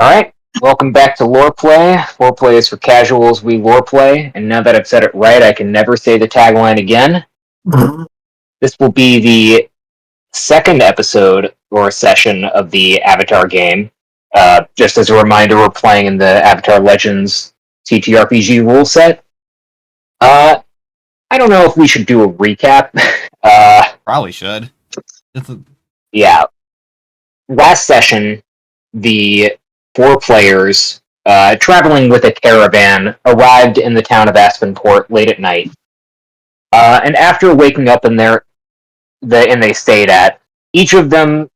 Alright, welcome back to Loreplay. Loreplay is for casuals, we loreplay, and now that I've said it right, I can never say the tagline again. This will be the second episode or session of the Avatar game. Just as a reminder, we're playing in the Avatar Legends TTRPG rule set. I don't know if we should do a recap. Probably should. Yeah. Last session, the 4 players traveling with a caravan arrived in the town of Aspenport late at night. And after waking up in the inn they stayed at, each of them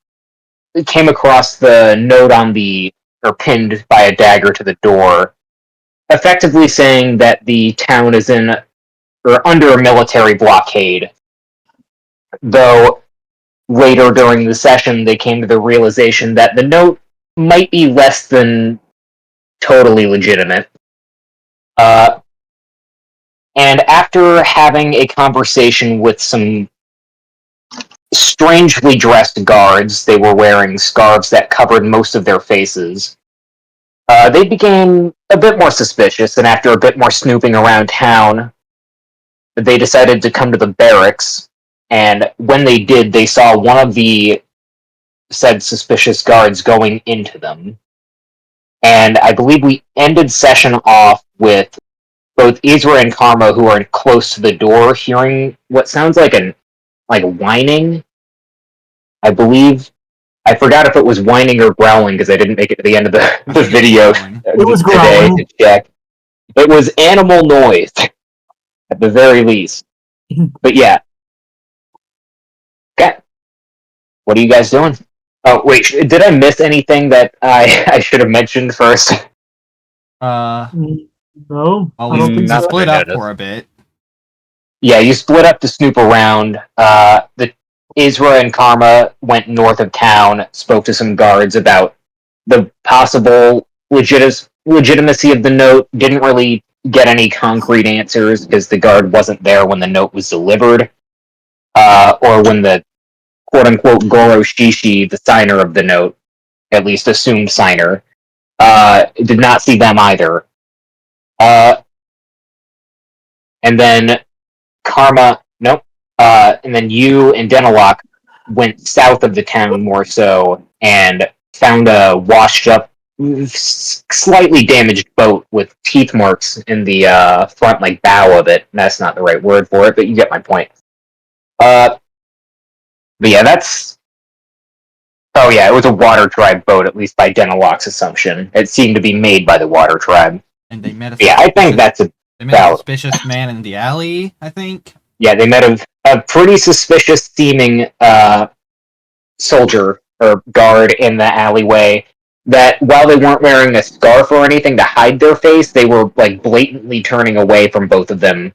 came across the note or pinned by a dagger to the door, effectively saying that the town is under a military blockade. Though later during the session, they came to the realization that the note might be less than totally legitimate. And after having a conversation with some strangely dressed guards, they were wearing scarves that covered most of their faces, they became a bit more suspicious, and after a bit more snooping around town, they decided to come to the barracks, and when they did, they saw one of the said suspicious guards going into them. And I believe we ended session off with both Isra and Karma, who are close to the door, hearing what sounds like whining. I believe I forgot if it was whining or growling because I didn't make it to the end of the video It was today growling. to check. It was animal noise, at the very least. But yeah. Okay. What are you guys doing? Oh, wait, did I miss anything that I should have mentioned first? No, Well, I don't we think so. split up for a bit. Yeah, you split up to snoop around. The Isra and Karma went north of town, spoke to some guards about the possible legitimacy of the note, didn't really get any concrete answers because the guard wasn't there when the note was delivered, or when the quote-unquote Goro Shishi, the signer of the note, at least assumed signer, did not see them either. And then and then you and Denoloq went south of the town more so, and found a washed up, slightly damaged boat with teeth marks in the front, bow of it. That's not the right word for it, but you get my point. But yeah, that's. Oh yeah, it was a water tribe boat, at least by Denoloq's assumption. It seemed to be made by the water tribe. And they met I think that's they met a suspicious man in the alley, I think. Yeah, they met a pretty suspicious seeming soldier or guard in the alleyway that, while they weren't wearing a scarf or anything to hide their face, they were blatantly turning away from both of them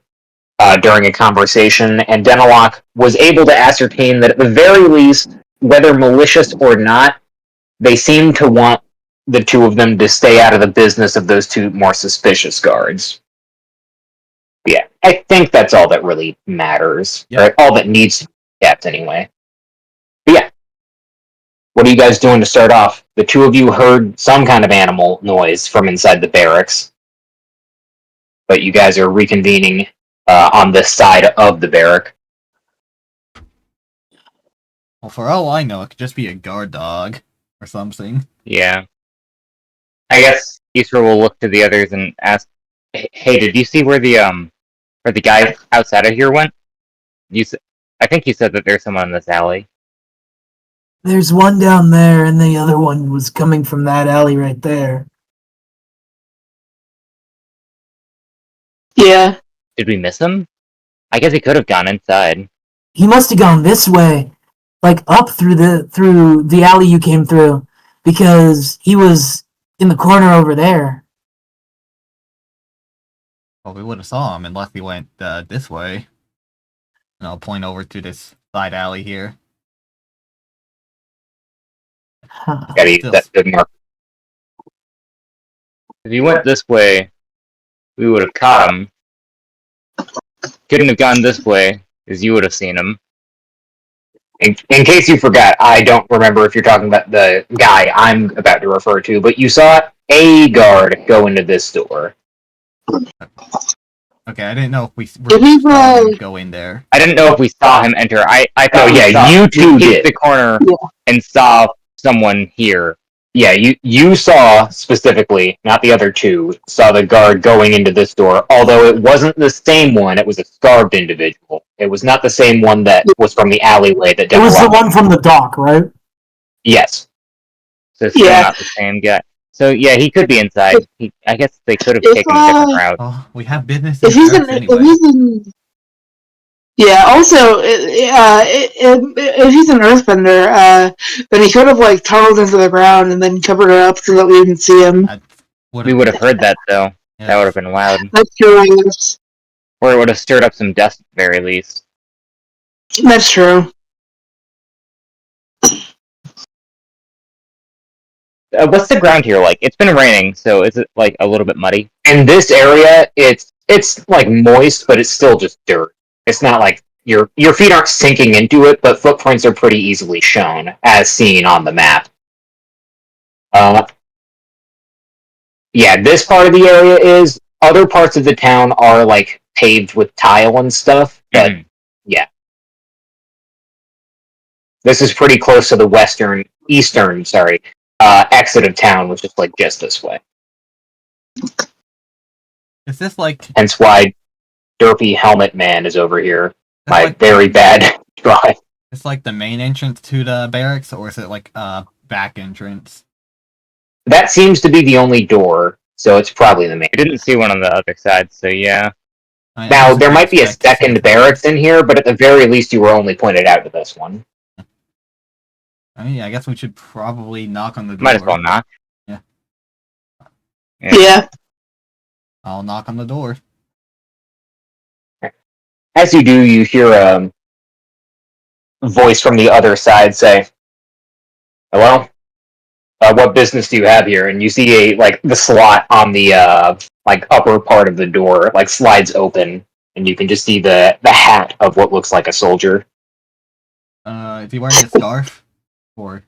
during a conversation, and Denoloq was able to ascertain that at the very least, whether malicious or not, they seemed to want the two of them to stay out of the business of those two more suspicious guards. Yeah, I think that's all that really matters. Yep. Or all that needs to be kept, anyway. But yeah. What are you guys doing to start off? The two of you heard some kind of animal noise from inside the barracks. But you guys are reconvening on this side of the barrack. Well, for all I know, it could just be a guard dog or something. Yeah. I guess Isra will look to the others and ask, "Hey, did you see where the guy outside of here went? I think you said that there's someone in this alley." There's one down there, and the other one was coming from that alley right there. Yeah. Did we miss him? I guess he could have gone inside. He must have gone this way, up through the alley you came through, because he was in the corner over there. Well, we would have saw him unless he went this way. And I'll point over to this side alley here. Gotta use that good mark. If he went this way, we would have caught him. Couldn't have gone this way, because you would have seen him. In case you forgot, I don't remember if you're talking about the guy I'm about to refer to, but you saw a guard go into this door. Okay, I didn't know if we If he's, saw him go in there. I didn't know if we saw him enter. I thought you two we did. peeked the corner Yeah. and saw someone here. Yeah, you saw specifically, not the other two, saw the guard going into this door, although it wasn't the same one, it was a scarved individual. It was not the same one that was from the alleyway that It was the Denoloq- one from the dock, right? Yes. So still Yeah. not the same guy. So yeah, he could be inside. I guess they could have If, taken a different route. Oh, we have business if in he's Paris in, anyway. if he's in, yeah. Also, if he's an Earthbender, then he could have like tunneled into the ground and then covered it up so that we didn't see him. We would have heard that though. Yeah. That would have been loud. That's true. I guess. Or it would have stirred up some dust at the very least. That's true. What's the ground here like? It's been raining, so is it like a little bit muddy? In this area, it's like moist, but it's still just dirt. It's not like your feet aren't sinking into it, but footprints are pretty easily shown, as seen on the map. Yeah, this part of the area is. Other parts of the town are like paved with tile and stuff, but yeah. This is pretty close to the eastern, exit of town, which is like just this way. Is this like Hence why Derpy Helmet Man is over here. My like, very bad drive. it's like the main entrance to the barracks, or is it like a back entrance? That seems to be the only door, so it's probably the main. I didn't see one on the other side, so yeah. Now, there might be a second barracks in here, but at the very least you were only pointed out to this one. I mean, I guess we should probably knock on the door. Might as well knock. Yeah. Yeah. I'll knock on the door. As you do, you hear a voice from the other side say, "Hello? What business do you have here?" And you see the slot on the upper part of the door slides open, and you can just see the hat of what looks like a soldier. Is he wearing a scarf? Or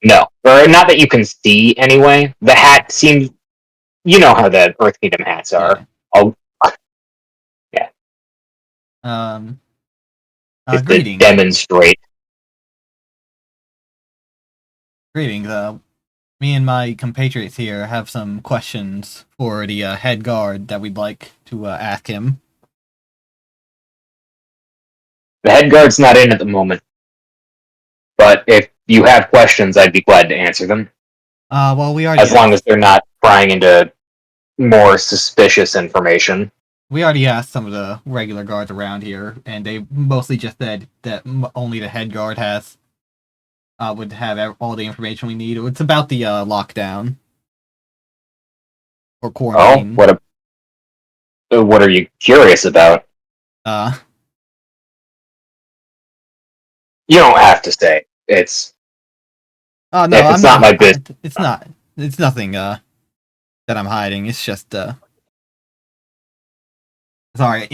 no, or not that you can see anyway. The hat seems, you know how the Earth Kingdom hats are. Yeah. Just to Greetings. demonstrate. Greetings. Me and my compatriots here have some questions for the head guard that we'd like to ask him. The head guard's not in at the moment, but if you have questions, I'd be glad to answer them. Well, we already as long as they're not prying into more suspicious information. We already asked some of the regular guards around here, and they mostly just said that only the head guard would have all the information we need. It's about the lockdown or quarantine. Oh, what are you curious about? You don't have to say. It's. Oh no, it's not my business. It's not. It's nothing. That I'm hiding. It's just. Sorry,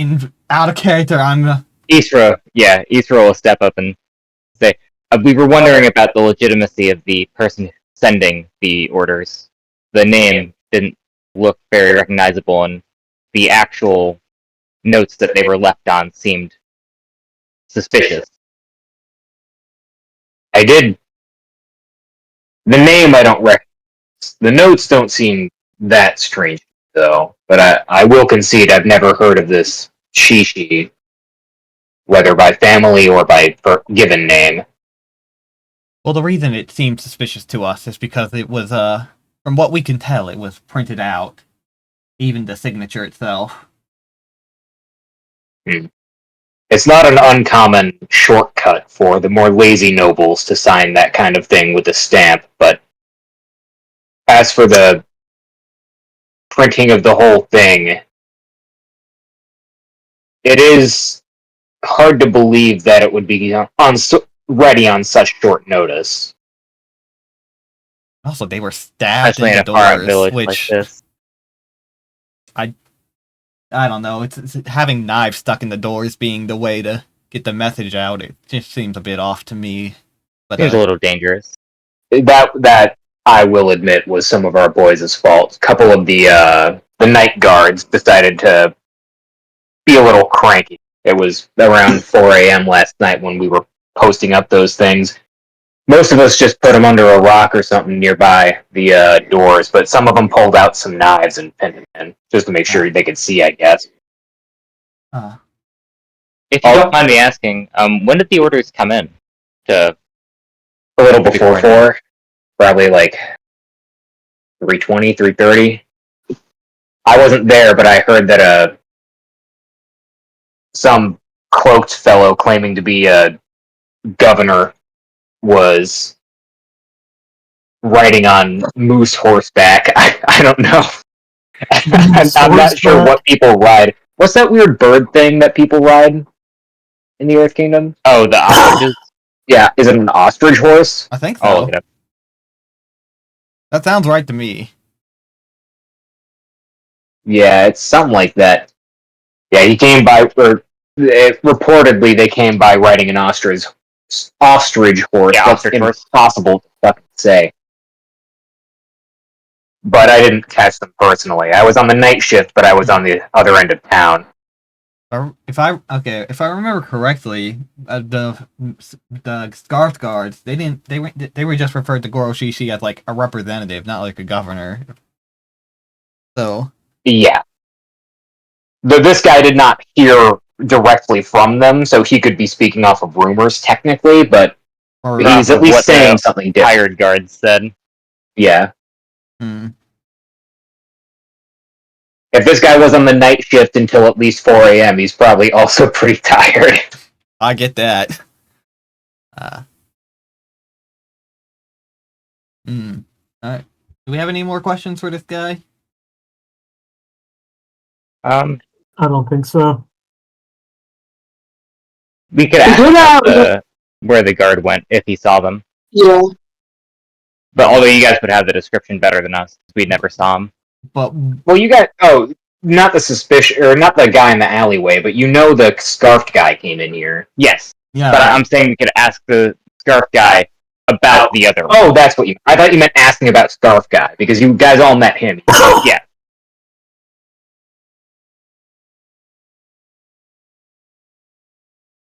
out of character. I'm. Isra will step up and say, "We were wondering about the legitimacy of the person sending the orders. The name didn't look very recognizable, and the actual notes that they were left on seemed suspicious." I did. The name I don't recognize. The notes don't seem that strange, though. But I will concede I've never heard of this Shishi, whether by family or by given name. Well, the reason it seemed suspicious to us is because it was, from what we can tell, it was printed out. Even the signature itself. It's not an uncommon shortcut for the more lazy nobles to sign that kind of thing with a stamp, but as for the printing of the whole thing, it is hard to believe that it would be ready on such short notice. Also, they were stabbed Especially in in the a far doors, village which like this. I don't know. It's having knives stuck in the doors being the way to get the message out. It just seems a bit off to me. But Seems a little dangerous. That I will admit was some of our boys' fault. A couple of the night guards decided to be a little cranky. It was around 4 a.m. last night when we were posting up those things. Most of us just put them under a rock or something nearby the doors, but some of them pulled out some knives and pinned them in, just to make sure they could see, I guess. If you don't mind me asking, when did the orders come in? To A little before 4, probably like 3:20, 3:30. I wasn't there, but I heard that some cloaked fellow claiming to be a governor was riding on moose horseback. I don't know. I'm not sure what people ride. What's that weird bird thing that people ride in the Earth Kingdom? Oh, the ostriches? Yeah, is it an ostrich horse? I think I'll so. look it up. That sounds right to me. Yeah, it's something like that. Yeah, he came by, or reportedly they came by riding an ostrich horse. Yeah, That's ostrich horse. impossible to fucking say. But I didn't catch them personally. I was on the night shift, but I was on the other end of town. If I remember correctly, the scarf guards they were just referred to Goro Shishi as like a representative, not like a governor. So Yeah. This guy did not hear directly from them, so he could be speaking off of rumors technically, but he's at least saying something different. Hired guards said. Yeah. Hmm. If this guy was on the night shift until at least 4 a.m., he's probably also pretty tired. I get that. Alright. Do we have any more questions for this guy? I don't think so. We could ask where the guard went if he saw them. Yeah. But although you guys would have the description better than us, we never saw him. But Well, you got not the suspicion, or not the guy in the alleyway, but you know the scarfed guy came in here. Yes, yeah, but I'm saying we could ask the scarf guy about the other one. Oh, that's what you. I thought you meant asking about scarf guy because you guys all met him. Yeah.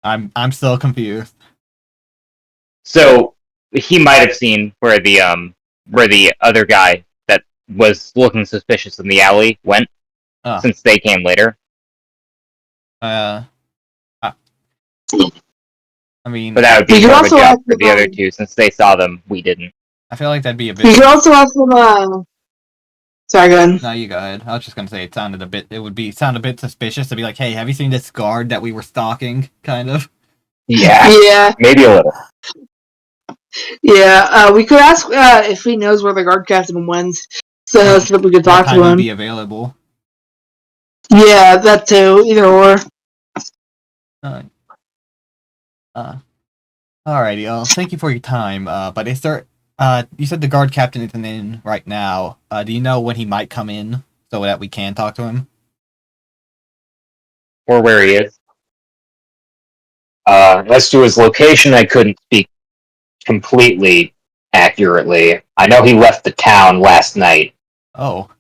I'm still confused. So he might have seen where the other guy that was looking suspicious in the alley went, since they came later. I mean, But that would be more of a job for the other two, since they saw them, we didn't. I feel like that'd be a bit. You could also ask them. Sorry, go ahead. No, you go ahead. I was just gonna say it sound a bit suspicious to be like, hey, have you seen this guard that we were stalking? Kind of. Yeah. Yeah. Maybe a little. Yeah. We could ask if he knows where the guard captain went, so that we could talk to him. Be available. Yeah, that too. Either or. Alrighty. Thank you for your time. But is there? You said the guard captain isn't in right now. Do you know when he might come in so that we can talk to him? Or where he is. As to his location, I couldn't speak completely accurately. I know he left the town last night. Oh.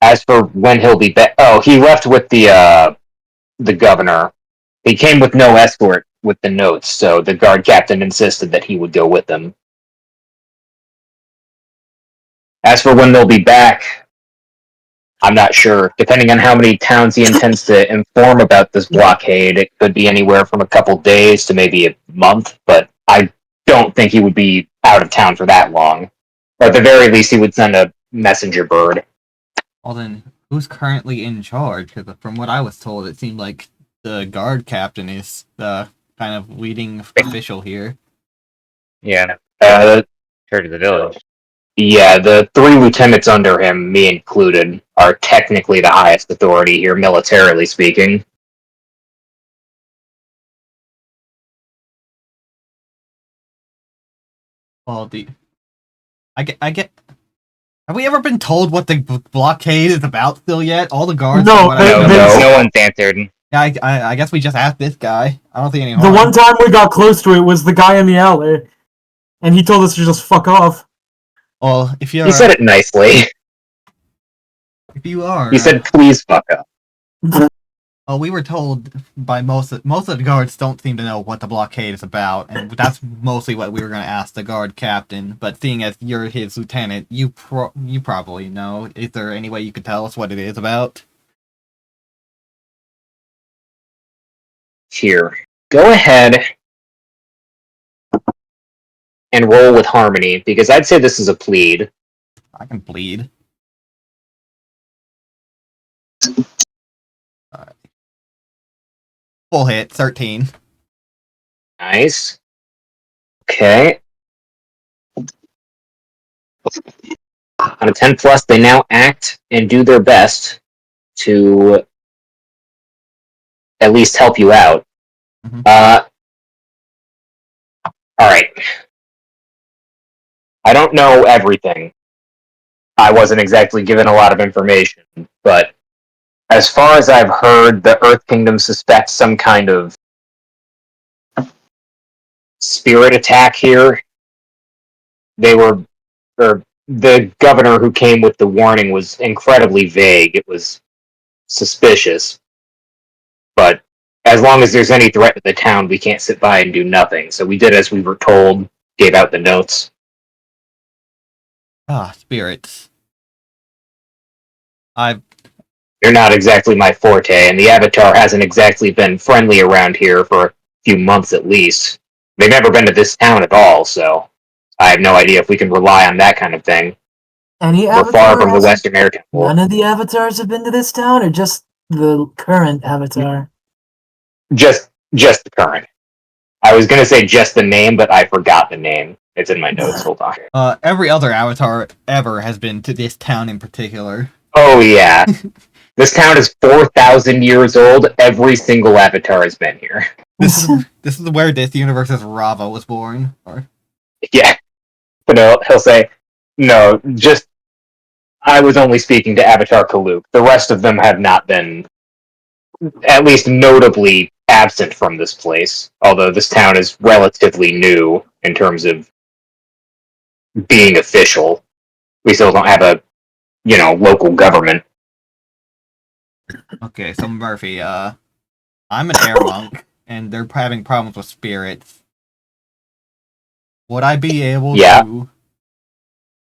As for when he'll be back, he left with the governor. He came with no escort with the notes, so the guard captain insisted that he would go with them. As for when they'll be back, I'm not sure. Depending on how many towns he intends to inform about this blockade, it could be anywhere from a couple days to maybe a month, but I don't think he would be out of town for that long. Or at the very least, he would send a messenger bird. Well then, who's currently in charge? Because from what I was told, it seemed like the guard captain is the kind of leading official here. Yeah. Church of the village. Yeah, the 3 lieutenants under him, me included, are technically the highest authority here, militarily speaking. Well, I get. Have we ever been told what the blockade is about still yet? All the guards. No, No one's answered. Yeah, I guess we just asked this guy. I don't see any The harm. one time we got close to it was the guy in the alley, and he told us to just fuck off. Well, if you're He said it nicely. if you are, He said, "Please fuck up." well, we were told by most of the guards don't seem to know what the blockade is about, and that's mostly what we were going to ask the guard captain. But seeing as you're his lieutenant, you probably know. Is there any way you could tell us what it is about? Here, go ahead and roll with harmony, because I'd say this is a plead. I can bleed. Alright. Full hit, 13. Nice. Okay. On a 10 plus, they now act and do their best to at least help you out. Mhm. Alright. I don't know everything. I wasn't exactly given a lot of information, but as far as I've heard, the Earth Kingdom suspects some kind of spirit attack here. The governor who came with the warning was incredibly vague. It was suspicious. But as long as there's any threat to the town, we can't sit by and do nothing. So we did as we were told, gave out the notes. Ah, spirits. I've They're not exactly my forte, and the Avatar hasn't exactly been friendly around here for a few months at least. They've never been to this town at all, so I have no idea if we can rely on that kind of thing. Any We're far avatar? from the Western Air Temple. None of the avatars have been to this town, or just the current avatar? Just the current. I was gonna say just the name, but I forgot the name. It's in my notes. Hold on. every other avatar ever has been to this town in particular. Oh yeah. This town is 4,000 years old. Every single Avatar has been here. This is where this universe's Rava was born. Or Yeah. But he'll say, no, just, I was only speaking to Avatar Kaluk. The rest of them have not been, at least notably, absent from this place. Although this town is relatively new in terms of being official. We still don't have a, local government. okay, so Murphy, I'm an air monk, and they're having problems with spirits. Would I be able Yeah. to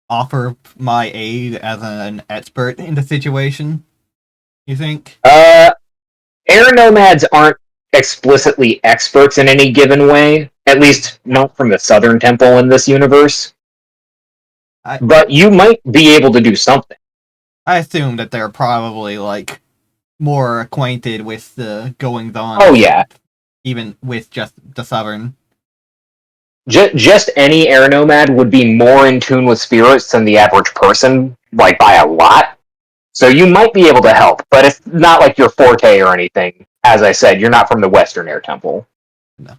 offer my aid as an expert in the situation? You think? Air nomads aren't explicitly experts in any given way, at least not from the Southern Temple in this universe. But you might be able to do something. I assume that they're probably like more acquainted with the goings on. Oh yeah, even with just the Southern. just any air nomad would be more in tune with spirits than the average person, like by a lot. So you might be able to help, but it's not like your forte or anything. As I said, you're not from the Western Air Temple. No.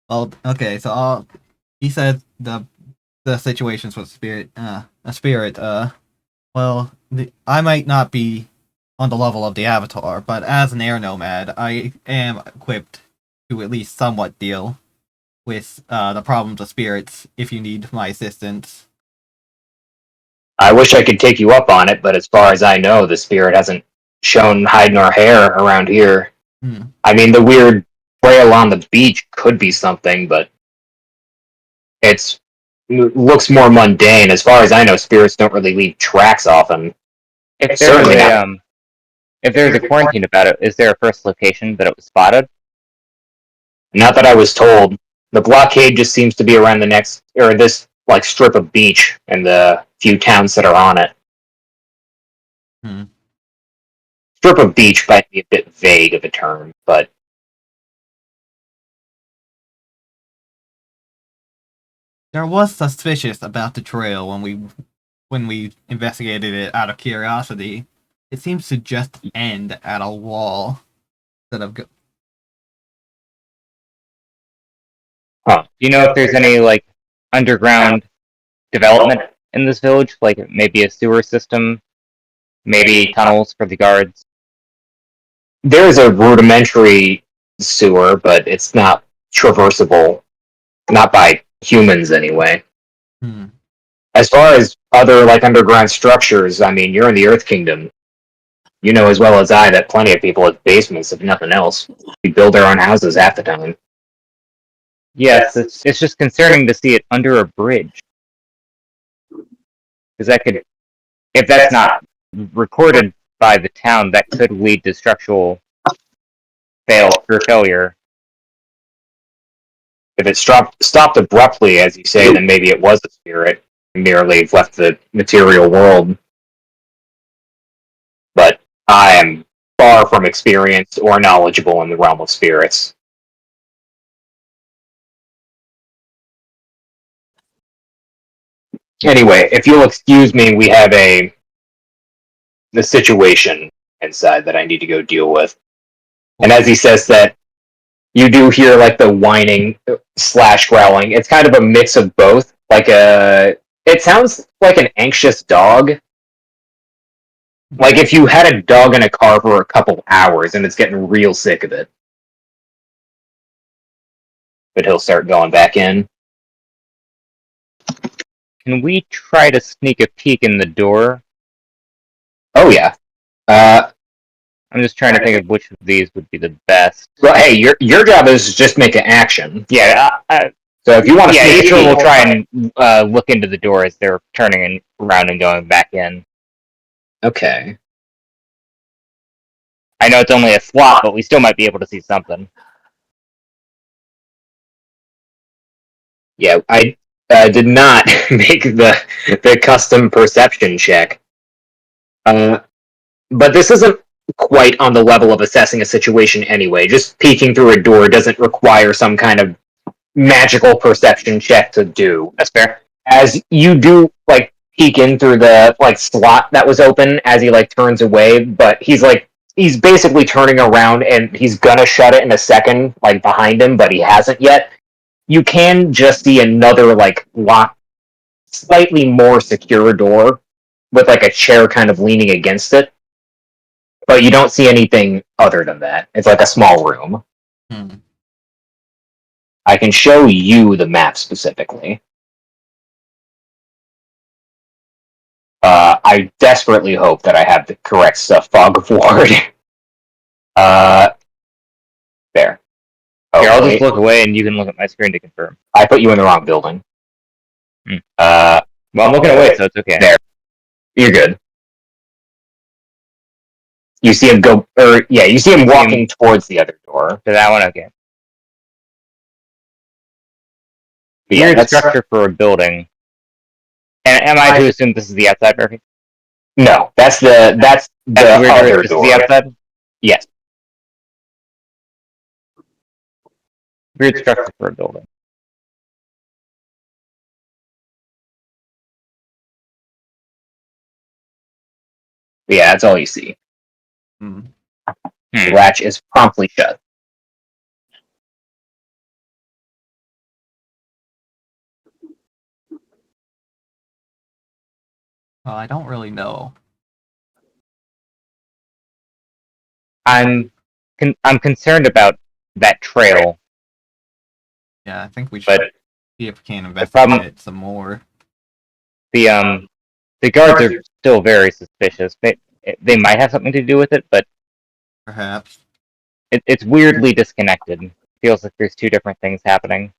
Well, okay, so he said the situations with a spirit. Well, I might not be on the level of the Avatar, but as an air nomad, I am equipped to at least somewhat deal with the problems of spirits. If you need my assistance, I wish I could take you up on it, but as far as I know, the spirit hasn't shown hide nor hair around here. I mean, the weird trail on the beach could be something, but it looks more mundane. As far as I know, spirits don't really leave tracks often. If Certainly there's not. if there's a quarantine about it, is there a first location that it was spotted? Not that I was told. The blockade just seems to be around this like strip of beach and the few towns that are on it. Strip of beach might be a bit vague of a term, but there was suspicious about the trail when we investigated it out of curiosity. It seems to just end at a wall instead of Do you know if there's any like underground development in this village, like maybe a sewer system, maybe tunnels for the guards? there's a rudimentary sewer, but it's not traversable, not by humans anyway. Hmm. As far as other like underground structures, I mean, you're in the Earth Kingdom. You know as well as I that plenty of people have basements, if nothing else. We build their own houses half the time. Yes, it's just concerning to see it under a bridge. Because that could, if that's not recorded by the town, that could lead to structural failure. If it stopped abruptly, as you say, then maybe it was a spirit, merely left the material world. But I am far from experienced or knowledgeable in the realm of spirits. Anyway, if you'll excuse me, we have the situation inside that I need to go deal with. And as he says that, you do hear like the whining / growling. It's kind of a mix of both. It sounds like an anxious dog. Like if you had a dog in a car for a couple hours and it's getting real sick of it. But he'll start going back in. Can we try to sneak a peek in the door? Oh yeah. I'm just trying to think of which of these would be the best. Well, hey, your job is just make an action. Yeah, So if you want to, yeah, Isra will try and look into the door as they're turning around and going back in. Okay. I know it's only a slot, but we still might be able to see something. Yeah, I did not make the custom perception check. But this isn't quite on the level of assessing a situation anyway. Just peeking through a door doesn't require some kind of magical perception check to do. That's fair. As you do, like, peek in through the, like, slot that was open as he, like, turns away, but he's basically turning around and he's gonna shut it in a second, like, behind him, but he hasn't yet. You can just see another, like, locked, slightly more secure door with, like, a chair kind of leaning against it. But you don't see anything other than that. It's like a small room. Hmm. I can show you the map specifically. I desperately hope that I have the correct stuff. Fog of Ward. There. Oh, Here, I'll wait. just look away and you can look at my screen to confirm. I put you in the wrong building. Hmm. Well, I'm looking away, so it's okay. There. You're good. You see him go, you see him walking towards the other door. To that one, okay. Yeah, Weird that's structure for a building. And am I to assume this is the outside, Murphy? No, that's the Weird other this door. is the outside? Yes. Weird structure for a building. Yeah, that's all you see. Hmm. The latch is promptly shut. Well, I don't really know. I'm concerned about that trail. Yeah, I think we should But see if we can problem- investigate it some more. the guards are still very suspicious. They might have something to do with it, but Perhaps. it's weirdly disconnected. Feels like there's two different things happening.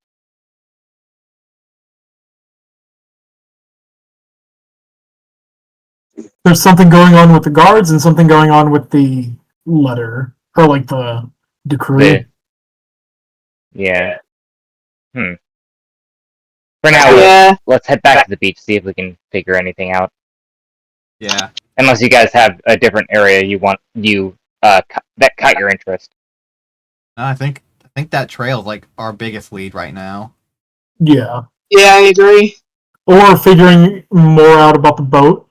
There's something going on with the guards and something going on with the letter, or like the decree. Yeah. For now, Yeah. let's head back to the beach, see if we can figure anything out. Yeah. Unless you guys have a different area that caught your interest. I think that trail's like our biggest lead right now. Yeah. Yeah, I agree. Or figuring more out about the boat.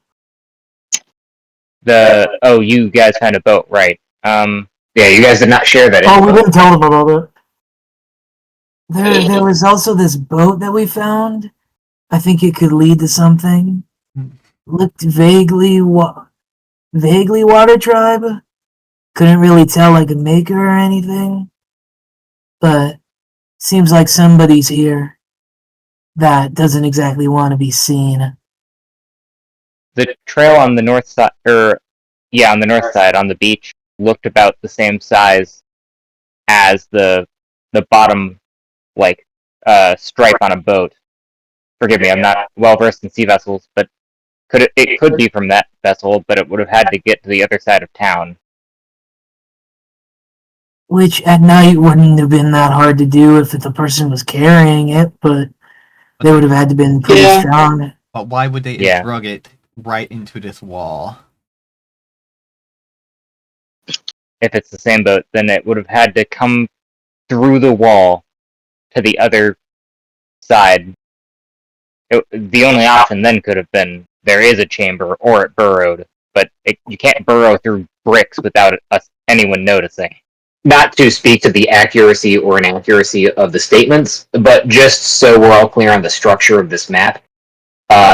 You guys found a boat, right? Yeah, you guys did not share that Oh, info. we didn't tell them about it. There was also this boat that we found. I think it could lead to something. Looked vaguely Water Tribe. Couldn't really tell like a maker or anything, but seems like somebody's here that doesn't exactly want to be seen. The trail on the north side, on the north side on the beach, looked about the same size as the bottom stripe on a boat. Forgive me, I'm not well versed in sea vessels, but it could be from that vessel, but it would have had to get to the other side of town. Which at night wouldn't have been that hard to do if the person was carrying it, but they would have had to been pretty Yeah. strong. But why would they Yeah. drug it right into this wall? If it's the same boat, then it would have had to come through the wall to the other side. The only option then could have been there is a chamber or it burrowed, but you can't burrow through bricks without anyone noticing. Not to speak to the accuracy or inaccuracy of the statements, but just so we're all clear on the structure of this map,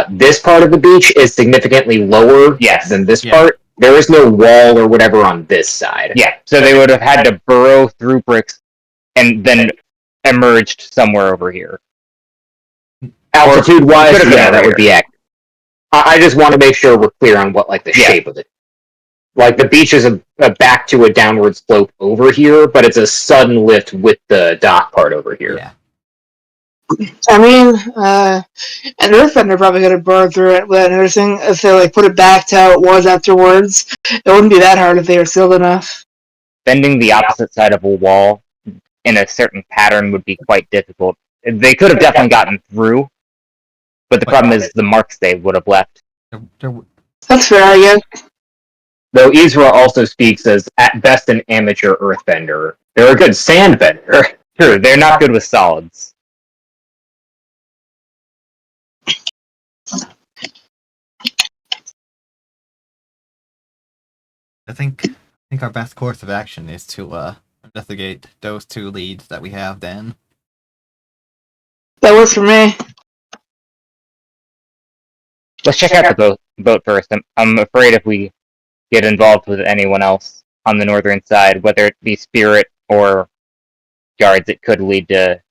this part of the beach is significantly lower than this part. There is no wall or whatever on this side. Yeah, so they would have had to burrow through bricks and then emerged somewhere over here. Altitude-wise, Could have been yeah, over that would be accurate. I just want to make sure we're clear on what the shape of it. Like the beach is a back to a downward slope over here, but it's a sudden lift with the dock part over here. Yeah. I mean, an earthbender probably could have burrowed through it without noticing if they put it back to how it was afterwards. It wouldn't be that hard if they were sealed enough. Bending the opposite side of a wall in a certain pattern would be quite difficult. They could have definitely gotten through, but the problem is the marks they would have left. That's fair, I guess. Though Isra also speaks as, at best, an amateur earthbender. They're a good sandbender. True, they're not good with solids. I think our best course of action is to investigate those two leads that we have then. That works for me. Let's check out the boat first. I'm afraid if we get involved with anyone else on the northern side, whether it be spirit or guards, it could lead to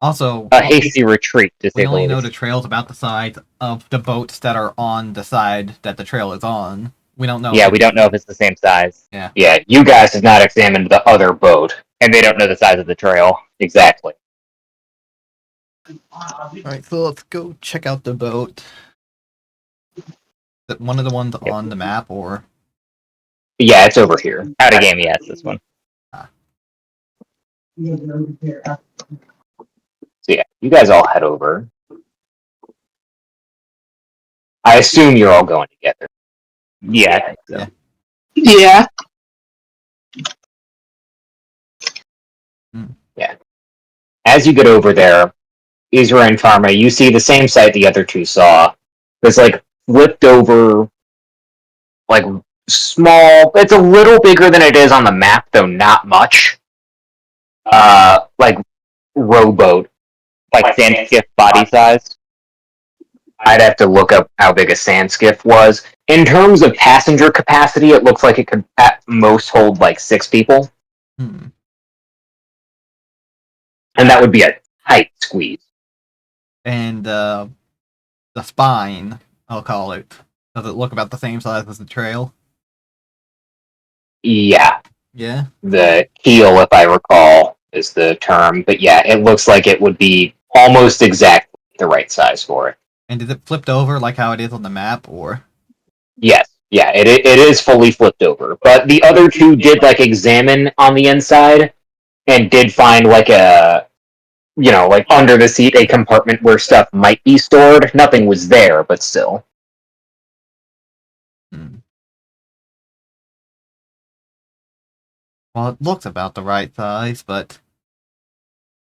Also, a hasty retreat, to we say the only know least. the trails about the side of the boats that are on the side that the trail is on. We don't know. Yeah, we don't know if it's the same size. Yeah, you guys have not examined the other boat. And they don't know the size of the trail. Exactly. Alright, so let's go check out the boat. Is it one of the ones on the map, or? Yeah, it's over here. Out of game, yes, this one. So yeah, you guys all head over. I assume you're all going together. Yeah, I think so. Yeah. Yeah. As you get over there, Isra and Pharma, you see the same sight the other two saw. It's flipped over, small. It's a little bigger than it is on the map, though not much. Rowboat. Like sand skiff body size. I'd have to look up how big a sand skiff was. In terms of passenger capacity, it looks like it could at most hold 6 people. Hmm. And that would be a tight squeeze. And the spine, I'll call it. Does it look about the same size as the trail? Yeah. Yeah. The keel, if I recall, is the term. But yeah, it looks like it would be almost exactly the right size for it. And is it flipped over like how it is on the map, or? Yes. Yeah, it is fully flipped over. But the other two did examine on the inside and did find a under the seat, a compartment where stuff might be stored. Nothing was there, but still. Hmm. Well, it looks about the right size, but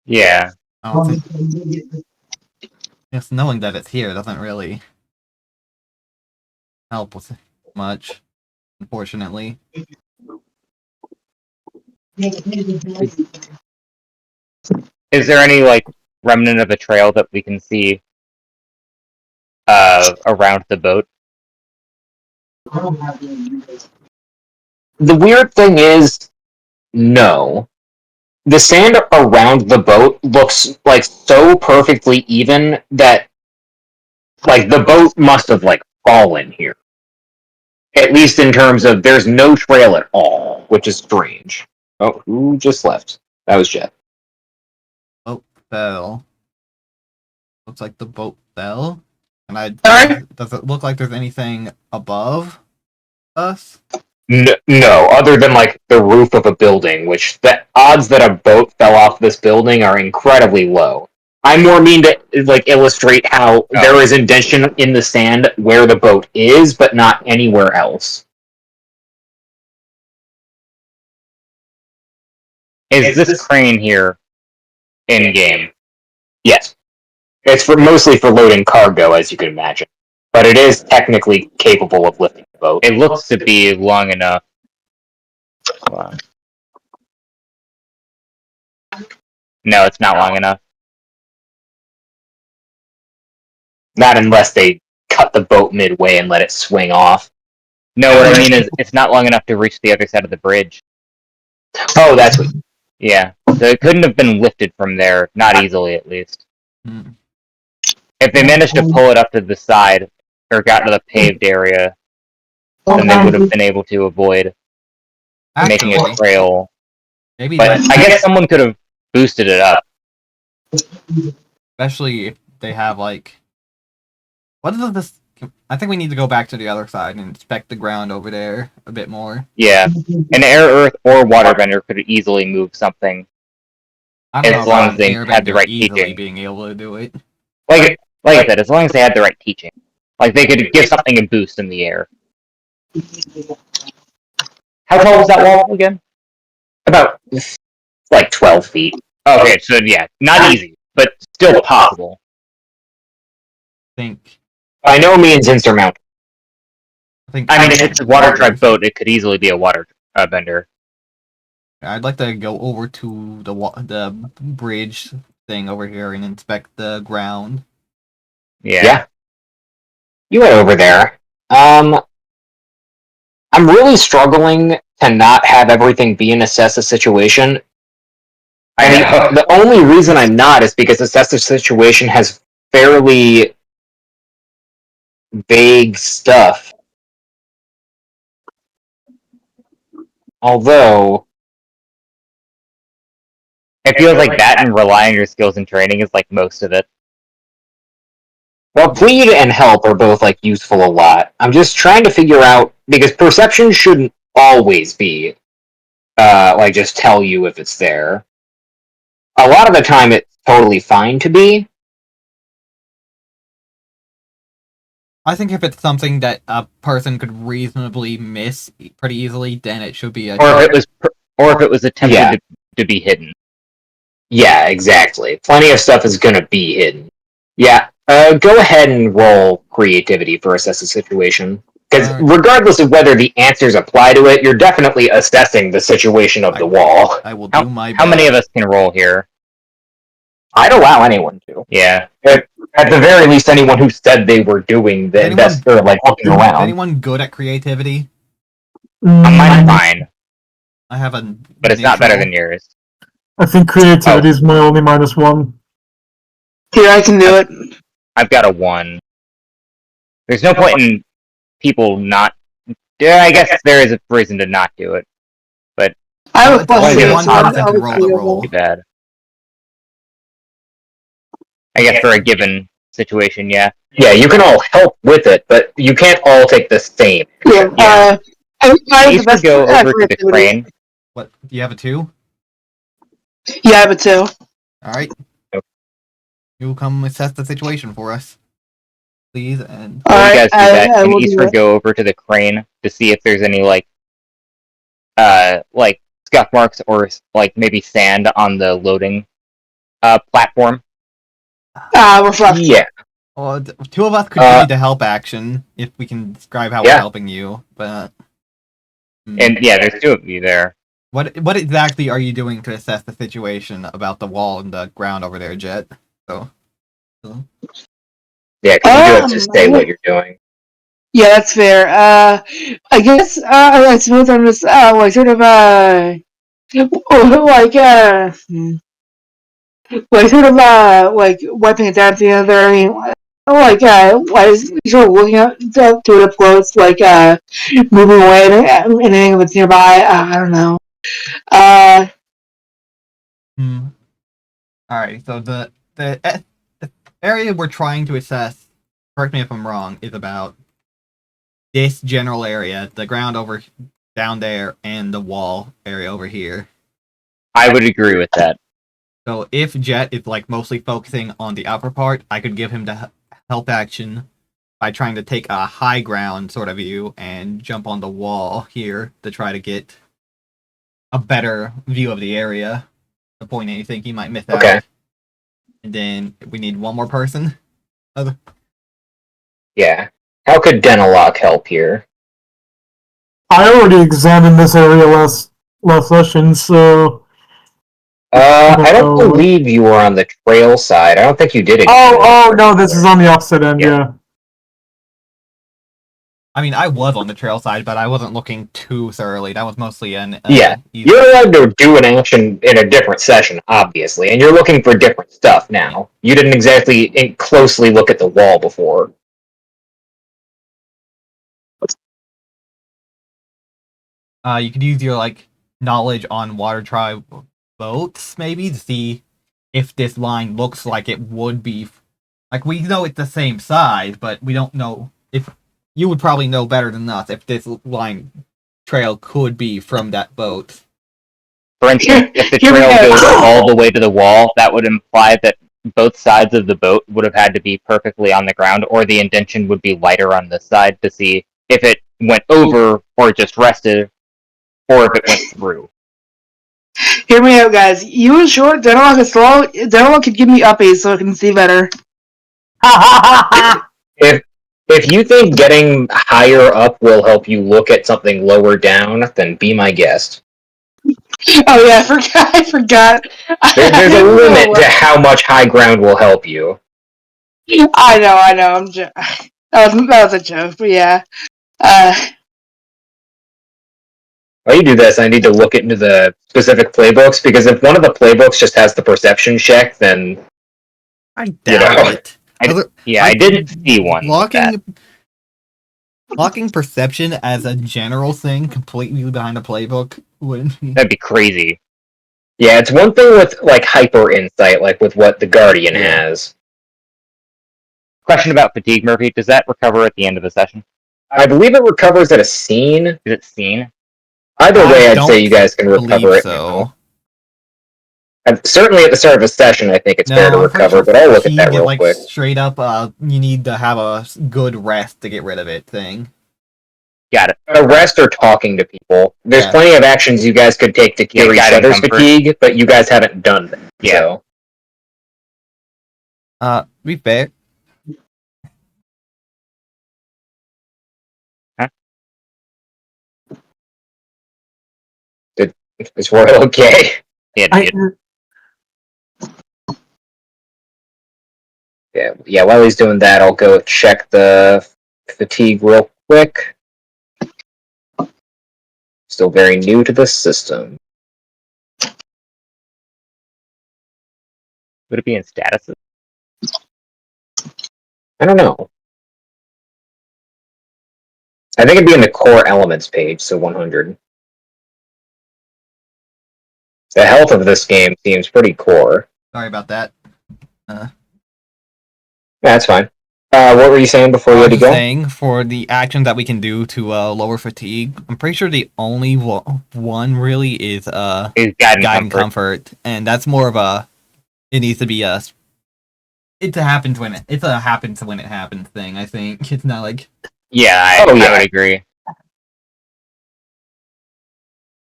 Yeah. I don't think just knowing that it's here doesn't really help with much, unfortunately. Is there any remnant of a trail that we can see around the boat? The weird thing is, no. The sand around the boat looks like so perfectly even that like the boat must have like fallen here. At least in terms of there's no trail at all, which is strange. Oh, who just left? That was Jeff. Boat fell. Looks like the boat fell. And Sorry? does it look like there's anything above us? No, other than like the roof of a building, which the odds that a boat fell off this building are incredibly low. I more mean to like illustrate how there is indentation in the sand where the boat is, but not anywhere else. Is this crane here in game? Yes. It's mostly for loading cargo, as you can imagine. But it is technically capable of lifting a boat. It looks to be long enough. Wow. No, it's not long enough. Not unless they cut the boat midway and let it swing off. No, what I mean is it's not long enough to reach the other side of the bridge. Oh, that's what. Yeah, so it couldn't have been lifted from there, not easily at least. Hmm. If they managed to pull it up to the side, or got to the paved area, then they would have been able to avoid making a Actually, trail. maybe But that, I guess someone could have boosted it up. especially if they have like, what is this? I think we need to go back to the other side and inspect the ground over there a bit more. Yeah, an air, earth, or waterbender could easily move something. I don't As know long about as they an had the airbender right easily teaching. being able to do it. Like I said, as long as they had the right teaching. Like they could give something a boost in the air. How tall was that wall again? About like 12 feet. Okay, so yeah, not easy, but still possible. Think. By no means insurmountable. I mean, if it's a water tribe boat, it could easily be a water bender. I'd like to go over to the bridge thing over here and inspect the ground. Yeah. You went over there. I'm really struggling to not have everything be an assess the situation. I know. The only reason I'm not is because assess the situation has fairly vague stuff. Although, It feels like that and rely on your skills and training is like most of it. well, plead and help are both like useful a lot. I'm just trying to figure out because perception shouldn't always be like just tell you if it's there. A lot of the time, it's totally fine to be. I think if it's something that a person could reasonably miss pretty easily, then it should be a. Or if it was attempted Yeah. to be hidden. Yeah, exactly. Plenty of stuff is gonna be hidden. Yeah, go ahead and roll creativity for assess the situation. Because Alright. regardless of whether the answers apply to it, you're definitely assessing the situation of the wall. I will do my best. How many of us can roll here? I'd allow anyone to. Yeah. At the very least, anyone who said they were doing the Anyone- best or like looking Is around. anyone good at creativity? Mine's fine, I have a. but it's not better than yours. I think creativity is my only -1. Here, I can do it. I've got a 1. There's no point in people not. Yeah, I guess there is a reason to not do it. I have a It's plus only two, one so I'll person can roll the roll. Too bad. I guess for a given situation, yeah. Yeah, you can all help with it, but you can't all take the same. Yeah, Yeah. I have the Please best go over to the creativity. crane. What? Do you have a 2? Yeah, I have a 2. Alright. You come assess the situation for us. Please, and. While you guys do that, I can will do Isra it. go over to the crane to see if there's any like scuff marks or like maybe sand on the loading platform? Reflect. Yeah. Well, 2 of us could give you the help action if we can describe how we're Yeah. helping you, but. And yeah, there's 2 of you there. What exactly are you doing to assess the situation about the wall and the ground over there, Jet? So. Yeah, because you do have to say what you're doing. Yeah, that's fair. I guess I suppose I'm just like sort of like like sort of like wiping it down together. I mean, like sort of looking up to it up close, like moving away and anything that's nearby. I don't know. Alright, so the area we're trying to assess, correct me if I'm wrong, is about this general area, the ground over down there, and the wall area over here. I would agree with that. So if Jet is like mostly focusing on the upper part, I could give him the help action by trying to take a high ground sort of view and jump on the wall here to try to get a better view of the area, the point anything he might miss out. Okay. And then we need one more person. Yeah. How could Denoloq help here? I already examined this area last session, so. I don't No. believe you were on the trail side. I don't think you did examine it. Oh no, this is on the opposite end. Yeah. I mean, I was on the trail side, but I wasn't looking too thoroughly. That was mostly an Yeah. easy. You're allowed to do an action in a different session, obviously, and you're looking for different stuff now. You didn't exactly closely look at the wall before. You could use your like knowledge on water tribe boats, maybe, to see if this line looks like it would be. Like, we know it's the same size, but we don't know if you would probably know better than us if this line trail could be from that boat. For instance, if the Here we trail go. goes all the way to the wall, that would imply that both sides of the boat would have had to be perfectly on the ground, or the indentation would be lighter on this side to see if it went over or just rested, or if it went through. Hear me out, guys. You and Short, Denoloq is slow. Denoloq could give me uppies so I can see better. If you think getting higher up will help you look at something lower down, then be my guest. Oh yeah, I forgot. There's a limit to how much high ground will help you. I know. That was a joke, but yeah. While you do this, I need to look into the specific playbooks, because if one of the playbooks just has the perception check, then I doubt it. I didn't see one with that. Locking perception as a general thing completely behind a playbook would be... That'd be crazy. Yeah, it's one thing with like hyper insight, like with what the Guardian has. Question about fatigue, Murphy. Does that recover at the end of the session? I believe it recovers at a scene. Is it seen? Either way, I'd say you guys can recover it so. now. Certainly at the start of a session, I think it's fair to recover, but I'll look at that real quick. Straight up, you need to have a good rest to get rid of it thing. Got it. A rest or talking to people. There's plenty of actions you guys could take to cure each other's fatigue, but you guys haven't done that. Yeah. So. Be fair. Huh? Is Royal okay? Yeah, Yeah, while he's doing that, I'll go check the fatigue real quick. Still very new to the system. Would it be in statuses? I don't know. I think it'd be in the core elements page, so 100. The health of this game seems pretty core. Sorry about that. That's fine. What were you saying before you had to go? Saying for the actions that we can do to lower fatigue, I'm pretty sure the only one really is Guide and comfort, and that's more of a. It needs to be a. It's a happens when it happens thing. I think it's not like. Yeah, I would agree.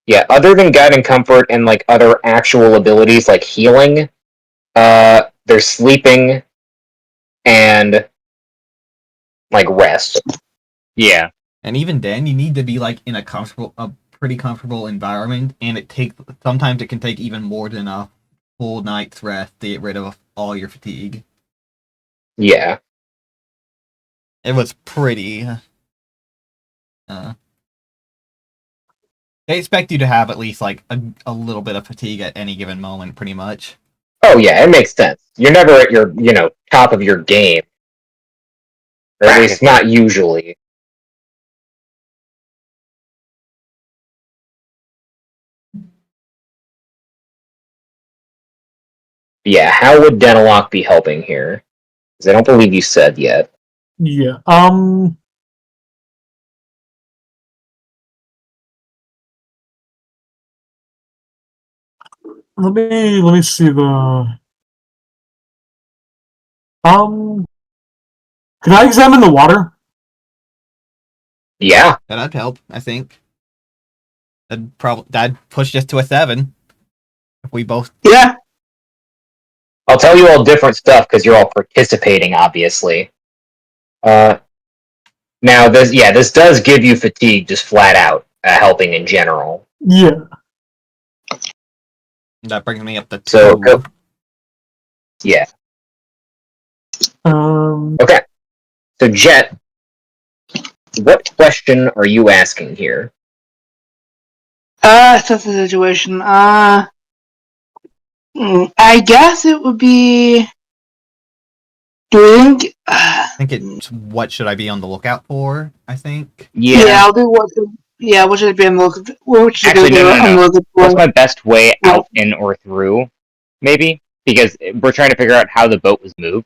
Yeah, other than guide and comfort and like other actual abilities like healing, there's sleeping and like rest. Yeah. And even then, you need to be like in a pretty comfortable environment, and sometimes it can take even more than a full night's rest to get rid of all your fatigue. Yeah. It was pretty. They expect you to have at least like a little bit of fatigue at any given moment, pretty much. Oh yeah, it makes sense. You're never at your, top of your game. Or at least not usually. Yeah, how would Denoloq be helping here? Because I don't believe you said yet. Yeah. Let me see the. Can I examine the water? Yeah. That'd help, I think. That'd push this to a 7. If we both. Yeah. I'll tell you all different stuff because you're all participating, obviously. Now, this does give you fatigue just flat out, helping in general. Yeah. That brings me up to 2. So, go. Yeah. Okay. So, Jet, what question are you asking here? That's the situation. I guess it would be. Do you think? I think it's what should I be on the lookout for, I think. Yeah, I'll do what. Yeah, what should it be on the look? What should Actually, it be no. on the look What's for? my best way out, in, or through? Maybe? Because we're trying to figure out how the boat was moved.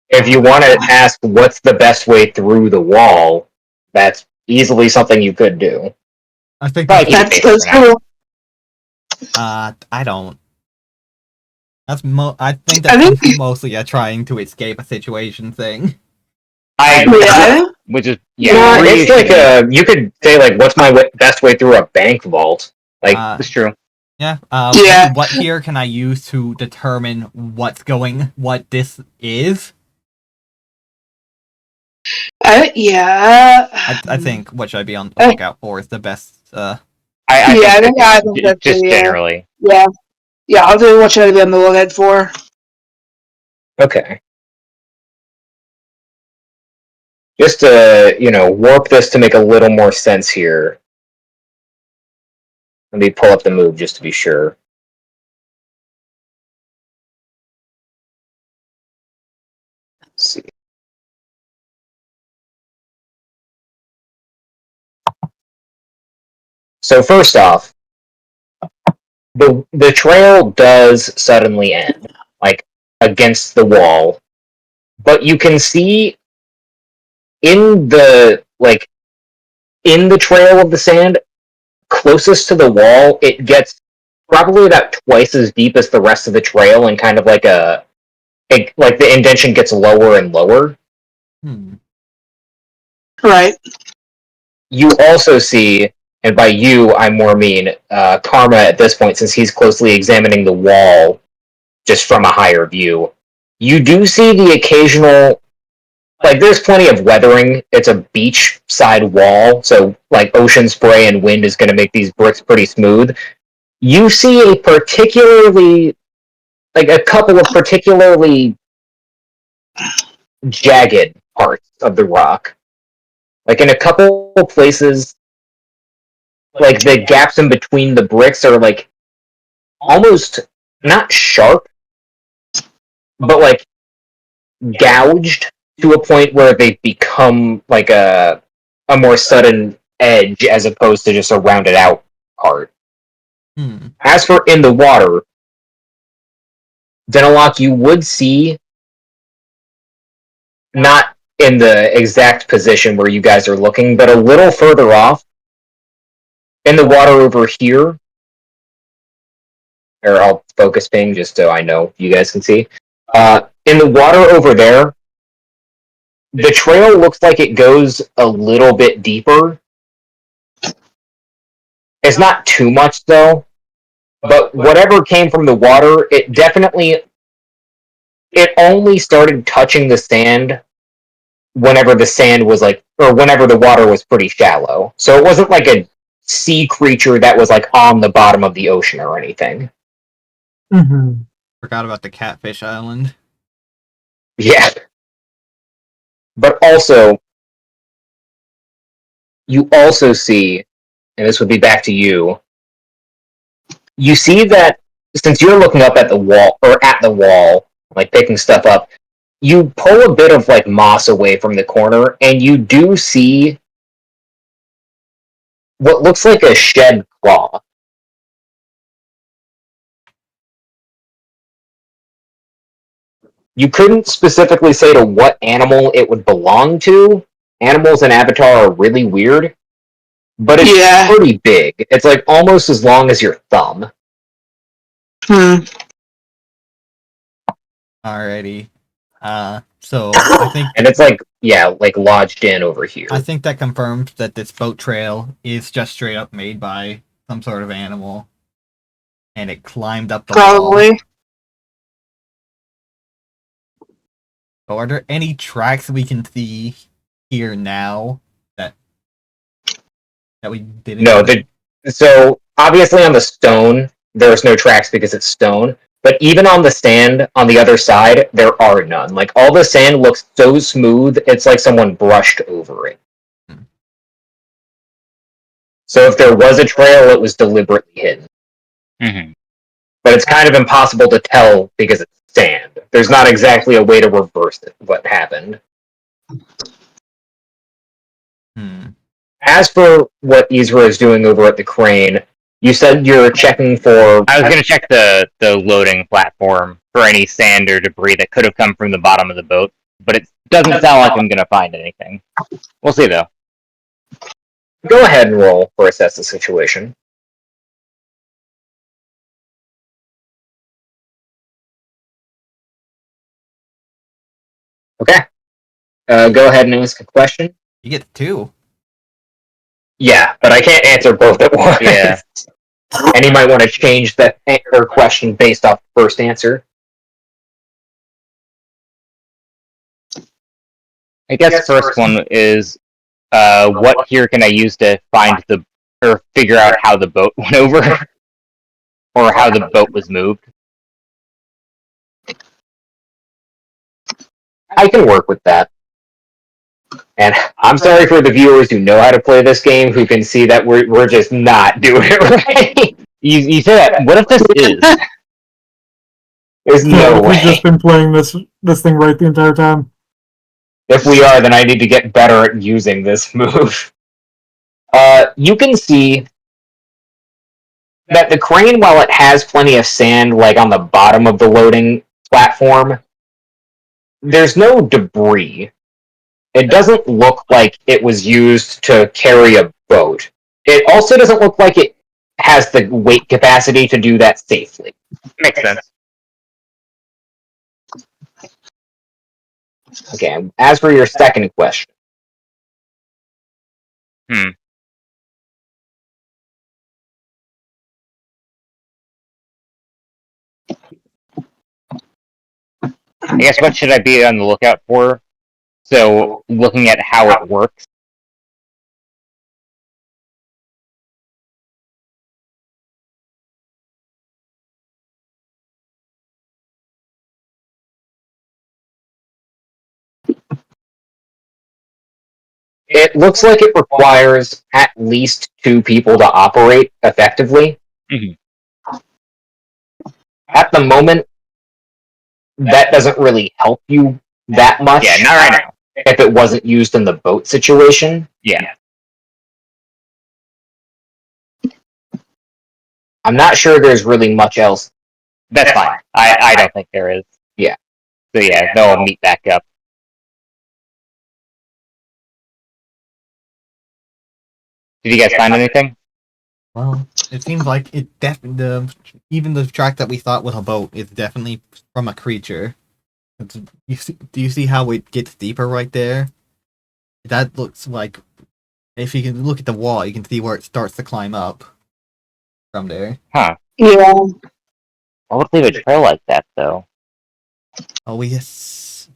If you want to ask what's the best way through the wall, that's easily something you could do. I think Probably keep it That's basic for now. cool. I don't. I think that's mostly a trying to escape a situation thing. Yeah. Which is Yeah, really it's like you could say like, "What's my best way through a bank vault?" Like, That's true. Yeah. Yeah. What here can I use to determine what this is? Yeah. I think what should I be on the lookout for is the best. I think that's just generally. Yeah. Yeah, I'll do what should I be on the lookout for. okay, just to warp this to make a little more sense here. Let me pull up the move just to be sure. Let's see. So first off, the trail does suddenly end, like against the wall, but you can see in the trail of the sand closest to the wall, it gets probably about twice as deep as the rest of the trail, and kind of like like the indentation gets lower and lower. Right. You also see, and by you I more mean Karma at this point, since he's closely examining the wall just from a higher view. You do see the occasional, like, there's plenty of weathering. It's a beachside wall, so like ocean spray and wind is going to make these bricks pretty smooth. You see a couple of particularly jagged parts of the rock. Like in a couple of places, like the gaps in between the bricks are like almost not sharp, but like gouged to a point where they've become like a more sudden edge as opposed to just a rounded out part. As for in the water, Denoloq, you would see, not in the exact position where you guys are looking, but a little further off, in the water over here, or I'll focus ping just so I know you guys can see. In the water over there, the trail looks like it goes a little bit deeper. It's not too much though, but whatever came from the water, it only started touching the sand whenever the sand was whenever the water was pretty shallow. So it wasn't like a sea creature that was like on the bottom of the ocean or anything. Forgot about the Catfish Island. Yeah. But also, you also see, and this would be back to you, you see that since you're looking up at the wall, like picking stuff up, you pull a bit of like moss away from the corner, and you do see what looks like a shed claw. You couldn't specifically say to what animal it would belong to. Animals in Avatar are really weird, but it's Yeah. pretty big. It's like almost as long as your thumb. Alrighty. So I think And it's like, yeah, like lodged in over here. I think that confirms that this boat trail is just straight up made by some sort of animal, and it climbed up the wall. Probably. So are there any tracks we can see here now that we didn't? No, so obviously on the stone, there's no tracks because it's stone. But even on the sand on the other side, there are none. Like all the sand looks so smooth, it's like someone brushed over it. So if there was a trail, it was deliberately hidden. Mm-hmm. But it's kind of impossible to tell because it's sand. There's not exactly a way to reverse it, what happened. As for what Isra is doing over at the crane, you said you're checking for... I was going to check the loading platform for any sand or debris that could have come from the bottom of the boat, but it doesn't sound like I'm going to find anything. We'll see, though. Go ahead and roll for assess the situation. Okay. Go ahead and ask a question. You get 2. Yeah, but I can't answer both at once. Yeah. And you might want to change that question based off the first answer. I guess first one is, what here can I use to find or figure out how the boat went over? Or how the boat was moved? I can work with that. And I'm sorry for the viewers who know how to play this game, who can see that we're just not doing it right. You say that. What if this is? There's no We've way. just been playing this thing right the entire time. If we are, then I need to get better at using this move. You can see that the crane, while it has plenty of sand like on the bottom of the loading platform, there's no debris. It doesn't look like it was used to carry a boat. It also doesn't look like it has the weight capacity to do that safely. Makes sense. Okay, as for your second question. I guess what should I be on the lookout for? So, looking at how it works. It looks like it requires at least 2 people to operate effectively. Mm-hmm. At the moment, that doesn't really help you that much. Yeah, not right now. If it wasn't used in the boat situation. Yeah. I'm not sure there's really much else. That's fine. I don't think there is. Yeah. So yeah, they'll meet back up. Did you guys find anything? Well, it seems like even the track that we thought was a boat is definitely from a creature. Do you see how it gets deeper right there? That looks like, if you can look at the wall, you can see where it starts to climb up from there. Huh. Yeah. I would leave a trail like that, though. Oh, yes.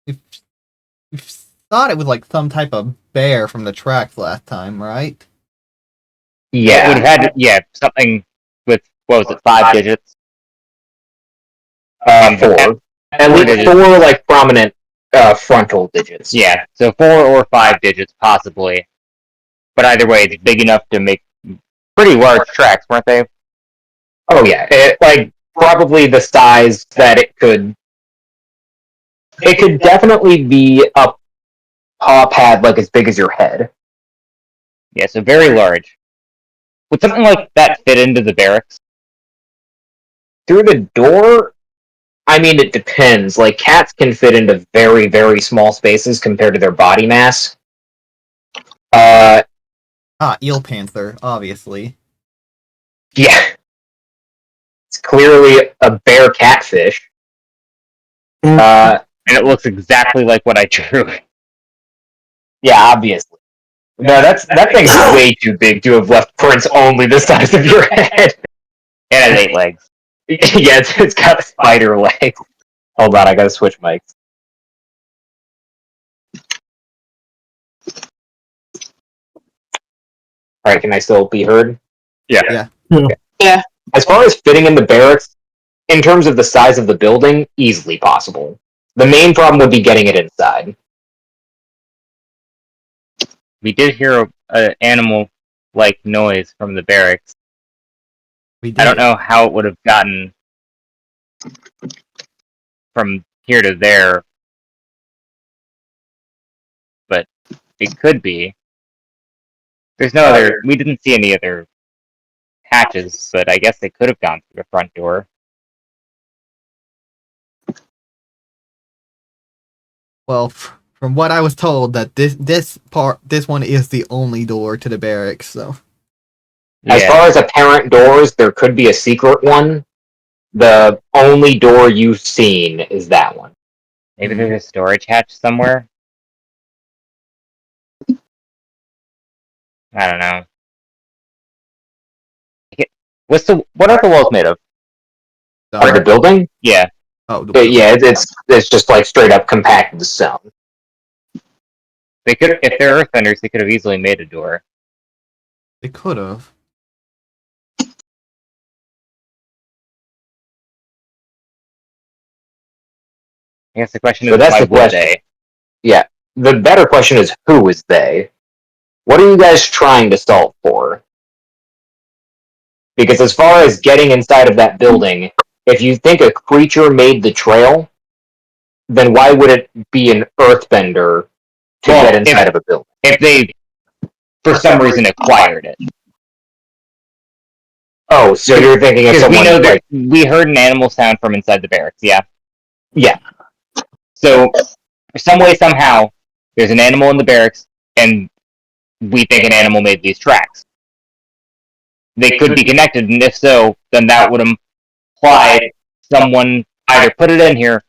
We thought it was like some type of bear from the tracks last time, right? It would have had, something with, what was it, 5 digits? 4. At least digits. 4 like prominent frontal digits. Yeah, so 4 or 5 digits, possibly. But either way, it's big enough to make pretty large tracks, weren't they? Oh yeah, probably the size that it could. It could definitely be a paw pad like as big as your head. Yeah, so very large. Would something like that fit into the barracks? Through the door, I mean, it depends. Like, cats can fit into very, very small spaces compared to their body mass. Eel Panther, obviously. Yeah. It's clearly a bear catfish. And it looks exactly like what I drew. Yeah, obviously. No, that thing's way too big to have left prints only the size of your head. And it has 8 legs. Yeah, it's got spider legs. Hold on, I gotta switch mics. Alright, can I still be heard? Yeah. As far as fitting in the barracks, in terms of the size of the building, easily possible. The main problem would be getting it inside. We did hear an animal-like noise from the barracks. We did. I don't know how it would have gotten from here to there, but it could be. There's no other. We didn't see any other hatches, but I guess they could have gone through the front door. Well, from what I was told, that this one is the only door to the barracks. So As far as apparent doors, there could be a secret one. The only door you've seen is that one. Maybe there's a storage hatch somewhere. I don't know. What are the walls made of? Of the building? Yeah. Oh, Yeah, it's just like straight up compacted stone. They could, if they're earthbenders, they could have easily made a door. They could have. I guess the question So is, that's why the would question. they? Yeah. The better question is, who is they? What are you guys trying to solve for? Because as far as getting inside of that building, if you think a creature made the trail, then why would it be an earthbender to get inside of a building? If they, for some reason, acquired it. Oh, so you're thinking of Because someone we know that like... we heard an animal sound from inside the barracks, yeah? Yeah. So, some way, somehow, there's an animal in the barracks, and we think an animal made these tracks. They could be connected, and if so, then that would imply someone either put it in here,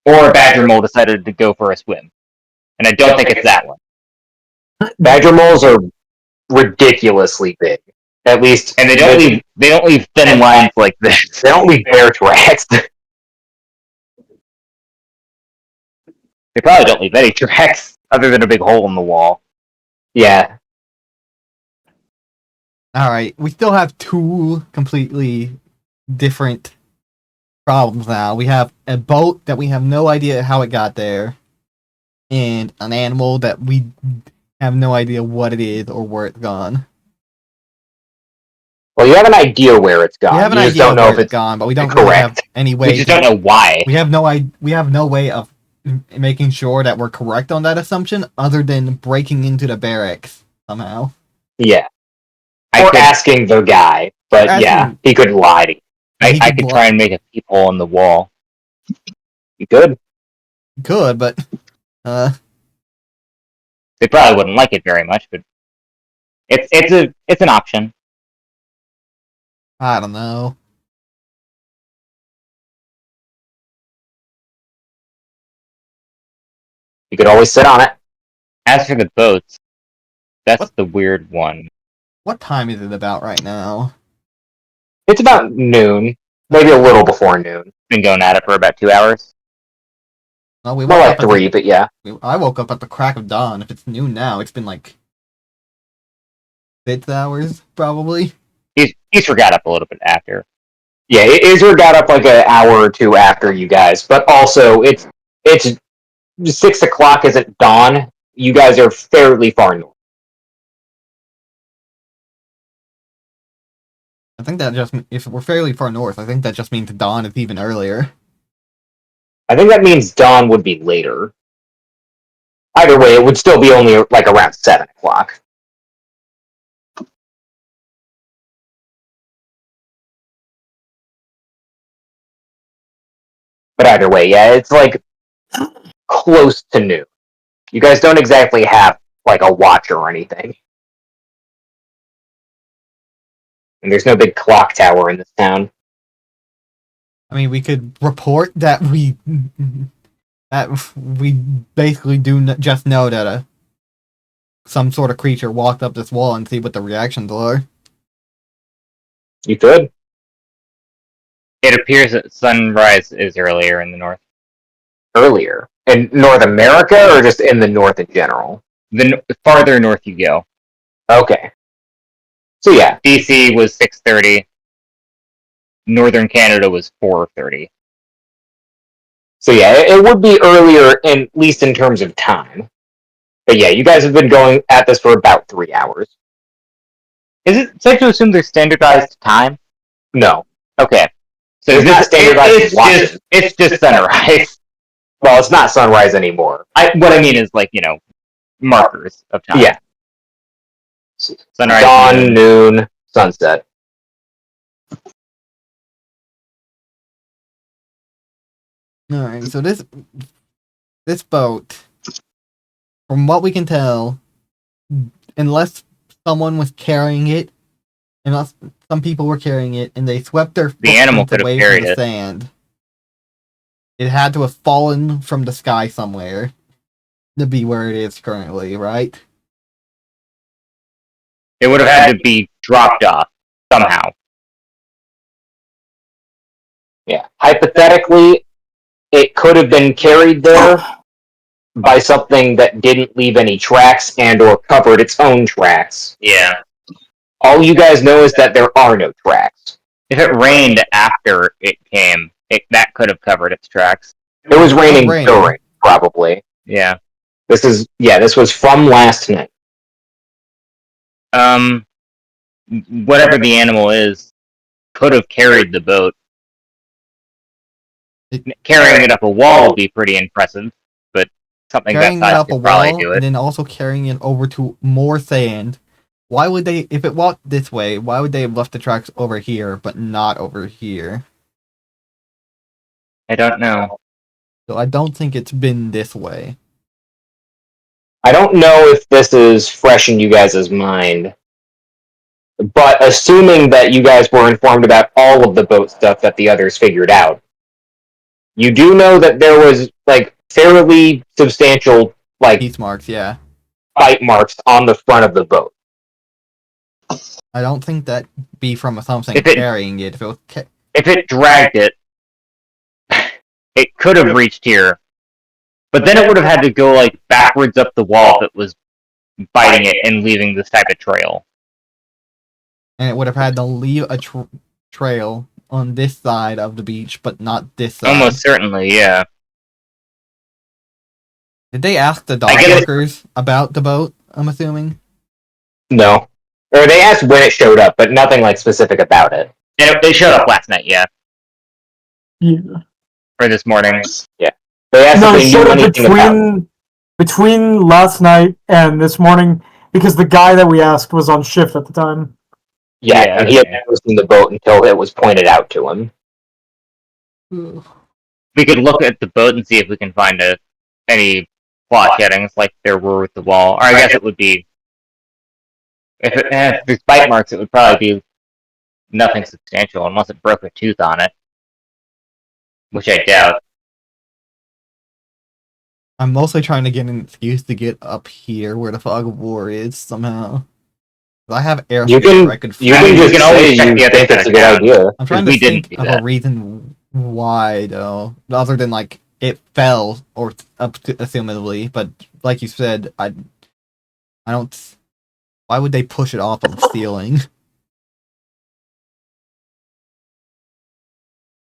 or a badger mole decided to go for a swim. And I don't think it's that one. Badger moles are ridiculously big. At least... And they don't leave thin lines like this. They don't leave bear tracks. They probably don't leave any tracks, other than a big hole in the wall. Yeah. Alright, we still have two completely different problems now. We have a boat that we have no idea how it got there, and an animal that we have no idea what it is or where it's gone. Well, you have an idea where it's gone. We have an you just idea don't know where if it's gone, but we don't really have any way. We just don't know why. We have no way of making sure that we're correct on that assumption, other than breaking into the barracks somehow. Yeah. Or asking the guy, but yeah, he could lie to you. I could try and make a peephole in the wall. You could. Could, but they probably wouldn't like it very much, but it's an option. I don't know. You could always sit on it. As for the boats, that's the weird one. What time is it about right now? It's about noon. Maybe a little before noon. Been going at it for about 2 hours. Well, we More woke like up 3, but yeah. I woke up at the crack of dawn. If it's noon now, it's been like 6 hours, probably. Isra got up a little bit after. Yeah, Isra got up like an hour or two after you guys, but also it's 6 o'clock isn't dawn. You guys are fairly far north. I think that just if we're fairly far north, I think that just means dawn is even earlier. I think that means dawn would be later. Either way, it would still be only like around 7 o'clock. But either way, yeah, it's like close to noon. You guys don't exactly have like a watch or anything. And there's no big clock tower in this town. I mean, we could report that we basically just know that some sort of creature walked up this wall and see what the reactions are. You could. It appears that sunrise is earlier in the north. Earlier. In North America or just in the north in general? The farther north you go. Okay. So yeah. DC was 6:30. Northern Canada was 4:30. So yeah, it would be earlier, at least in terms of time. But yeah, you guys have been going at this for about 3 hours. Is it safe to assume there's standardized time? No. Okay. So It's not standardized watches. It's just sunrise. Well, it's not sunrise anymore. What I mean is like, markers of time. Yeah. Sunrise, Dawn, noon, sunset. Alright, so this boat, from what we can tell, unless someone was carrying it, unless some people were carrying it, and they swept their animal footprints could have away carried from the it. sand, it had to have fallen from the sky somewhere to be where it is currently, right? It would have had to be dropped off somehow. Yeah. Hypothetically, it could have been carried there by something that didn't leave any tracks and or covered its own tracks. Yeah. All you guys know is that there are no tracks. If it rained after it came, that could have covered its tracks. It was raining raining. during, probably. Yeah. This was from last night. Whatever the animal is, could have carried the boat. Carrying it up a wall would be pretty impressive, but something that Carrying it size up a could probably wall do and it. then also carrying it over to more sand. Why would they, if it walked this way, why would they have left the tracks over here but not over here? I don't know. So I don't think it's been this way. I don't know if this is fresh in you guys' mind, but assuming that you guys were informed about all of the boat stuff that the others figured out, you do know that there was, like, fairly substantial, like, Teeth marks, yeah. bite marks on the front of the boat. I don't think that be from something If it- carrying it. If it was If it dragged it, it could have reached here, but then it would have had to go like backwards up the wall if it was biting it and leaving this type of trail. and it would have had to leave a trail on this side of the beach, but not this side. Almost certainly, yeah. Did they ask the dock I guess- workers about the boat? I'm assuming. No. Or they asked when it showed up, but nothing, like, specific about it. And it showed up last night, yeah, Yeah. or this morning. They asked No, if it they showed knew up anything about it. between last night and this morning because the guy that we asked was on shift at the time. Yeah, Yeah, and he had okay. never seen the boat until it was pointed out to him. We could look at the boat and see if we can find any plot sheddings like there were with the wall. Or I guess it would be... If there's bite marks, it would probably be nothing substantial unless it broke a tooth on it. Which I doubt. I'm mostly trying to get an excuse to get up here where the fog of war is somehow. I have air You can- where I could. You I can mean, we just can always say check you the other think side it's a of good town. idea. I'm trying we to didn't think do of that. a reason why, though, other than like it fell or up to assumedly. But like you said, I don't. Why would they push it off of the ceiling?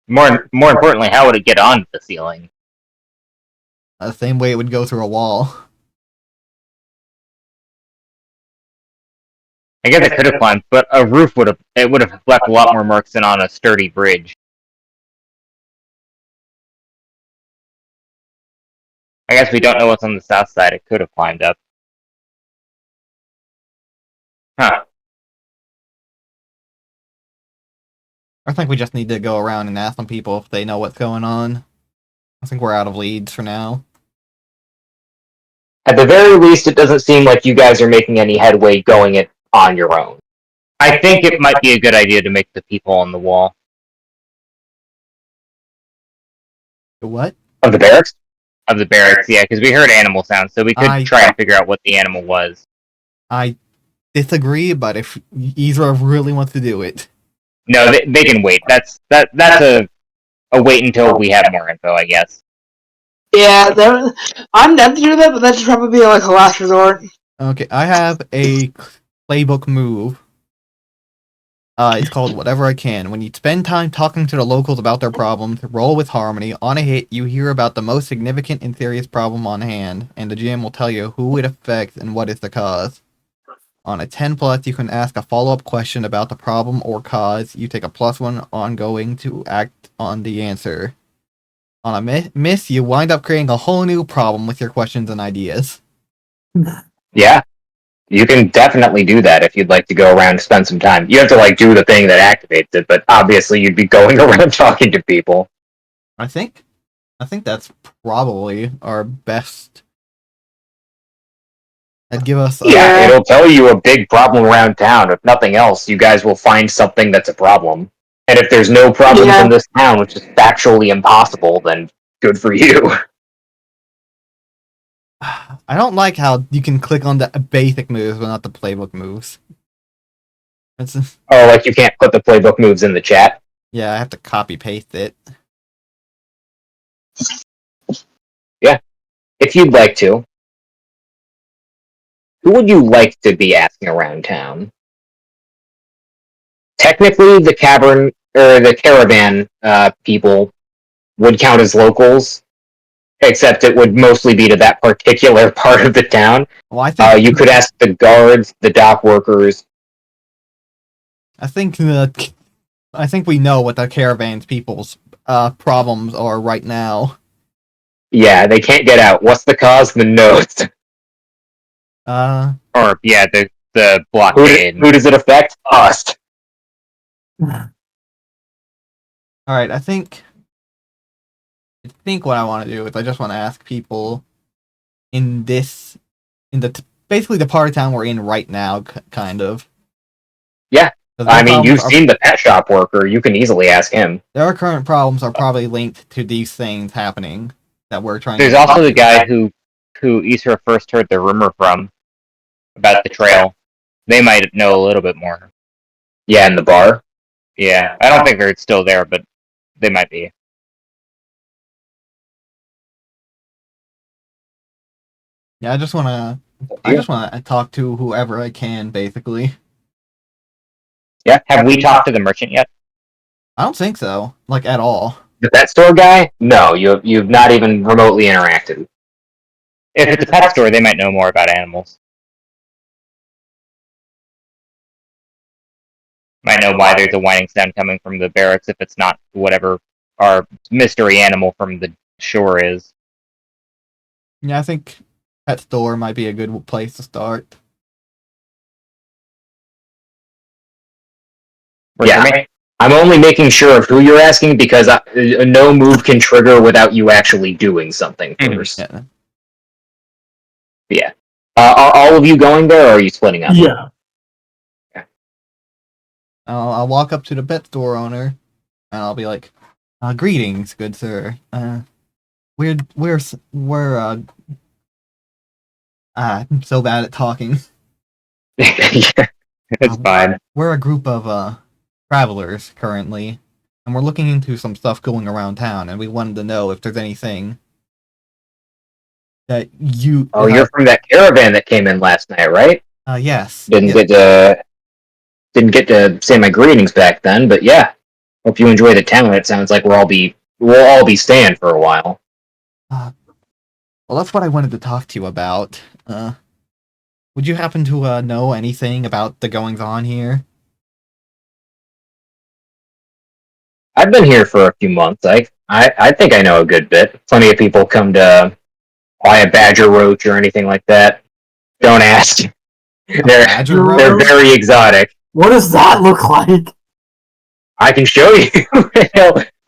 More importantly, how would it get onto the ceiling? The same way it would go through a wall. I guess I could have climbed, but a roof would have left a lot more marks than on a sturdy bridge. I guess we don't know what's on the south side. It could have climbed up. Huh. I think we just need to go around and ask some people if they know what's going on. I think we're out of leads for now. At the very least, it doesn't seem like you guys are making any headway going it on your own. I think it might be a good idea to make the people on the wall. What? Of the barracks? Of the barracks, yeah, because we heard animal sounds, so we could try and figure out what the animal was. I disagree, but if Isra really wants to do it. No, they can wait. That's a wait until we have more info, I guess. Yeah, I'm down to do that, but that should probably be like a last resort. Okay, I have a playbook move. It's called Whatever I Can. When you spend time talking to the locals about their problems, roll with harmony. On a hit, you hear about the most significant and serious problem on hand, and the GM will tell you who it affects and what is the cause. On a 10+, you can ask a follow-up question about the problem or cause. You take a +1 ongoing to act on the answer. On a miss, you wind up creating a whole new problem with your questions and ideas. Yeah. You can definitely do that if you'd like to go around and spend some time. You have to do the thing that activates it, but obviously you'd be going around talking to people. I think that's probably our best. That'd give us Yeah, it'll tell you a big problem around town. If nothing else, you guys will find something that's a problem. And if there's no problems in this town, which is factually impossible, then good for you. I don't like how you can click on the basic moves but not the playbook moves. Oh, you can't put the playbook moves in the chat? Yeah, I have to copy paste it. Yeah, if you'd like to. Who would you like to be asking around town? Technically, the caravan people would count as locals, except it would mostly be to that particular part of the town. Well, I think you could ask the guards, the dock workers. I think we know what the caravan's people's problems are right now. Yeah, they can't get out. What's the cause? The notes. Or yeah, the blockade. Who does it affect? Us. All right, I think what I want to do is I just want to ask people basically the part of town we're in right now, kind of. Yeah, I mean, you've seen the pet shop worker. You can easily ask him. Their current problems are probably linked to these things happening that we're trying. There's also the guy who Isra first heard the rumor from about the trail. They might know a little bit more. Yeah, in the bar. Yeah, I don't think they're still there, but they might be. Yeah, I just want to talk to whoever I can, basically. Yeah. Have we talked to the merchant yet? I don't think so, at all. The pet store guy? No, you've not even remotely interacted. If it's a pet store, they might know more about animals. Might know why there's a whining sound coming from the barracks if it's not whatever our mystery animal from the shore is. Yeah, I think pet store might be a good place to start. Yeah, I'm only making sure of who you're asking because no move can trigger without you actually doing something first. Yeah. Yeah. Are all of you going there, or are you splitting up? Yeah. I'll walk up to the pet store owner, and I'll be like, "Greetings, good sir. I'm so bad at talking. Yeah, it's fine. We're a group of travelers currently, and we're looking into some stuff going around town, and we wanted to know if there's anything that you. Oh, you're from that caravan that came in last night, right? Yes. Didn't get to say my greetings back then, but yeah. Hope you enjoy the town. It sounds like we'll all be staying for a while. Well, that's what I wanted to talk to you about. Would you happen to know anything about the goings on here? I've been here for a few months. I think I know a good bit. Plenty of people come to buy a badger roach or anything like that. Don't ask. They're Badger they're roach? very exotic. What does that look like? I can show you.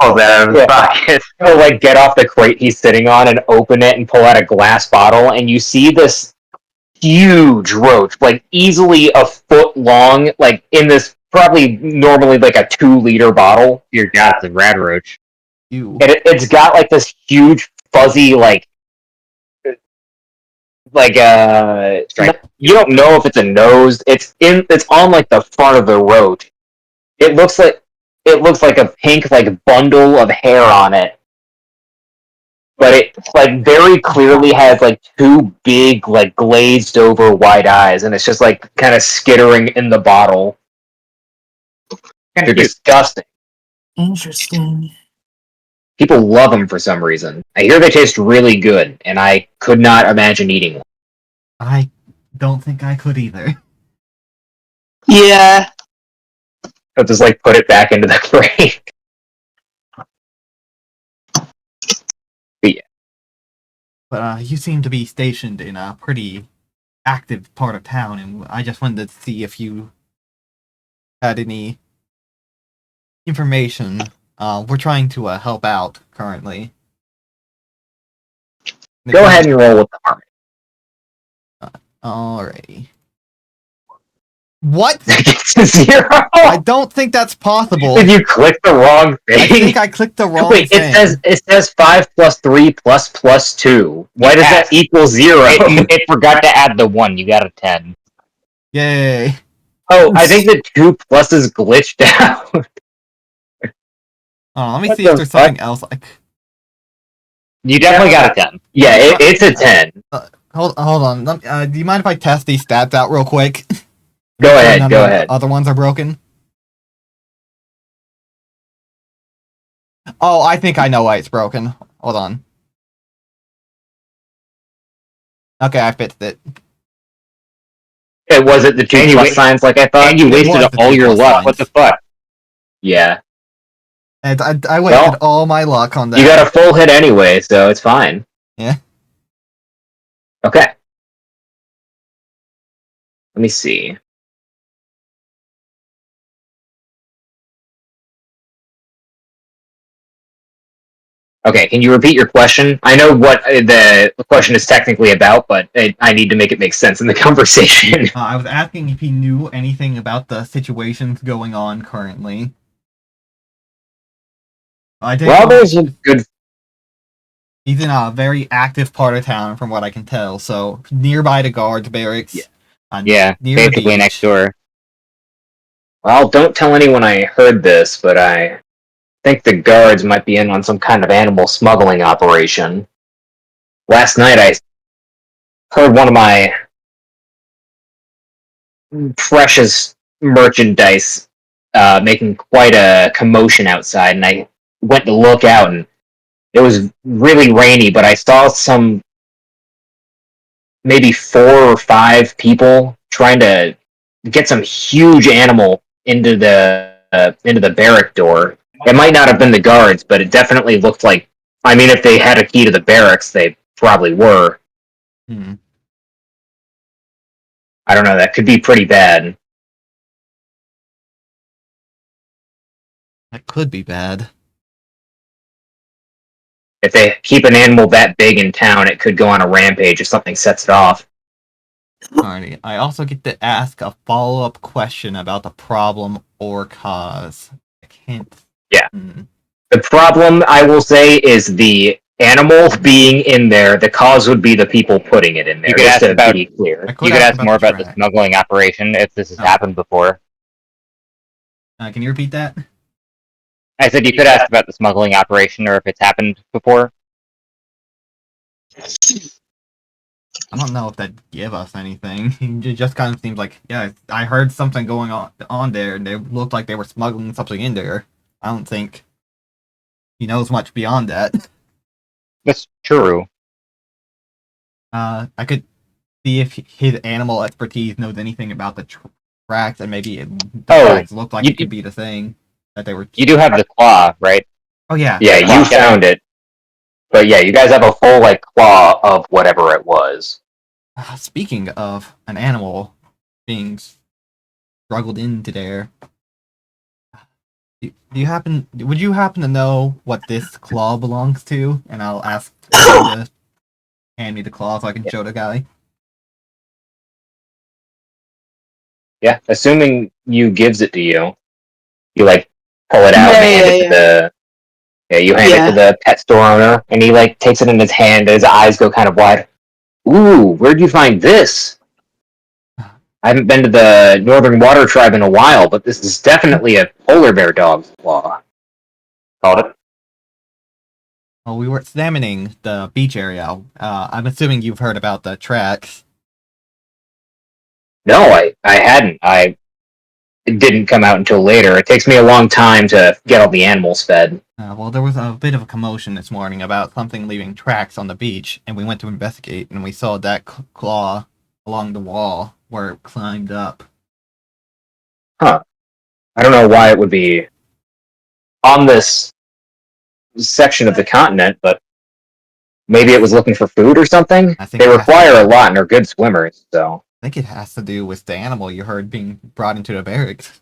Oh, that out of his Yeah. pocket. He'll like get off the crate he's sitting on and open it and pull out a glass bottle, and you see this huge roach, like easily a foot long, like in this probably normally like a 2-liter bottle. Dear God, it's a rad roach. You. And it's got like this huge fuzzy Stripe. you don't know if it's a nose. It's on like the front of the roach. It looks like a pink like bundle of hair on it. But it like very clearly has like 2 big like glazed over white eyes, and it's just like kind of skittering in the bottle. They're disgusting. Interesting. People love them for some reason. I hear they taste really good, and I could not imagine eating one. I don't think I could either. Yeah. I'll just like put it back into the crate. But you seem to be stationed in a pretty active part of town, and I just wanted to see if you had any information. We're trying to help out currently. Go ahead and roll with the harmony. Alrighty. What? It's a 0. I don't think that's possible. Did you click the wrong thing? I think I clicked the wrong Wait, thing. it says 5 plus 3 plus 2. Why does that equal 0? It forgot to add the 1. You got a 10. Yay. Oh, I think the 2 pluses glitched out. Let me What see if the there's fuck? something else. You definitely got a 10. Yeah, it's a 10. Hold on. Do you mind if I test these stats out real quick? Go Make sure ahead, none go of the ahead. Other ones are broken. Oh, I think I know why it's broken. Hold on. Okay, I fixed it. It wasn't the 2 And you plus wait- signs like I thought. And you It wasted was the all 2 your plus luck. signs. What the fuck? Yeah. And I wasted Well, all my luck on that. You got a full hit anyway, so it's fine. Yeah. Okay. Let me see. Okay, can you repeat your question? I know what the question is technically about, but I need to make it make sense in the conversation. I was asking if he knew anything about the situations going on currently. I did. Well, there's a good... He's in a very active part of town, from what I can tell. So nearby the guards barracks. Yeah, near the basically beach. next door. Well, don't tell anyone I heard this, but I think the guards might be in on some kind of animal smuggling operation. Last night I heard one of my precious merchandise making quite a commotion outside, and I went to look out, and it was really rainy, but I saw maybe 4 or 5 people trying to get some huge animal into the barrack door. It might not have been the guards, but it definitely looked like... I mean, if they had a key to the barracks, they probably were. Hmm. I don't know, that could be pretty bad. That could be bad. If they keep an animal that big in town, it could go on a rampage if something sets it off. Alrighty. I also get to ask a follow-up question about the problem or cause. I can't. Yeah. Hmm. The problem, I will say, is the animal being in there. The cause would be the people putting it in there, You could just ask to about- be clear. I You could ask more about the track. smuggling operation if this has Oh. happened before. Can you repeat that? I said you could ask about the smuggling operation or if it's happened before. I don't know if that give us anything. It just kind of seems like, yeah, I heard something going on there, and they looked like they were smuggling something in there. I don't think he knows much beyond that. That's true. I could see if his animal expertise knows anything about the tracks, and maybe the tracks looked like you- it could be the thing that they were. You do have the claw, right? Oh yeah. Yeah, you Claw. found it. But yeah, you guys have a full like claw of whatever it was. Speaking of an animal being struggled into there, would you happen to know what this claw belongs to? And I'll ask you to hand me the claw so I can show the guy. Yeah, assuming you gives it to you, you like pull it out and hand it to the. Yeah, you hand it to the pet store owner, and he like takes it in his hand. And his eyes go kind of wide. Ooh, where'd you find this? I haven't been to the Northern Water Tribe in a while, but this is definitely a polar bear dog's claw. Called it. Well, we were examining the beach area. I'm assuming you've heard about the tracks. No, I hadn't. It didn't come out until later. It takes me a long time to get all the animals fed. Well, there was a bit of a commotion this morning about something leaving tracks on the beach, and we went to investigate, and we saw that claw along the wall where it climbed up. Huh. I don't know why it would be on this section of the continent, but maybe it was looking for food or something? I think They it has require to- a lot and are good swimmers, so I think it has to do with the animal you heard being brought into the barracks.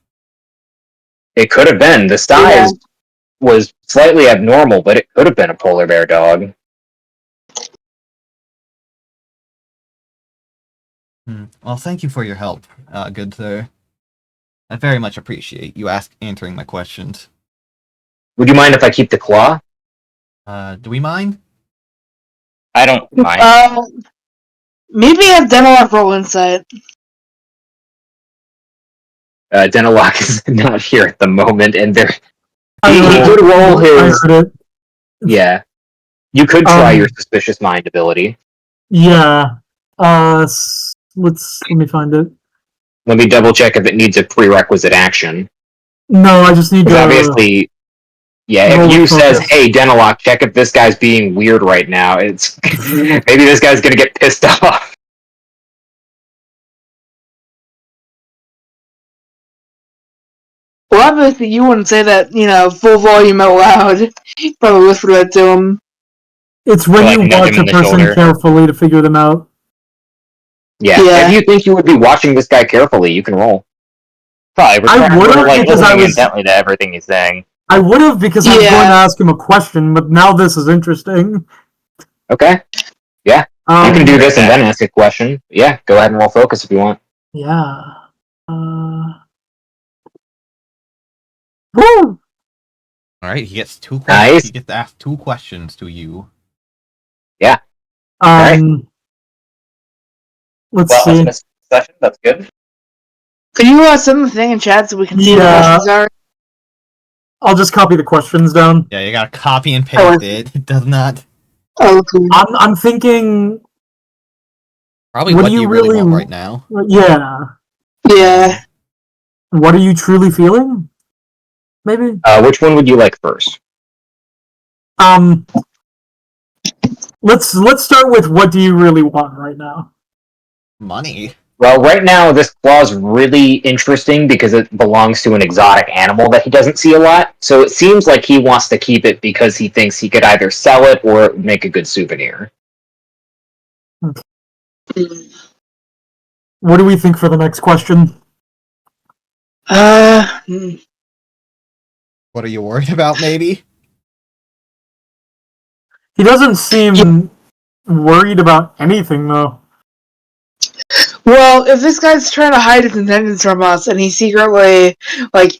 it could have been. The size was slightly abnormal, but it could have been a polar bear dog. Well, thank you for your help, good sir. I very much appreciate you answering my questions. Would you mind if I keep the claw? Do we mind? I don't mind. Maybe have Denoloq roll insight. Denoloq is not here at the moment, and he I could roll his. heard it. Yeah, you could try your suspicious mind ability. Yeah. Let me find it. Let me double check if it needs a prerequisite action. No, I just need to. Because obviously, yeah, roll if you with says, focus. "Hey, Denoloq, check if this guy's being weird right now," it's maybe this guy's gonna get pissed off. Well, obviously you wouldn't say that, full volume out loud. Probably whisper that to him. It's when Like, you nudge watch him a in the person shoulder. carefully to figure them out. Yeah, if you think you would be watching this guy carefully, you can roll. Probably. I would've We're like because I listening was- intently to everything he's saying. I would have because I was Yeah. going to ask him a question, but now this is interesting. Okay, you can do this and then ask a question. Yeah, go ahead and roll focus if you want. Yeah. Woo! Alright, he gets 2 questions. Nice. He gets to ask 2 questions to you. Let's Well, see. that's a session. That's good. Could you send the thing in chat so we can see what the Yeah. questions are? I'll just copy the questions down. Yeah, you gotta copy and paste it. It does not. Oh, cool. I'm thinking. Probably What what do you you really really- want right now. Yeah. Yeah. What are you truly feeling? Maybe. Which one would you like first? Let's start with what do you really want right now? Money. Well, right now, this claw is really interesting because it belongs to an exotic animal that he doesn't see a lot. So it seems like he wants to keep it because he thinks he could either sell it or make a good souvenir. What do we think for the next question? What are you worried about, maybe? He doesn't seem worried about anything, though. Well, if this guy's trying to hide his intentions from us and he's secretly,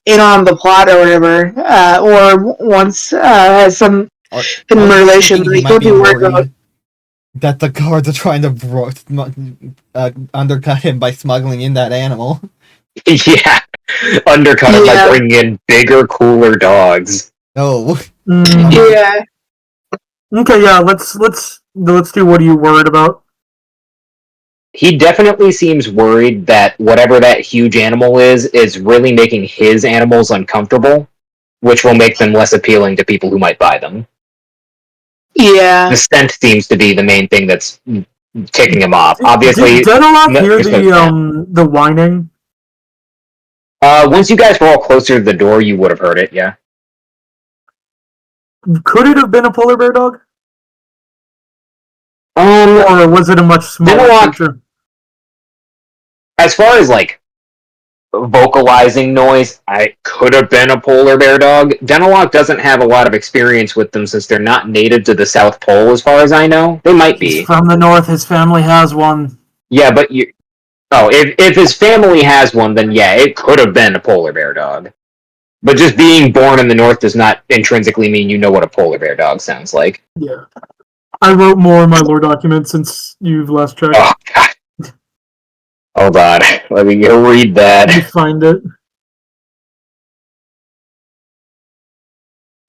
in on the plot or whatever, or once has some hidden relation, He he might could be worried about. that the guards are trying to undercut him by smuggling in that animal. Yeah, undercut it by bringing in bigger, cooler dogs. Oh. Yeah. Okay, yeah. Let's do. What are you worried about? He definitely seems worried that whatever that huge animal is really making his animals uncomfortable, which will make them less appealing to people who might buy them. Yeah. The scent seems to be the main thing that's ticking him off. Obviously, Did Denoloq no- hear there's no- the whining? once you guys were all closer to the door, you would have heard it. Yeah. Could it have been a polar bear dog? Um, Or was it a much smaller Denoloq- creature? as far as like vocalizing noise, I could have been a polar bear dog. Denoloq doesn't have a lot of experience with them since they're not native to the South Pole, as far as I know. They might He's be. from the north. His family has one. Yeah, but you. Oh, if his family has one, then yeah, it could have been a polar bear dog. But just being born in the north does not intrinsically mean you know what a polar bear dog sounds like. Yeah. I wrote more in my lore document since you've last checked. Oh god. Hold on. Let me go read You that. find it.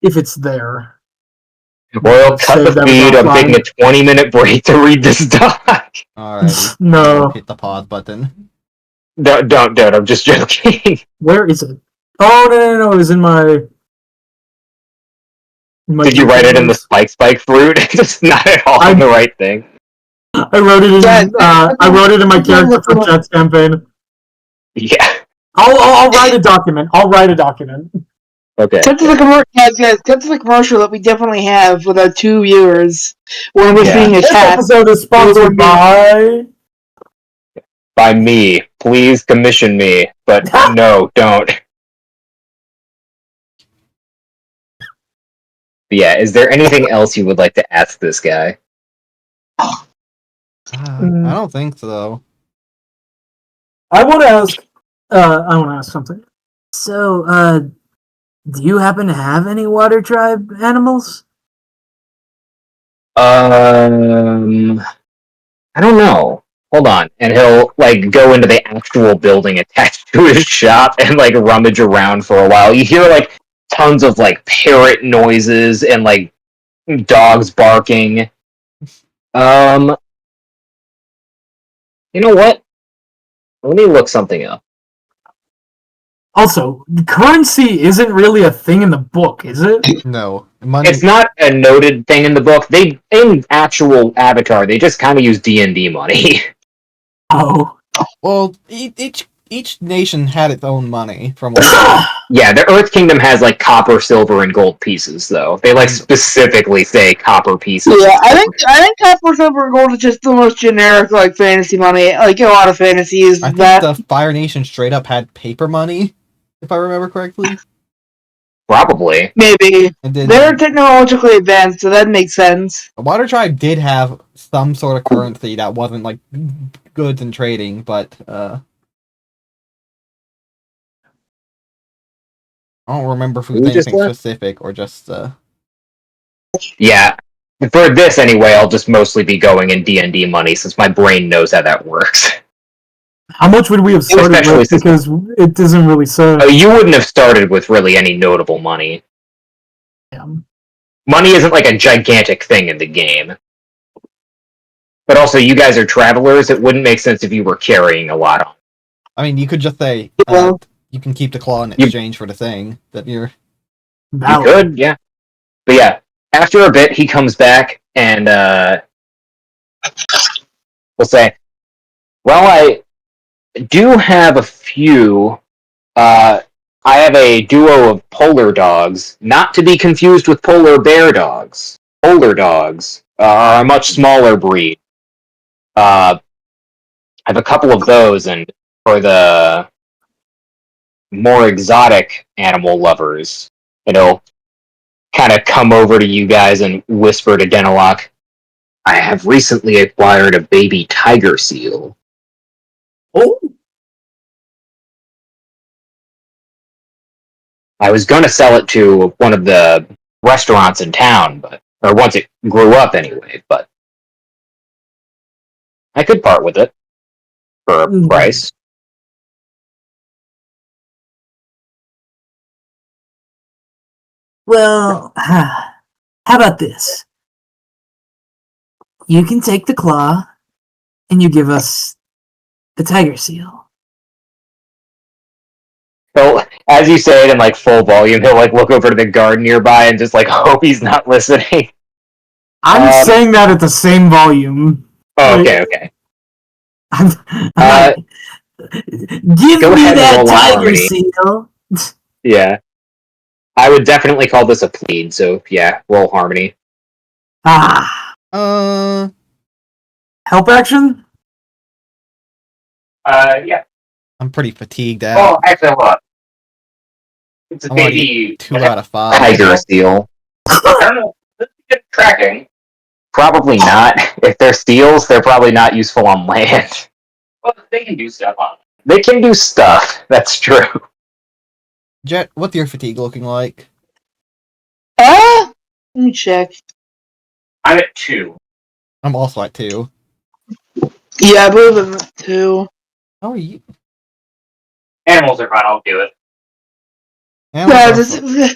If it's there. Royal, cut Save the that feed. without I'm taking a flying. 20-minute break to read this doc. Alrighty. No. Hit the pause button. Don't. I'm just joking. Where is it? Oh, no. It was in my Did you write it in the spike fruit? It's not at all the right thing. I wrote it in. I wrote it in my character for Chat's campaign. Yeah. I'll write a document. Okay. Cut to the commercial, guys. Cut to the commercial that we definitely have with our 2 viewers when we're being This attacked. episode is sponsored by. By me. Please commission me. But no, don't. But yeah, is there anything else you would like to ask this guy? I don't think so. I want to ask something. So, do you happen to have any water tribe animals? I don't know. Hold on. And he'll, like, go into the actual building attached to his shop and, like, rummage around for a while. You hear, like, tons of, like, parrot noises and, like, dogs barking. You know what? Let me look something up. Also, currency isn't really a thing in the book, is it? No. Money. It's not a noted thing in the book. They, in actual Avatar, they just kind of use D&D money. Oh. Well, each nation had its own money from. Yeah, the Earth Kingdom has, like, copper, silver, and gold pieces, though. They, like, specifically say copper pieces. Yeah, I think copper, silver, and gold is just the most generic like fantasy money. Like a lot of fantasies I think that the Fire Nation straight up had paper money, if I remember correctly. Probably. maybe And then they're technologically advanced, so that makes sense. the Water Tribe did have some sort of currency that wasn't like goods and trading, but I don't remember if it was We just anything left. specific or just Yeah. For this, anyway, I'll just mostly be going in D&D money, since my brain knows how that works. How much would we have started Especially with? since- Because it doesn't really say. You wouldn't have started with really any notable money. Money isn't, like, a gigantic thing in the game. But also, you guys are travelers. It wouldn't make sense if you were carrying a lot on. I mean, you could just say Well- you can keep the claw in You- exchange for the thing that you're. You Valid. could, yeah. But yeah, after a bit, he comes back and will say, well, I do have a few. I have a duo of polar dogs, not to be confused with polar bear dogs. Polar dogs are a much smaller breed. I have a couple of those, and for the more exotic animal lovers, kind of come over to you guys and whisper to Denoloq, I have recently acquired a baby tiger seal. Oh, I was going to sell it to one of the restaurants in town, or once it grew up anyway, but I could part with it for a price. Well, how about this? You can take the claw, and you give us the tiger seal. So, as you say it in, like, full volume, he'll, like, look over to the guard nearby and just, like, hope he's not listening. I'm saying that at the same volume. Oh, okay. I'm not, give go me ahead and that roll tiger harmony. seal. Yeah. I would definitely call this a plead, so yeah, roll harmony. Ah, Help action? Yeah. I'm pretty fatigued Oh, out. actually, hold on. It's a I want to baby get 2 out of 5. tiger seal. I don't know. Let's get tracking. Probably not. If they're seals, they're probably not useful on land. Well, they can do stuff on land. They can do stuff. That's true. Jet, what's your fatigue looking like? Let me check. I'm at 2. I'm also at 2. Yeah, I believe I'm at 2. How are you? Animals are fine. I'll do it. Animals Yeah, are does fun.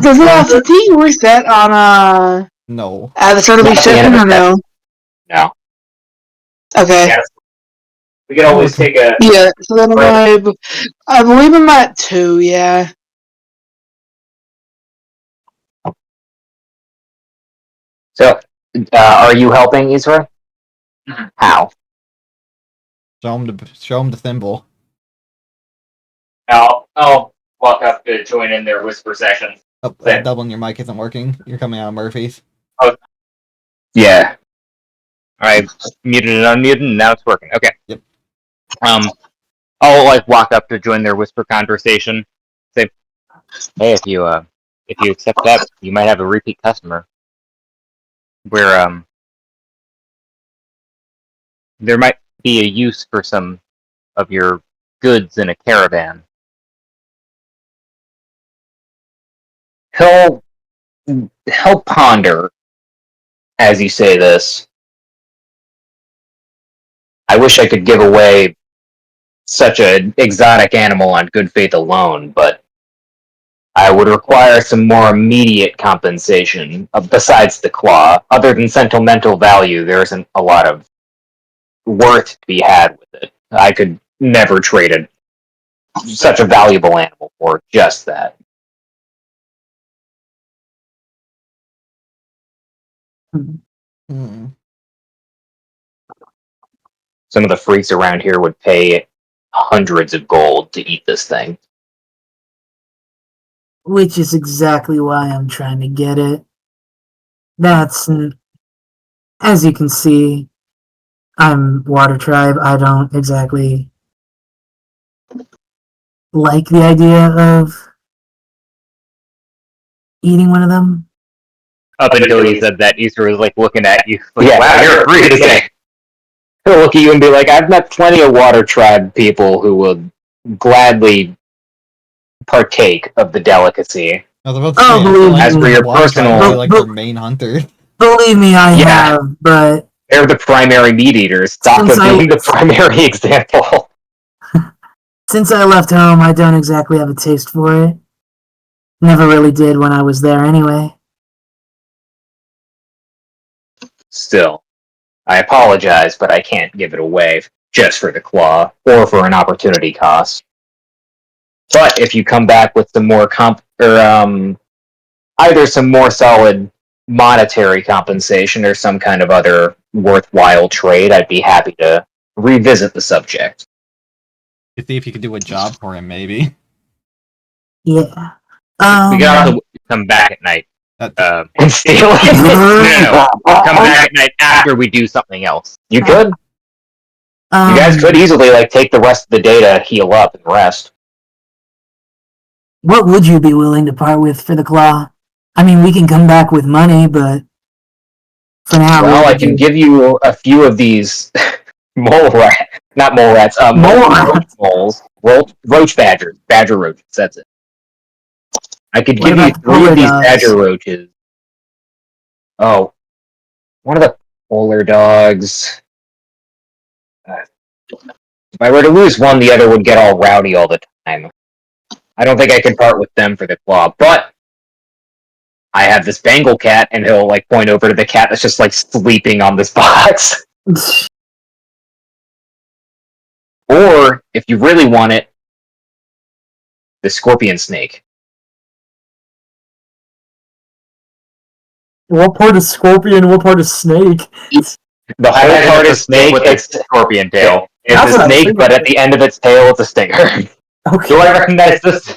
the fatigue reset on No. at the start of Not each at the end session of or the no? No. Okay. Yes. We can always take a. Yeah, so then Right. I believe I'm at 2, yeah. So, are you helping Isra? How? Show him the thimble. I'll walk up to join in their whisper session. Oh, There. doubling your mic isn't working. You're coming out of Murphy's. Yeah. I muted and unmuted, and now it's working. Okay. Yep. I'll like walk up to join their whisper conversation. Say, hey, if you accept that, you might have a repeat customer. Where there might be a use for some of your goods in a caravan. He'll ponder as you say this. I wish I could give away such an exotic animal on good faith alone, but I would require some more immediate compensation besides the claw. Other than sentimental value, there isn't a lot of worth to be had with it. I could never trade such a valuable animal for just that. Hmm. Some of the freaks around here would pay hundreds of gold to eat this thing. which is exactly why I'm trying to get it. That's, as you can see, I'm Water Tribe. I don't exactly like the idea of eating one of them. Up until you said that, Easter was like looking at you, like, Yeah, wow, you're free to say. He'll look at you and be like, I've met plenty of Water Tribe people who would gladly partake of the delicacy. I was about to Oh, say, I believe feel like As for your Water Tribe would be personal- like their main hunter. Believe me, I Yeah. have, but They're the primary meat eaters. Stop Since being the primary example. since I left home, I don't exactly have a taste for it. Never really did when I was there anyway. Still, I apologize, but I can't give it away just for the claw or for an opportunity cost. But if you come back with some more either some more solid monetary compensation or some kind of other worthwhile trade, I'd be happy to revisit the subject. You see if you could do a job for him, maybe. Yeah. We can also come back at night. That, And steal it? No. Come back at night after we do something else. You could. You guys could easily take the rest of the day to heal up and rest. What would you be willing to part with for the claw? I mean, we can come back with money, but for now, Well, what I would can you- give you a few of these not mole rats, moles, roach badgers, badger roaches. That's it. I could What give you about the 3 of polar these dogs? badger roaches. Oh, one of the polar dogs. If I were to lose one, the other would get all rowdy all the time. I don't think I can part with them for the claw, but I have this Bengal cat, and he'll point over to the cat that's just sleeping on this box. Or if you really want it, the scorpion snake. What part is scorpion? What part is snake? The whole part is snake. with a It's scorpion tail. it's That's what a I was snake, thinking. but at the end of its tail, it's a stinger. Okay. Do I recognize this?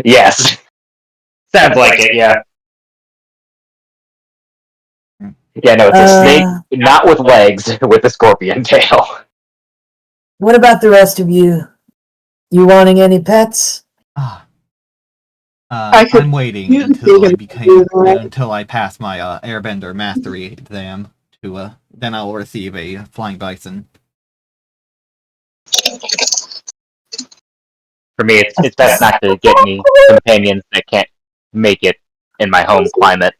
Yes. Sounds like it, yeah. Yeah, no, it's a snake, Uh, not with legs, with a scorpion tail. What about the rest of you? You wanting any pets? I'm waiting you until I can do that. until I pass my Airbender mastery exam to then I'll receive a flying bison. For me, it's best not to get any companions that can't make it in my home climate.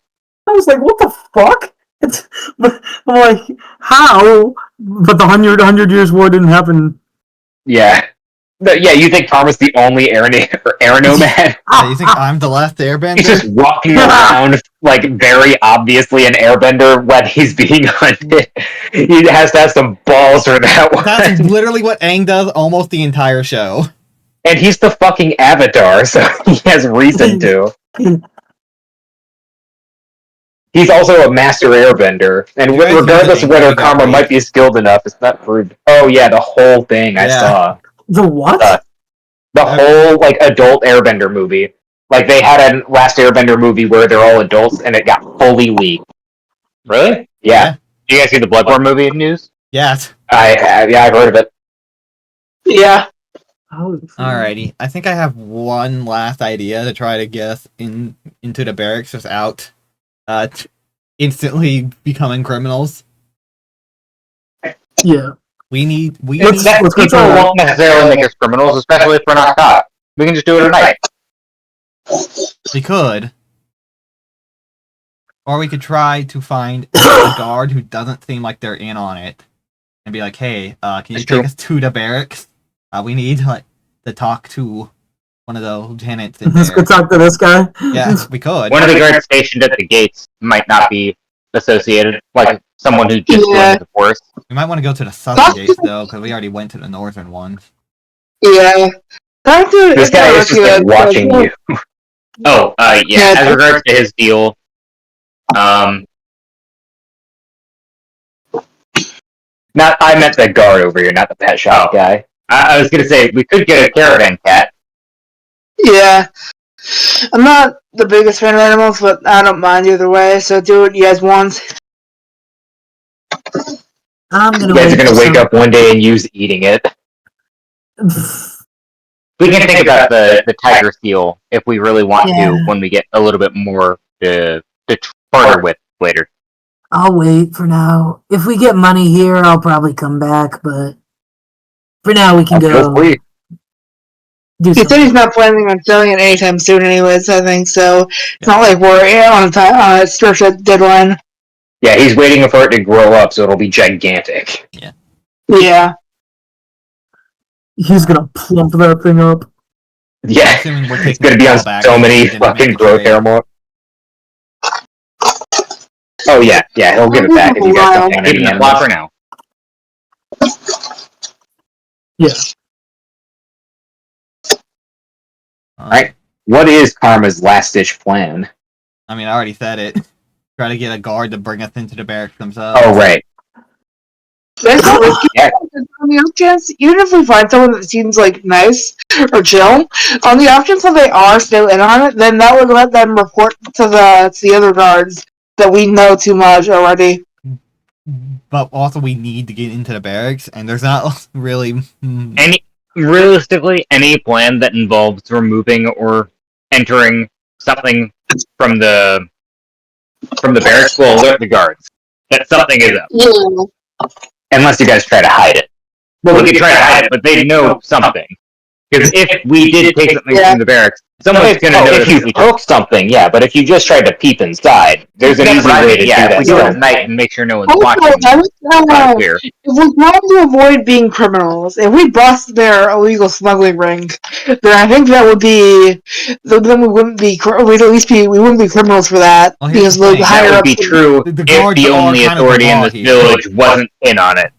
I was like, what the fuck? But I'm like, how? But the 100 years war didn't happen. Yeah. Yeah, you think Karma's the only aeronomad? Yeah, you think I'm the last Airbender? He's just walking around, like, very obviously an airbender when he's being hunted. He has to have some balls for that one. That's literally what Aang does almost the entire show. And he's the fucking Avatar, so he has reason to. He's also a master airbender, and You guys regardless of using whether Intrigue Karma already. might be skilled enough, it's not proved. Oh yeah, the whole thing I Yeah. saw. The what? The whole, like, adult airbender movie. Like, they had a last airbender movie where they're all adults, and it got fully leaked. Really? Yeah. Do you guys see the Bloodborne movie news? Yes. I've heard of it. Yeah. Alrighty. I think I have one last idea to try to get us into the barracks without instantly becoming criminals. Yeah. We need Let's go People try that. won't necessarily make us criminals, especially if we're not caught. We can just do it at night. we could. Or we could try to find a guard who doesn't seem like they're in on it. And be like, hey, can you That's take true. us to the barracks? We need to talk to one of the lieutenants in Let's there. go talk to this guy. Yeah, we could. One of the guards stationed at the gates might not be associated, like someone who just Yeah. joined the force. We might want to go to the southern gates though, because we already went to the northern ones. Yeah. This guy is just, like, watching you. Oh, yeah. Yeah, As regards to his deal, Not, I meant the guard over here, not the pet shop guy. I was gonna say we could get a caravan cat. Yeah. I'm not the biggest fan of animals, but I don't mind either way, so do what you guys want. I'm gonna You guys are wait gonna for wake some- up one day and use eating it. We can think about the tiger seal if we really want to Yeah. when we get a little bit more to barter with later. I'll wait for now. If we get money here, I'll probably come back, but for now we can Feel go free. do He said something. he's not planning on selling it anytime soon, anyways. I think so. It's not like we're on a stretch deadline. Yeah, he's waiting for it to grow up, so it'll be gigantic. Yeah. He's gonna plump that thing up. Yeah, Assuming we're it's taking gonna be the on ball back, so we many didn't make fucking the growth trade. hormone. Oh yeah, he'll give it back if you guys don't want Keep any the animals. flopper now. Yeah. Alright. What is Karma's last-ditch plan? I mean, I already said it. Try to get a guard to bring us into the barracks themselves. Oh, right. That's not risky. Yeah. On the off chance, even if we find someone that seems like nice or chill, on the off chance that they are still in on it, then that would let them report to the other guards that we know too much already. But also, we need to get into the barracks, and there's not really. Realistically, any plan that involves removing or entering something from the barracks will alert the guards that something is up. Yeah. Unless you guys try to hide it. Well, we could try to hide it, but they know something. Because if we did take something from the barracks, someone's going to if notice. you took something, yeah, but if you just tried to peep inside, there's an easy way to do If that. we do it So- at night and make sure no one's Also, watching, I was, it's not clear. if we're trying to avoid being criminals, if we bust their illegal smuggling ring, then I think that would be. Then we wouldn't be. We'd at least be. We wouldn't be criminals for that Well, here's because the thing, the that higher That would ups be true The if guards the are only kind of the authority in law this here. village wasn't in on it.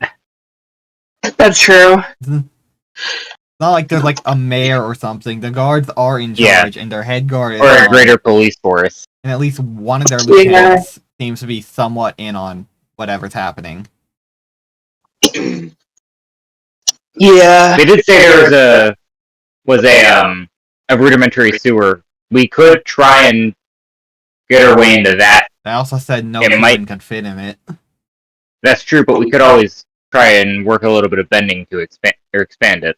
That's true. Not like there's like a mayor or something. The guards are in Yeah. charge, and their head guard is Or a on, greater police force. and at least one of their Yeah. lieutenants seems to be somewhat in on whatever's happening. Yeah. They did say there was a rudimentary sewer. We could try and get our way into that. They also said no It human might- can fit in it. That's true, but we could always try and work a little bit of bending to expand it.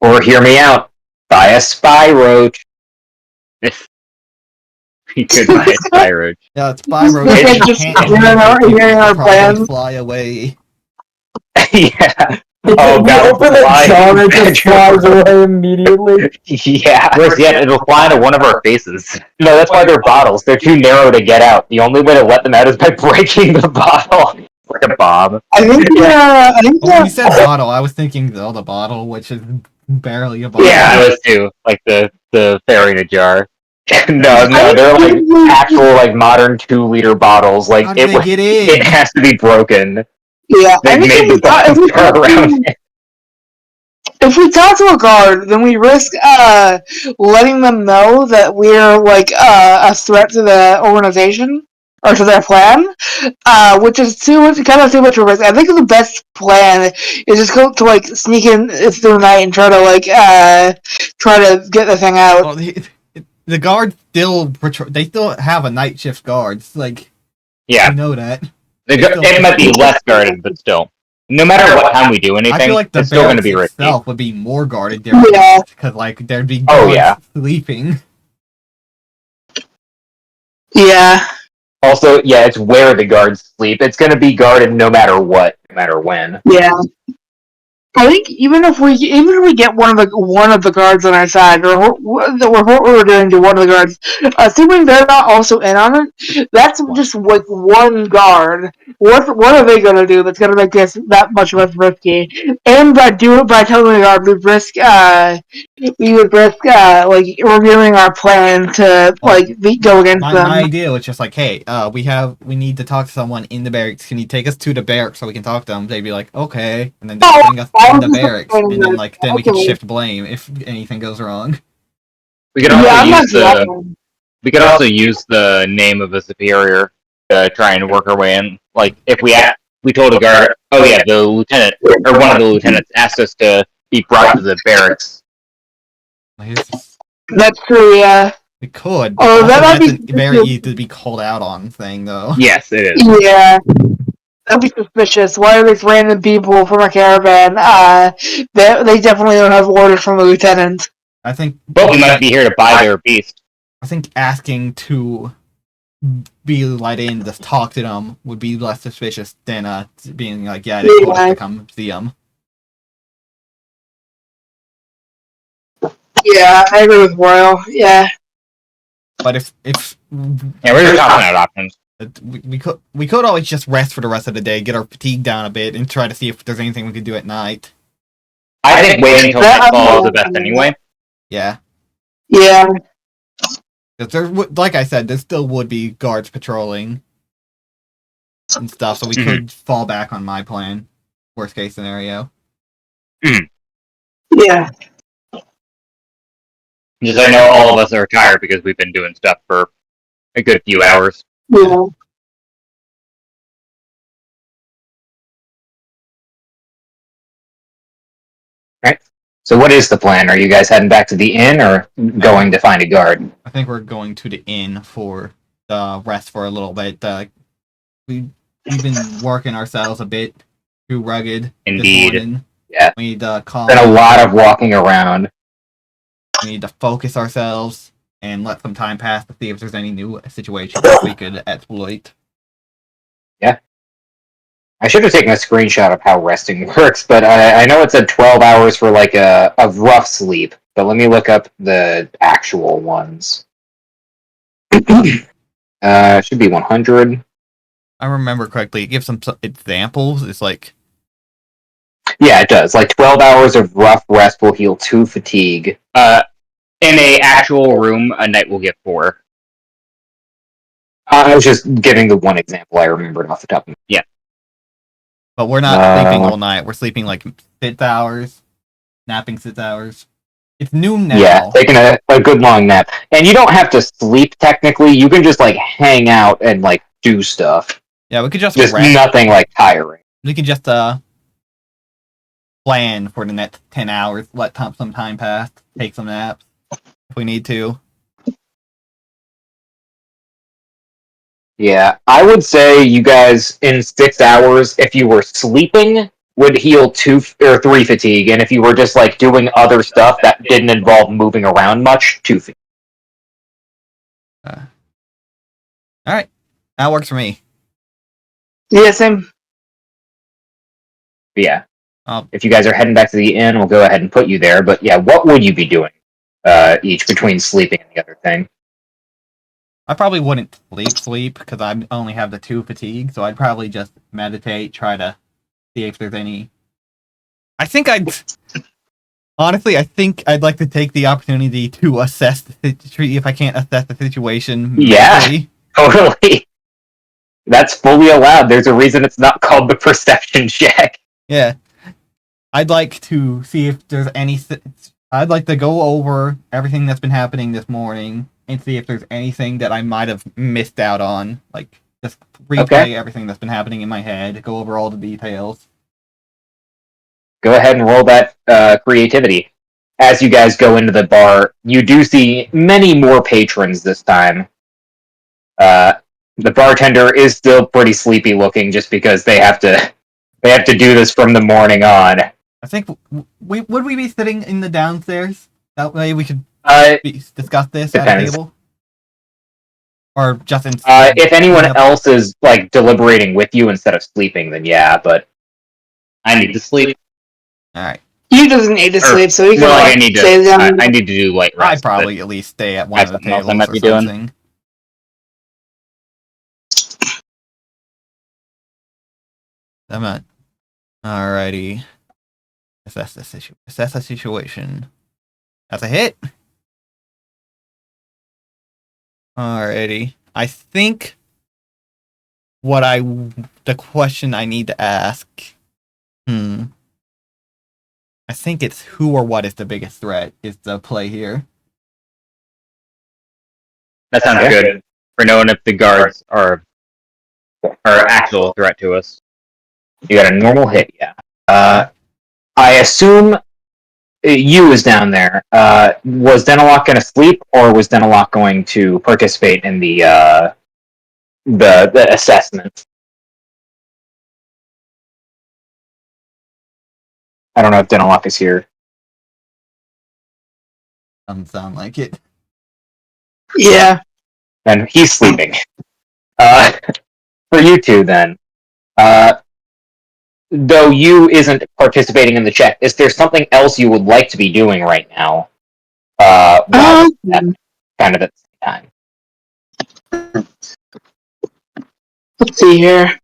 Or hear me out. Buy a spy roach. If we could buy a spy roach. Yeah, it's by road. We You can just can't hear our probably plans. fly away. Yeah. We God, open a fly. jar and it just flies away immediately. Yeah. Worse yet, it'll fly into one of our faces. No, that's why they're bottles. They're too narrow to get out. The only way to let them out is by breaking the bottle. Like a bomb. I think But when you said bottle, I was thinking the bottle, which is barely a bottle. Yeah, I was too. Like the fairy in a jar. No, they're like actual like modern 2-liter bottles. Like How did they get in? it has to be broken. yeah. They I think made the bottle around it. if we talk to a guard, then we risk letting them know that we're like a threat to the organization or to their plan, which is too much of a risk. I think the best plan is just go to like sneak in through the night and try to get the thing out. Well, the guards still they still have a night shift guard. It's like Yeah, I know that. it might be less guarded, but still. No matter what time we do anything, I feel like the it's still going to barracks be risky. itself would be more guarded Yeah. because like there'd be Oh, guards yeah. sleeping. Yeah. Also, yeah, it's where the guards sleep. It's going to be guarded no matter what, no matter when. Yeah. I think even if we get one of the guards on our side, or what we're doing to one of the guards, assuming they're not also in on it, that's just like one guard. What are they gonna do that's gonna make this that much less risky? And by telling the guard we would risk like reviewing our plan to go against My them. idea was just like, hey, we need to talk to someone in the barracks. Can you take us to the barracks so we can talk to them? They'd be like, okay, and then they bring us in the barracks, and then then we can Okay. shift blame if anything goes wrong. We could also Yeah, I'm not use sure. we could also use the name of a superior to try and work our way in. Like if we told a guard, oh yeah, the lieutenant or one of the lieutenants asked us to be brought to the barracks. Like, That's true. Yeah. we could. Oh, Also, that might that's be a very easy to be called out on thing, though. Yes, it is. Yeah. That'd be suspicious. Why are these random people from a caravan? They definitely don't have orders from the lieutenant. I think. But we might be here to buy their beast. I think asking to be let in to talk to them would be less suspicious than being like, yeah, they told us to come see them. Yeah, I agree with Royal. Yeah. But if Yeah, we're just talking out options. we could always just rest for the rest of the day, get our fatigue down a bit, and try to see if there's anything we could do at night. I think waiting until nightfall is the best anyway. Yeah, Yeah. because like I said, there still would be guards patrolling and stuff, so we could fall back on my plan. Worst case scenario. Yeah. Just I know all of us are tired because we've been doing stuff for a good few hours. Yeah. So what is the plan? Are you guys heading back to the inn or going to find a guard? I think we're going to the inn for the rest for a little bit. We've been working ourselves a bit too rugged. Indeed. This morning. Yeah. We need to calm. Been a lot of walking around. We need to focus ourselves and let some time pass to see if there's any new situations that we could exploit. I should have taken a screenshot of how resting works, but I know it said 12 hours for like a rough sleep. But let me look up the actual ones. Should be 100. I remember correctly. It gives some examples. It's like Yeah, it does. Like 12 hours of rough rest will heal 2 fatigue. In a actual room, a night will get 4. I was just giving the one example I remembered off the top of my head. but we're not sleeping all night. We're sleeping like 6 hours, napping 6 hours. It's noon now. Yeah, taking a good long nap. And you don't have to sleep technically. You can just like hang out and like do stuff. Yeah, we could just Just rest. nothing like tiring. We could just plan for the next 10 hours, let some time pass, take some naps if we need to. Yeah, I would say you guys in 6 hours, if you were sleeping, would heal 2 or 3 fatigue, and if you were just like doing other stuff that didn't involve moving around much, 2 fatigue. Alright, that works for me. Yeah, same. But yeah, Um, if you guys are heading back to the inn, we'll go ahead and put you there. But yeah, what would you be doing each between sleeping and the other thing? I probably wouldn't sleep because I only have the 2 fatigue, so I'd probably just meditate, try to see if there's any. Honestly, I think I'd like to take the opportunity to assess if I can't assess the situation. Yeah. mentally. Totally. That's fully allowed. There's a reason it's not called the perception check. Yeah. I'd like to see if there's any. I'd like to go over everything that's been happening this morning and see if there's anything that I might have missed out on. Like, just replay everything that's been happening in my head, go over all the details. Go ahead and roll that creativity. As you guys go into the bar, you do see many more patrons this time. The bartender is still pretty sleepy looking just because they have to do this from the morning on. I think would we be sitting in the downstairs? That way we could discuss this at a Depends. table, or just in. If anyone else is like deliberating with you instead of sleeping, then yeah. But I need to sleep. All right, You doesn't need to sleep, so you can More like like, I need stay to. down. I need to do light rest. I'd probably at least stay at one I of the have something else I tables might or be doing. something. I'm not. Alrighty. Assess the situation. That's a hit. Alrighty. I think the question I need to ask. I think it's who or what is the biggest threat is the play here. That sounds good. For knowing if the guards are actual threat to us. you got a normal hit, yeah. I assume you is down there. Was Denoloq going to sleep, or was Denoloq going to participate in the assessment? I don't know if Denoloq is here. Doesn't sound like it. Yeah. And he's sleeping. For you two, then, though you isn't participating in the check, is there something else you would like to be doing right now? While kind of at the same time. Let's see here.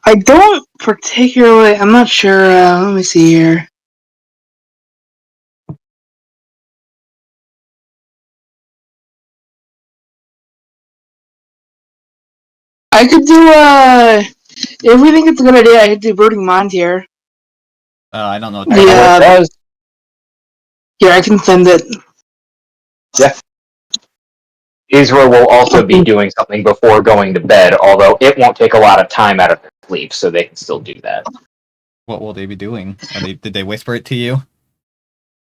I don't particularly. I'm not sure. Let me see here. I could do. If we think it's a good idea, I could do brooding mind here. I don't know what I don't know what it does. Yeah, I can send it. Yeah. Isra will also be doing something before going to bed, although it won't take a lot of time out of their sleep, so they can still do that. What will they be doing? Did they whisper it to you?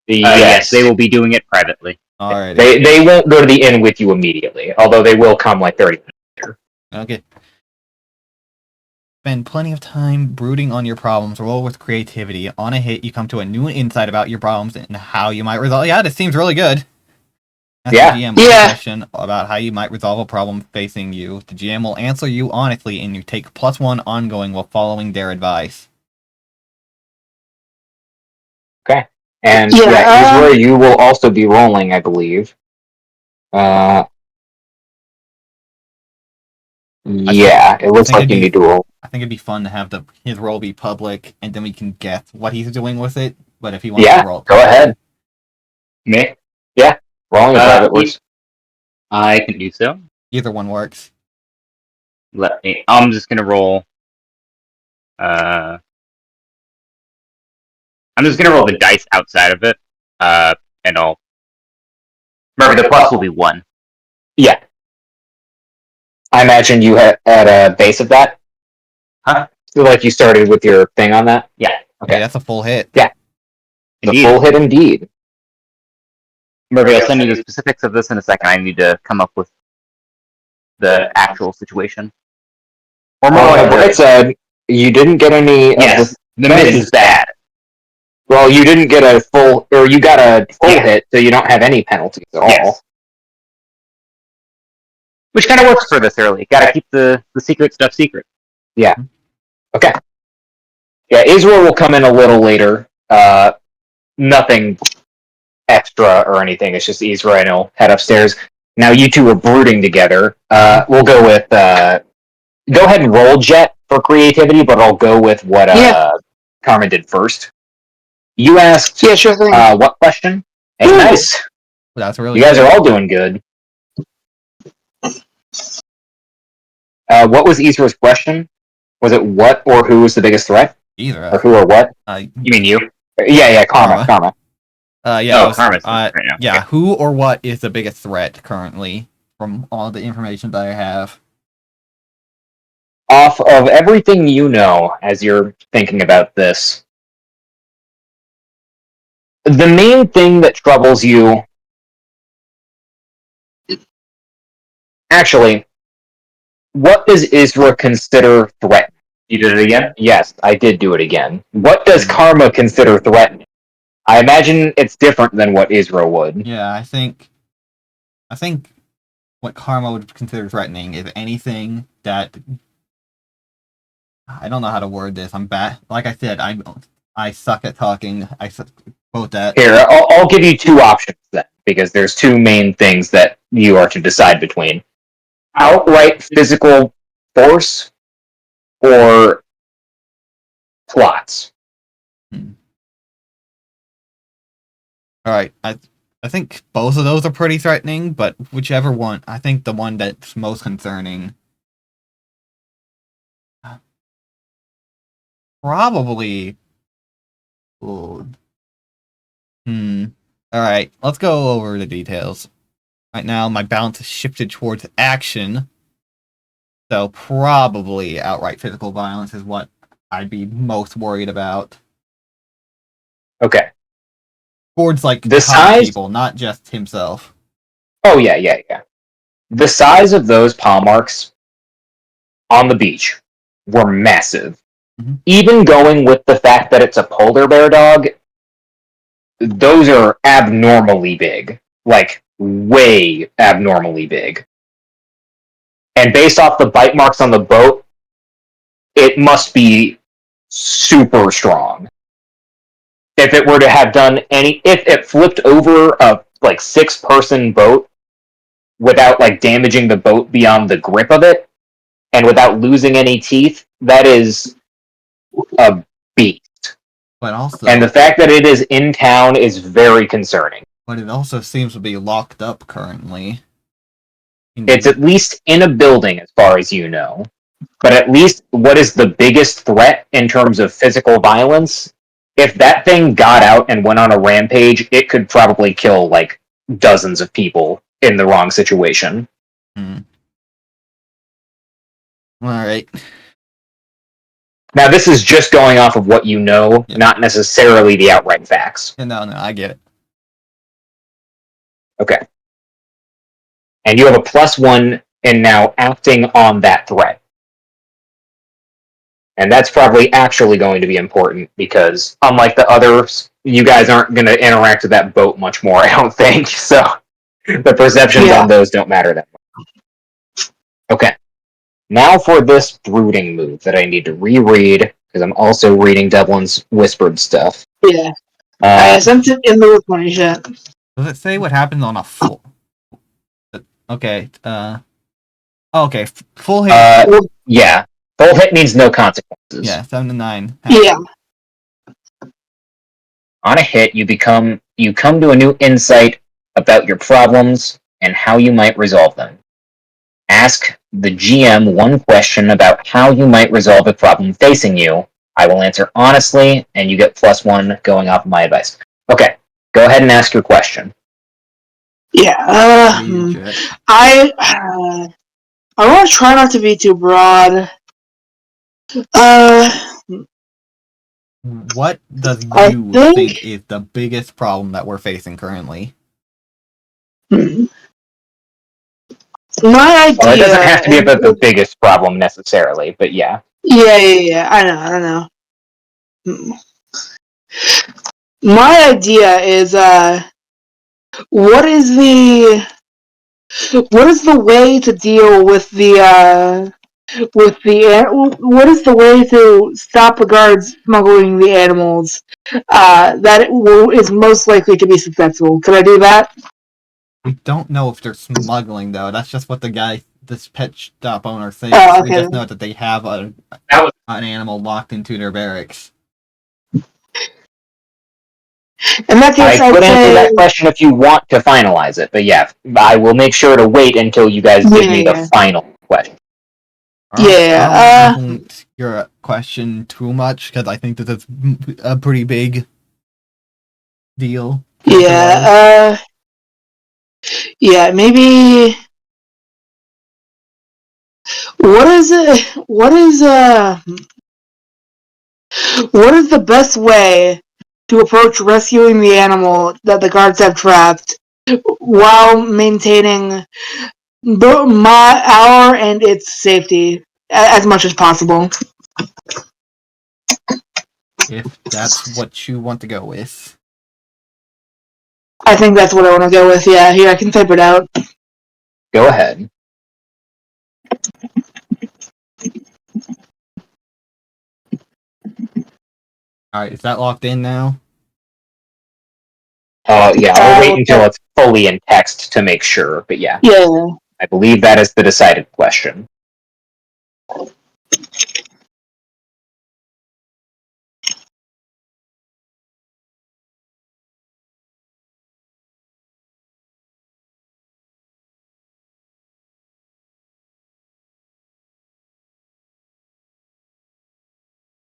Yes, they will be doing it privately. Alrighty. They won't go to the inn with you immediately, although they will come like 30 minutes later. Okay. Spend plenty of time brooding on your problems. Roll with creativity. On a hit, you come to a new insight about your problems and how you might resolve. Yeah, this seems really good. Ask the GM one question about how you might resolve a problem facing you. The GM will answer you honestly, and you take +1 ongoing while following their advice. Okay. And Isra, you will also be rolling, I believe. It looks like you need to roll. I think it'd be fun to have his roll be public, and then we can guess what he's doing with it. But if he wants to roll, go ahead. Me? Yeah, rolling a private works. I can do so. Either one works. I'm just gonna roll. I'm just gonna roll the dice outside of it, and I'll. Remember, the plus will be 1. Yeah. I imagine you had a base of that? Huh? So, like you started with your thing on that? Yeah. Okay, that's a full hit. The Indeed. full hit indeed. Murphy, I'll send you the specifics of this in a second. I need to come up with the actual situation. Or more On the like bright side, you didn't get any of yes, the the miss is bad. Well, you didn't get a full, or you got a full Yeah. hit, so you don't have any penalties at all. Yes. Which kind of works for this early. Gotta keep the secret stuff secret. Okay. Yeah, Isra will come in a little later. Nothing extra or anything. It's just Isra and he'll head upstairs. Now you two are brooding together. We'll go with. Go ahead and roll Jet for creativity, but I'll go with what Yeah. Carmen did first. You asked Yeah, sure thing. what question? Hey, nice. That's really You guys good. are all doing good. What was Isra's question? Was it what or who was the biggest threat? Either. Or who or what? You mean you? Yeah, Karma. Yeah. Oh, it was, Karma's right now. yeah. Who or what is the biggest threat currently from all the information that I have? Off of everything you know as you're thinking about this, the main thing that troubles you. Actually, what does Isra consider threatening? You did it again? Yes, I did do it again. What does Karma consider threatening? I imagine it's different than what Isra would. Yeah, I think what Karma would consider threatening is anything that I don't know how to word this. I'm bad. Like I said, I suck at talking. I quote that. Here, I'll give you two options then, because there's two main things that you are to decide between. Outright physical force or plots. All right, I think both of those are pretty threatening, but whichever one, I think the one that's most concerning, probably. Ooh. All right, let's go over the details. Right now, my balance is shifted towards action, so probably outright physical violence is what I'd be most worried about. Okay. Towards like The other size- people, not just himself. Oh, yeah. The size of those paw marks on the beach were massive. Mhm. Even going with the fact that it's a polar bear dog, those are abnormally big. Like, way abnormally big. And based off the bite marks on the boat, it must be super strong. If it were to have done if it flipped over a like 6-person boat without like damaging the boat beyond the grip of it and without losing any teeth, that is a beast. But also, And the fact that it is in town is very concerning. but it also seems to be locked up currently. It's at least in a building, as far as you know. But at least what is the biggest threat in terms of physical violence? If that thing got out and went on a rampage, it could probably kill like dozens of people in the wrong situation. All right. Now, this is just going off of what you know, Yeah. not necessarily the outright facts. No, I get it. Okay. And you have a +1 in now acting on that threat. And that's probably actually going to be important because, unlike the others, you guys aren't going to interact with that boat much more, I don't think. So the perceptions on those don't matter that much. Okay. Now for this brooding move that I need to reread because I'm also reading Devlin's whispered stuff. Yeah. I sent it in the report chat. Does it say what happens on a full? Okay. Okay. Full hit. Yeah. Full hit means no consequences. Yeah, 7 to 9. Yeah. On a hit, you come to a new insight about your problems and how you might resolve them. Ask the GM one question about how you might resolve a problem facing you, I will answer honestly, and you get +1 going off of my advice. Okay, go ahead and ask your question. Yeah. Please, Jet. I want to try not to be too broad. What does I you think- think is the biggest problem that we're facing currently? My idea. Well, it doesn't have to be about the biggest problem necessarily, but yeah. Yeah. I know. My idea is what is the way to deal with the what is the way to stop the guards smuggling the animals that is most likely to be successful? Can I do that? We don't know if they're smuggling, though. That's just what this pet shop owner thinks. Oh, We okay. just know that they have an animal locked into their barracks. In that case, I I'd could answer say that question if you want to finalize it, but yeah, I will make sure to wait until you guys give me Yeah. the final question. Yeah, I don't want your question too much, because I think that it's a pretty big deal. yeah, maybe. What is the best way to approach rescuing the animal that the guards have trapped while maintaining our and its safety as much as possible? If that's what you want to go with. I think that's what I want to go with. Yeah, here I can type it out. Go ahead. Alright, is that locked in now? Yeah, I'll wait until it's fully in text to make sure, but yeah. Yeah. I believe that is the decided question.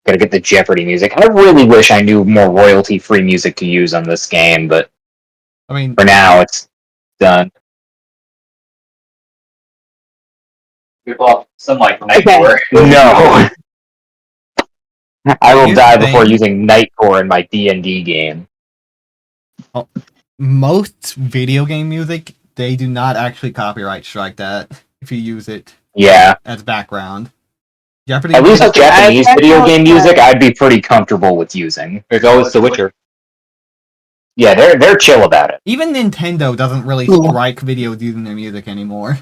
Gotta get the Jeopardy music. I really wish I knew more royalty-free music to use on this game, but I mean, for now, it's done. Some like Okay. No! I will Here's die the before thing. using Nightcore in my D&D game. Most video game music, they do not actually copyright strike that if you use it Yeah. as background. Jeopardy At least music, Japanese I video know game that. music, I'd be pretty comfortable with using. There's always The Witcher. Yeah, they're chill about it. even Nintendo doesn't really Yeah. strike videos using their music anymore.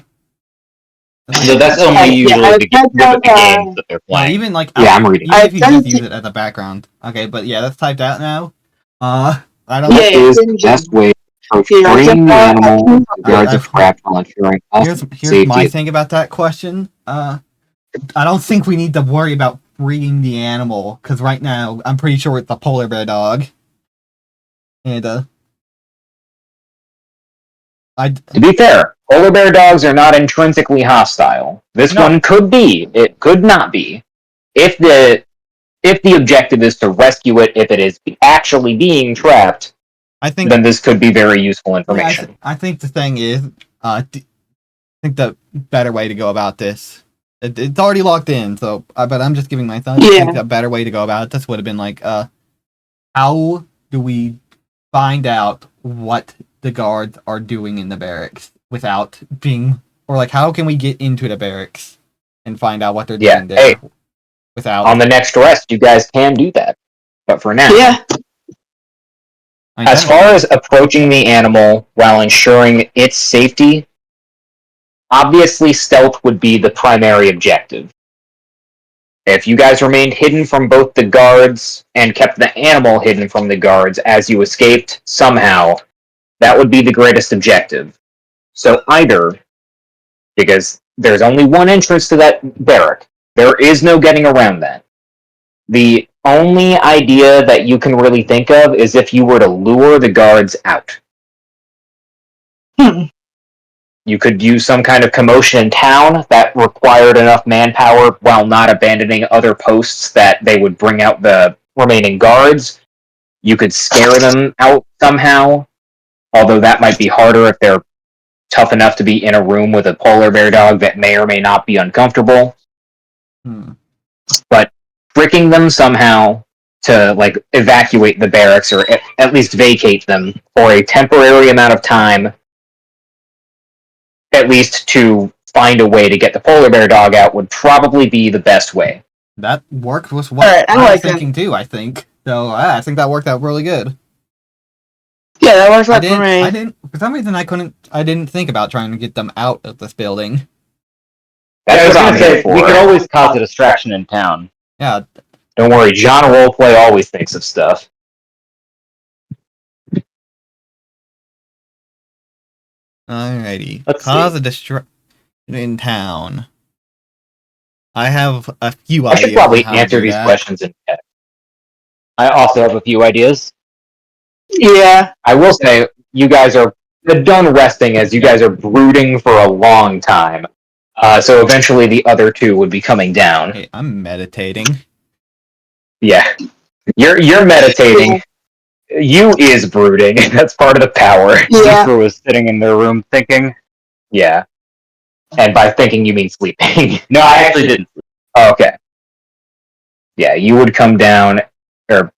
So that's only usually I the typed out, games that they're No, playing. even like Yeah, I'm reading. even if you I just sent use it as a background. Okay, but yeah, that's typed out now. I don't. Yeah, Is yeah, the best way to approach Yeah, bringing the I- animal to guards I- of trapped while ensuring Here's safety. my thing about that question. I don't think we need to worry about freeing the animal because right now I'm pretty sure it's a polar bear dog. And To be fair, polar bear dogs are not intrinsically hostile. This one could be. It could not be. If the objective is to rescue it, if it is actually being trapped, I think then this could be very useful information. I think the thing is, I think the better way to go about this. It's already locked in, so but I'm just giving my thoughts. I think Yeah. a better way to go about this would have been like, how do we find out what the guards are doing in the barracks without being, or like, how can we get into the barracks and find out what they're Yeah, doing there hey, without? on the next rest, you guys can do that. But for now, Yeah. as far as approaching the animal while ensuring its safety, obviously stealth would be the primary objective. If you guys remained hidden from both the guards and kept the animal hidden from the guards as you escaped somehow, that would be the greatest objective. So either, because there's only one entrance to that barrack, there is no getting around that. The only idea that you can really think of is if you were to lure the guards out. Hmm. You could use some kind of commotion in town that required enough manpower while not abandoning other posts that they would bring out the remaining guards. You could scare them out somehow, although that might be harder if they're tough enough to be in a room with a polar bear dog that may or may not be uncomfortable. But tricking them somehow to like evacuate the barracks or at least vacate them for a temporary amount of time, at least to find a way to get the polar bear dog out, would probably be the best way. That worked with what Alright, I I was like that. thinking too, I think. So I think that worked out really good. Yeah, that works I out for me. didn't for some reason I didn't think about trying to get them out of this building. I was That's what gonna I'm say here for. we could always cause a distraction in town. Yeah, Don't worry, John Roleplay always thinks of stuff. alrighty. Let's Cause see. a distraction in town. I have a few I should ideas probably on how to answer do these that. questions in text. I also have a few ideas. Yeah. I will say, you guys are done resting as you guys are brooding for a long time. So eventually the other two would be coming down. Hey, I'm meditating. Yeah. You're meditating. You is brooding. That's part of the power. Yeah. Jethro was sitting in their room thinking. Yeah. And by thinking, you mean sleeping. No, I actually didn't. Oh, okay. Yeah, you would come down, or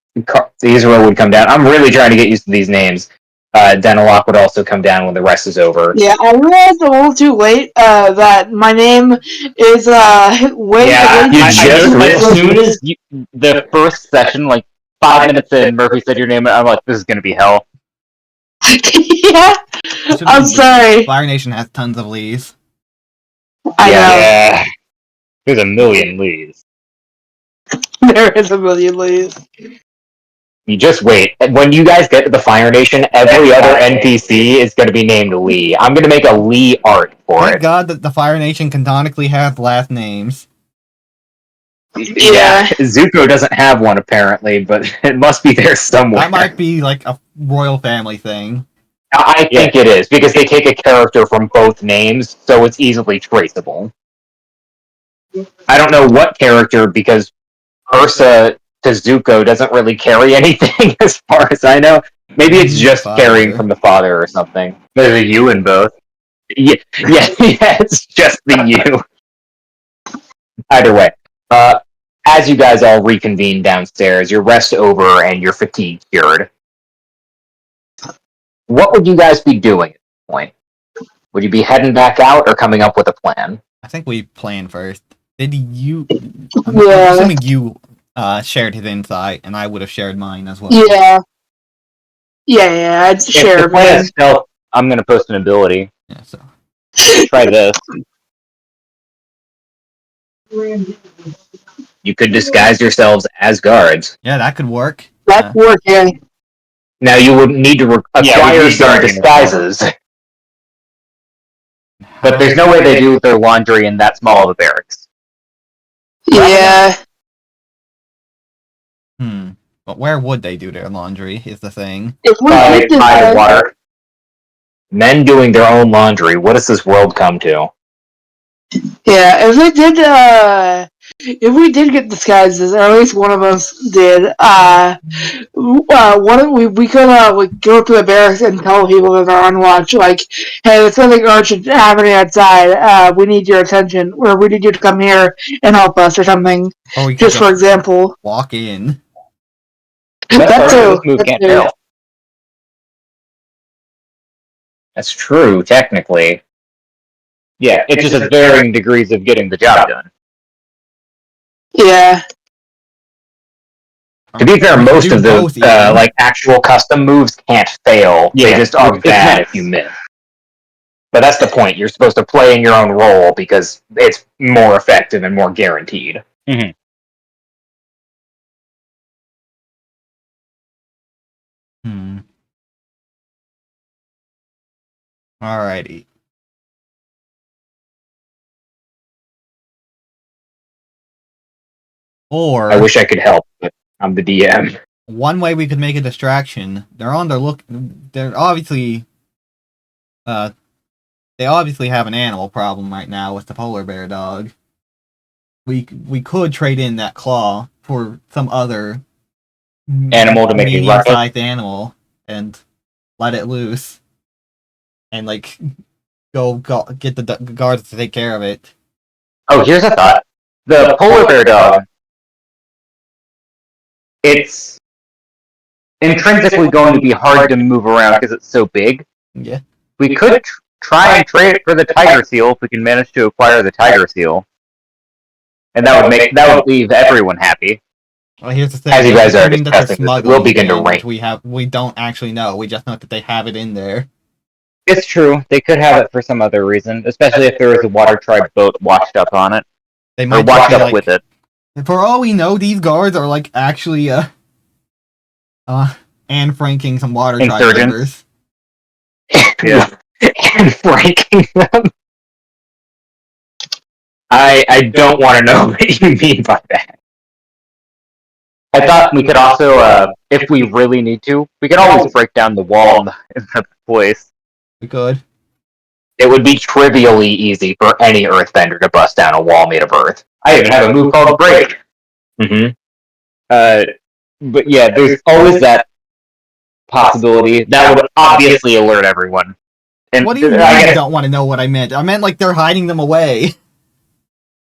Isra would come down. I'm really trying to get used to these names. Denoloq would also come down when the rest is over. Yeah, I realized a little too late that my name is way Yeah, you just As soon as the first session, like 5 minutes in, Murphy said your name, and I'm like, this is gonna be hell. Yeah. I'm sorry. Fire Nation has tons of leads. I Yeah. There's a million leads. know. There is a million leads. You just wait. When you guys get to the Fire Nation, every other NPC is going to be named Lee. I'm going to make a Lee art for Thank it. God that the Fire Nation canonically has last names. Yeah. Zuko doesn't have one apparently, but it must be there somewhere. That might be like a royal family thing. I think it is, because they take a character from both names, so it's easily traceable. I don't know what character, because Ursa to Zuko doesn't really carry anything as far as I know. Maybe it's just carrying from the father or something. There's a U in both. Yeah, it's just the U. Either way, as you guys all reconvene downstairs, your rest over and your fatigue cured. What would you guys be doing at this point? Would you be heading back out or coming up with a plan? I think we planned first. Did you? I'm Yeah. assuming you shared his insight, and I would have shared mine as well. Yeah. Yeah, I'd If share the plan mine. is stealth, I'm gonna post an ability. Yeah, so Try this. You could disguise yourselves as guards. yeah, that could work. That's working. Now you would need to acquire need some guard disguises. But there's no way they do their laundry in that small of a barracks. Yeah. But where would they do their laundry? Is the thing. If we did this, By water. Men doing their own laundry. What does this world come to? yeah, if we did get disguises, or at least one of us did, we could like go to the barracks and tell people that are on watch, like, hey, there's something urgent happening outside. We need your attention, or we need you to come here and help us, or something. Or we could Just for example. walk in. That too. This move That can't too. fail. That's true, technically. Yeah, it just has varying degrees of getting the job done. Yeah. To be fair, We could most do of the both even. like actual custom moves can't fail. They Yeah, just are it's bad nice. if you miss. But that's the point. You're supposed to play in your own role because it's more effective and more guaranteed. Hmm. Alrighty. Or I wish I could help, but I'm the DM. one way we could make a distraction. They're on their look. They're obviously they obviously have an animal problem right now with the polar bear dog. We could trade in that claw for some other Animal to make it ruckus? medium-sized animal and let it loose, and like go get the guards to take care of it. Oh, here's a thought. The polar bear dog, it's intrinsically going to be hard to move around because it's so big. Yeah. We could try and trade it for the tiger seal if we can manage to acquire the tiger seal. And that would leave everyone happy. Well, here's the thing. As you guys are assuming that they're discussing this, it smuggling will begin it to in, rain. which we don't actually know. We just know that they have it in there. It's true. They could have it for some other reason, especially if there was a water tribe boat washed up on it. They Or might just washed be up like, with it. for all we know, these guards are like actually Anne Franking some water tribe Insurgents? members. Yeah. And franking them. I don't want to know what you mean by that. I thought we could also, if we really need to, we could always break down the wall in the place. We could. It would be trivially easy for any earthbender to bust down a wall made of earth. I even have a move called break. Mm-hmm. But yeah, there's always that possibility. That would obviously alert everyone. And What do you mean you don't want to know what I meant? I meant like they're hiding them away.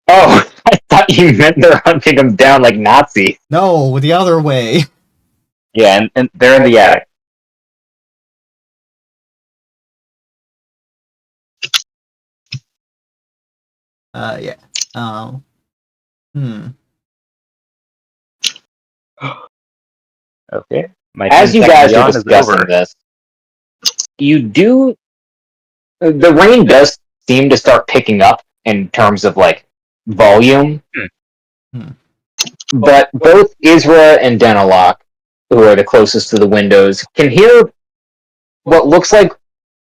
Oh, I thought you meant they're hunting them down like Nazis. No, the other way. Yeah, and they're in the attic. Yeah. Okay. My As you 10 guys second are yawn is discussing over. this, the rain does seem to start picking up in terms of like volume. But both Isra and Denoloq, who are the closest to the windows, can hear what looks like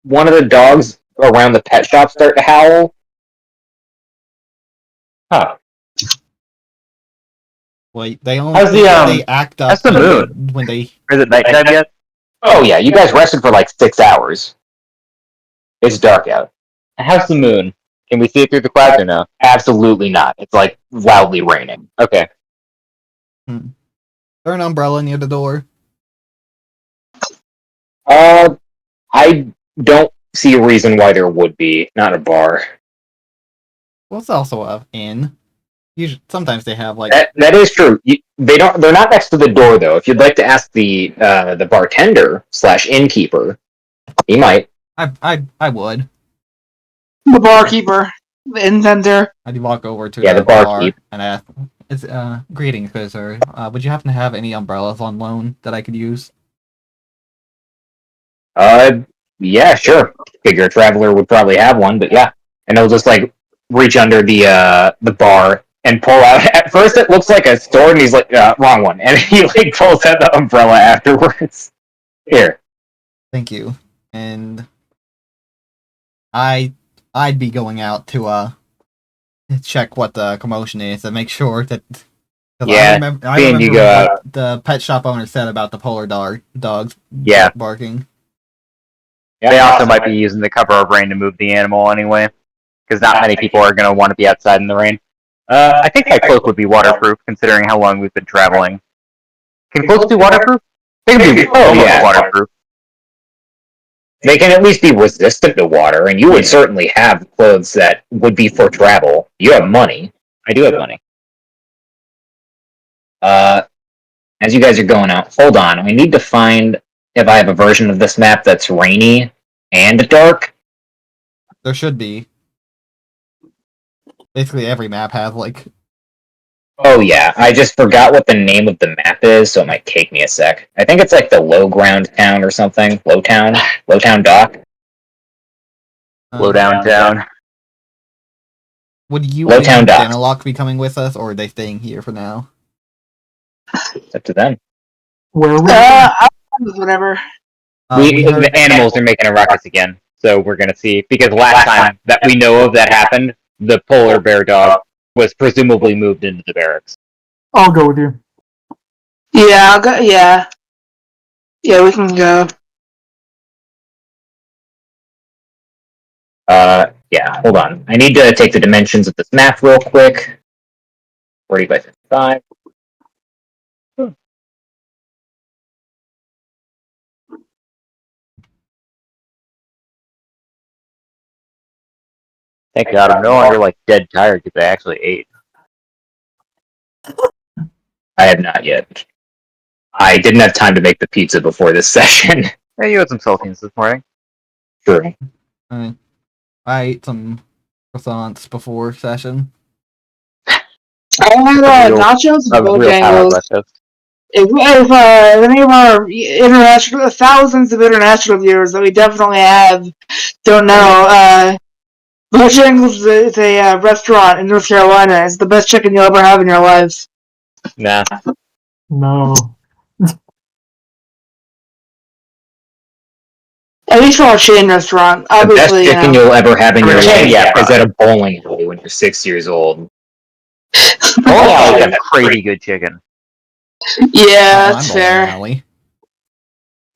one of the dogs around the pet shop start to howl. Huh. Well, they only How's the, they act up how's the moon? when they. Is it nighttime yet? Oh yeah, you guys rested for like 6 hours. It's dark out. How's the moon? Can we see it through the clouds or no? Absolutely not. It's like loudly raining. Okay. Is there an umbrella near the door? I don't see a reason why there would be. Not a bar. Well, it's also an inn. Usually, sometimes they have like. That is true. They're not next to the door though. If you'd like to ask the bartender / innkeeper, he might. I would. The barkeeper, the intender. I'd walk over to Yeah, the the bar barkeep. and ask, "It's greetings, good sir. Would you happen to have any umbrellas on loan that I could use?" Yeah, sure. Figure a traveler would probably have one, but yeah. And he'll just like reach under the bar and pull out. At first, it looks like a sword, and he's like, wrong one. And he like pulls out the umbrella afterwards. Here. Thank you. And I'd be going out to check what the commotion is and make sure that. 'Cause Yeah, I remember seeing you go what out. the pet shop owner said about the polar dogs. Yeah. Barking. They also might be using the cover of rain to move the animal anyway, because not many people are going to want to be outside in the rain. I think my cloak would be waterproof, considering how long we've been traveling. Can cloaks be waterproof? They can be almost waterproof. They can at least be resistant to water, and you would certainly have clothes that would be for travel. You have money. I do have money. As you guys are going out, hold on. I need to find if I have a version of this map that's rainy and dark. There should be. Basically, every map has like. Oh yeah, I just forgot what the name of the map is, so it might take me a sec. I think it's like the low ground town or something. Lowtown dock. Low downtown. Would you Lowtown and docks. Denoloq be coming with us, or are they staying here for now? It's up to them. Where we? Whatever. We heard, The animals are making a ruckus again, so we're going to see. Because last time that we know of that happened, the polar bear dog was presumably moved into the barracks. I'll go with you. Yeah, I'll go. Yeah, yeah, we can go. Yeah, hold on. I need to take the dimensions of this map real quick. 40 by 55. Thank God I'm no longer like dead tired because I actually ate. I have not yet. I didn't have time to make the pizza before this session. Hey, you had some saltines this morning. True. I ate some croissants before session. I had Real- nachos and A real power Bojangles. breakfast. If any of our international, thousands of international viewers that we definitely have don't know, Bojangles is a restaurant in North Carolina. It's the best chicken you'll ever have in your life. Nah. No. At least for a chain restaurant, The best obviously. chicken you'll ever have in your life Yeah, is at a bowling alley when you're 6 years old. Bowling Alley's got crazy good chicken. Yeah, My that's bowling fair. alley.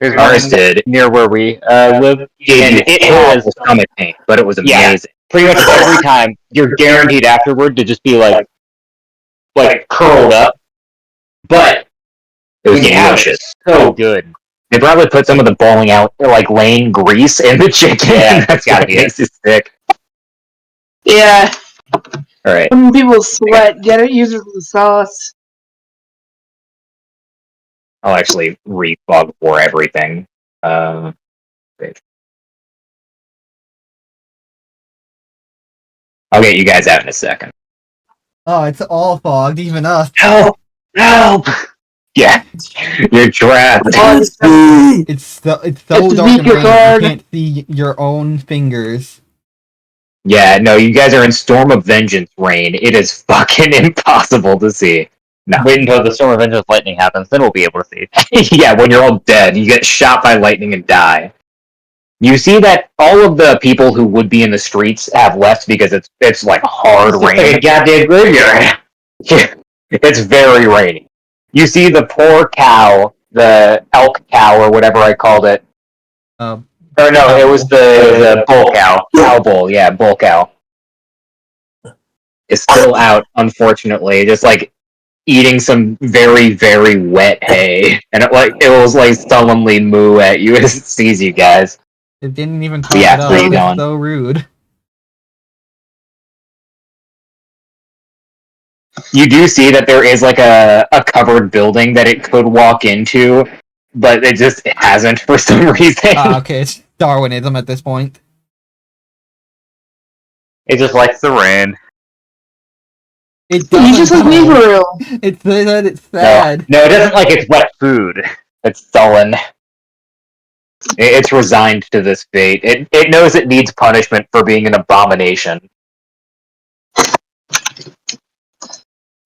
There's Ours one did. near where we live, Gave and you it horrible has stomach pain, but it was Yeah. amazing. pretty much every time you're guaranteed afterward to just be like curled up. But It was when you have it, delicious. it's so good. They probably put some of the bowling out, like lane grease in the chicken. Yeah, That's gotta what be makes it sick. Yeah, All right. when people sweat, get it, use it for the sauce. I'll actually refog for everything. Wait. I'll get you guys out in a second. Oh, it's all fogged, even us. Help! Help! Yeah, you're trapped. It's so It's dark and weaker rainy. card. You can't see your own fingers. Yeah, no, you guys are in Storm of Vengeance rain. It is fucking impossible to see. No. Wait until the Storm of Vengeance lightning happens, then we'll be able to see. Yeah, when you're all dead, you get shot by lightning and die. You see that all of the people who would be in the streets have left because it's like hard It's rain. like a goddamn graveyard. Yeah, it's very rainy. You see the poor cow, the elk cow or whatever I called it. Um, Or no, it was the bull cow. Cow bull, yeah, bull cow. Is still out, unfortunately, just like eating some very, very wet hay. And it was like sullenly moo at you as it sees you guys. it didn't even top Yeah, it up. where you It's going? so rude. You do see that there is like a covered building that it could walk into, but it hasn't for some reason. Okay, it's Darwinism at this point. It just likes the rain. It You doesn't. just like me though. for real. It's that it's sad. No, it doesn't like its wet food. It's sullen. It's resigned to this fate. It knows it needs punishment for being an abomination.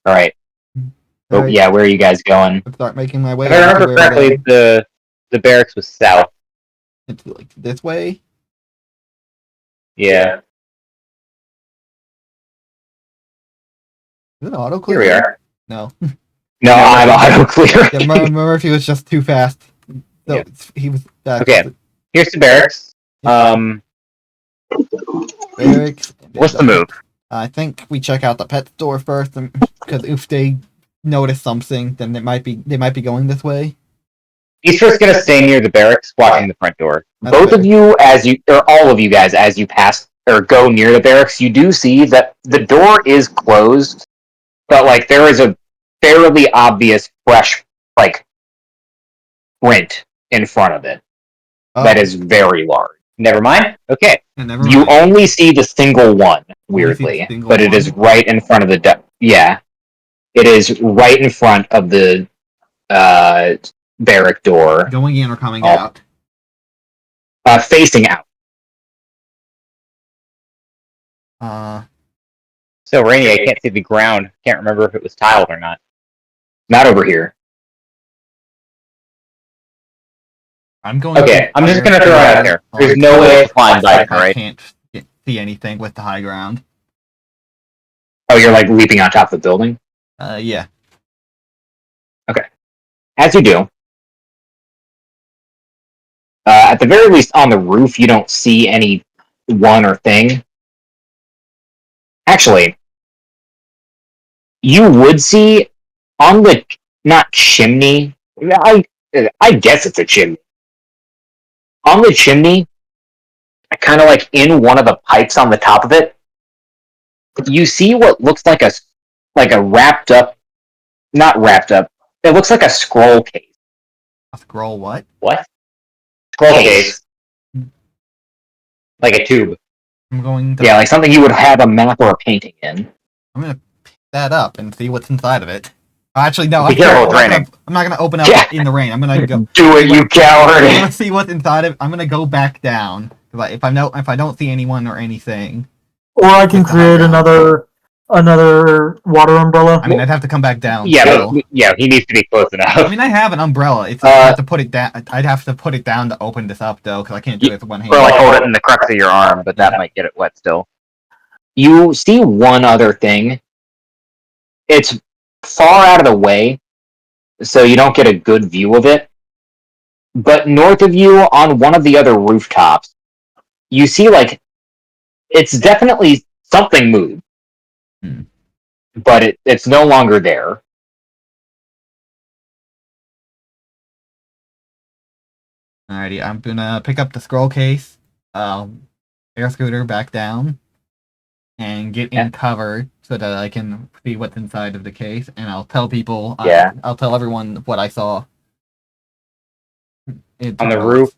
Alright. Oh, Alright, yeah, where are you guys going? I'll start making my way. If I over to remember where we're correctly, going. the barracks was south. It's like this way. Yeah. Is it auto Here clear? we are. No. No, I'm auto clear. Yeah, Murphy was just too fast. So Yeah. he was. Okay. Here's the barracks. Barracks. What's the move? I think we check out the pet store first, because if they notice something, then they might be going this way. Isra's gonna stay near the barracks, watching the front door. That's Both fair. of you, or all of you guys, as you pass or go near the barracks, you do see that the door is closed, but like there is a fairly obvious fresh like print in front of it that is very large. Never mind. Okay. Never You mind. only see the single one, Only see the weirdly, single but it one? is right in front of the yeah. It is right in front of the barrack door, Going in or coming Oh. out? facing out. So rainy, I can't see the ground. Can't remember if it was tiled or not. Not over here. I'm going. Okay, I'm just gonna throw it out there. There's no way to climb by it, I right? can't see anything with the high ground. Oh, you're like leaping on top of the building? Yeah. As you do. At the very least, on the roof, you don't see any one or thing. Actually, you would see on the not chimney. I guess it's a chimney. On the chimney, kind of like in one of the pipes on the top of it, you see what looks like a wrapped up, not wrapped up. It looks like a scroll case. A scroll what? What? Scroll case. Like a tube. I'm going to. Yeah, like something you would have a map or a painting in. I'm gonna pick that up and see what's inside of it. Actually, no. Be careful, training. I'm not gonna open up Yeah. in the rain. I'm gonna go. Do it, you I'm coward! gonna see what's inside of. I'm gonna go back down. If I don't see anyone or anything, Or I can It's create behind another water umbrella. I mean, I'd have to come back down. Yeah, still. But, yeah, he needs to be close enough. I mean, I have an umbrella. It's I'd have to put it down. I'd have to put it down to open this up though, because I can't do it with one hand. Or like hold it in the crux of your arm, but that might get it wet still. You see one other thing. It's far out of the way, so you don't get a good view of it. But north of you, on one of the other rooftops, you see like it's definitely something moved, but it's no longer there. Alrighty, I'm gonna pick up the scroll case, air scooter back down, and get in cover so that I can see what's inside of the case, and I'll tell people. Yeah. I'll tell everyone what I saw. On the roof.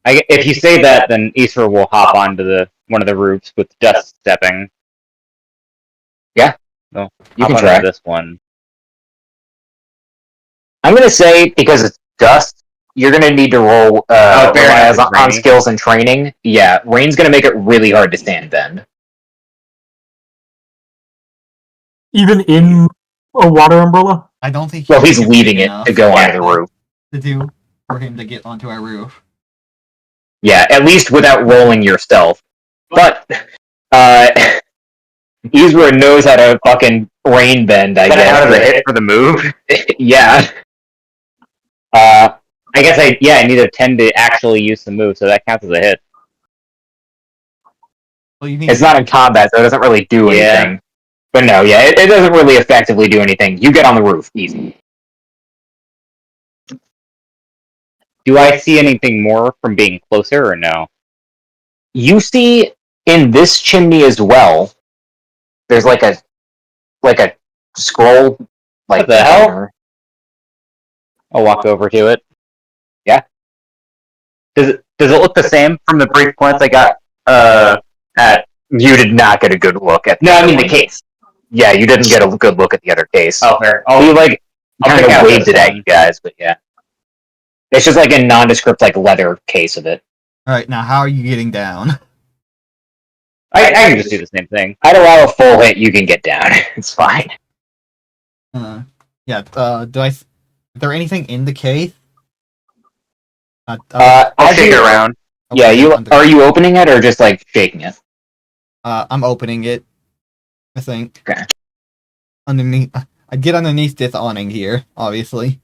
If you say that, then Isra will hop onto one of the roofs with dust stepping. Yeah. So You hop can onto try. this one. I'm gonna say because it's dust, you're gonna need to roll fair enough, on it's skills and training. Yeah, rain's gonna make it really hard to stand bend. Even in a water umbrella? I don't think. Well, he's big leaving it enough to go onto the roof. to do for him to get onto our roof. Yeah, at least without rolling yourself. But Isra knows how to fucking rain bend, I guess. How does it hit for the move? Yeah. I guess I need a 10 to actually use the move, so that counts as a hit. Well, you need It's not in combat, so it doesn't really do Yeah. anything. But no, yeah, it doesn't really effectively do anything. You get on the roof, easy. Do I see anything more from being closer, or no? You see in this chimney as well, there's like a scroll, like What the hell? container. I'll walk over to it. Yeah. Does it look the same from the brief glance I got? At You did not get a good look at. no, I mean other the one. case. Yeah, you didn't get a good look at the other case. Oh, fair. He I'll like kind pick of out waved this it at one. you guys, but yeah, it's just like a nondescript like leather case of it. All right, now how are you getting down? I can just do the same thing. I'd allow a full hit. You can get down. It's fine. Yeah. Is there anything in the case? I'll As shake you- it around. Yeah, Okay, are you opening it or just like shaking it? I'm opening it. I think. Okay. Underneath, I get underneath this awning here, obviously.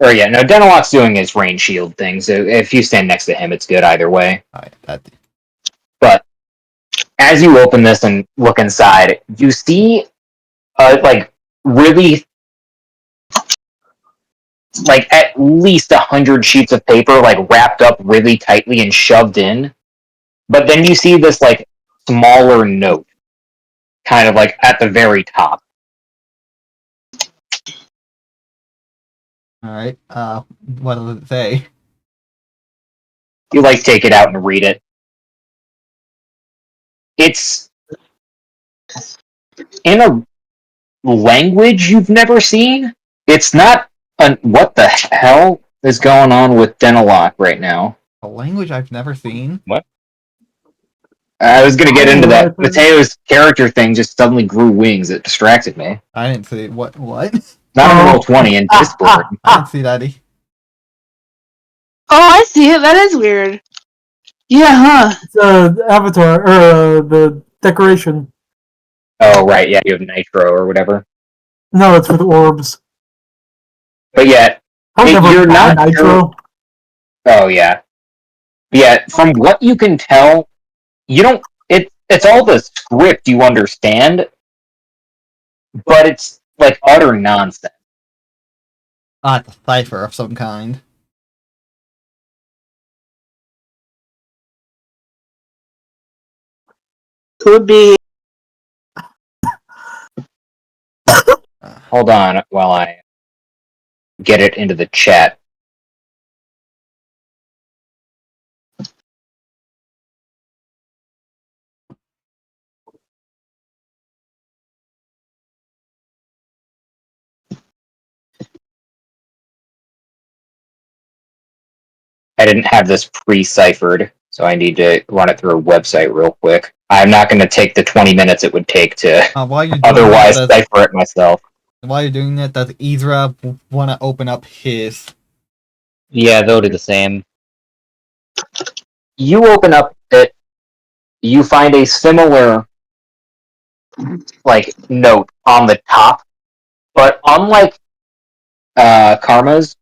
Denoloq's doing his rain shield thing, so if you stand next to him, it's good either way. Alright, that. But as you open this and look inside, you see, really, like at least 100 sheets of paper, like wrapped up really tightly and shoved in. But then you see this like smaller note, kind of like at the very top. Alright, what does it say? You like take it out and read it. It's in a language you've never seen. It's not what the hell is going on with Denoloq right now? A language I've never seen? I was gonna get into that. Mateo's character thing just suddenly grew wings. It distracted me. I didn't see what? Not in Roll20 in Discord. I didn't see that. Oh, I see it. That is weird. Yeah, huh? It's Avatar, or the decoration. Oh right, yeah, you have Nitro or whatever. No, it's with orbs. But yeah, I would Hey, never you're buy not Nitro. Oh yeah, yeah. From what you can tell, you don't. It's all the script you understand, but it's like utter nonsense. It's a cipher of some kind. Could be. Hold on while I get it into the chat. I didn't have this pre-ciphered, so I need to run it through a website real quick. I'm not going to take the 20 minutes it would take to While you're doing otherwise that, cipher it myself. does Isra want to open up his? Yeah, they'll do the same. You open up it, you find a similar like note on the top, but unlike Karma's,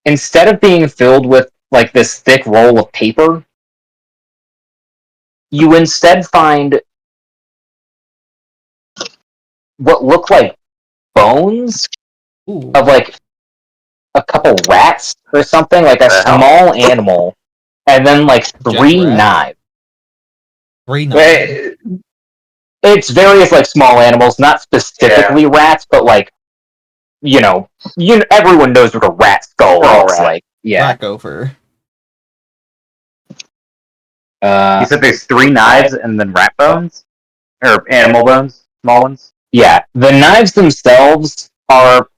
instead of being filled with like this thick roll of paper, you instead find what look like bones Ooh, of like a couple rats or something, like a small animal, and then like three Jet rat? knives. 3 knives. It's various like small animals, not specifically rats, but like everyone knows what a rat skull looks like. Yeah. Rat gopher. You said there's 3 knives and then rat bones? Or animal bones? Small ones? Yeah. The knives themselves are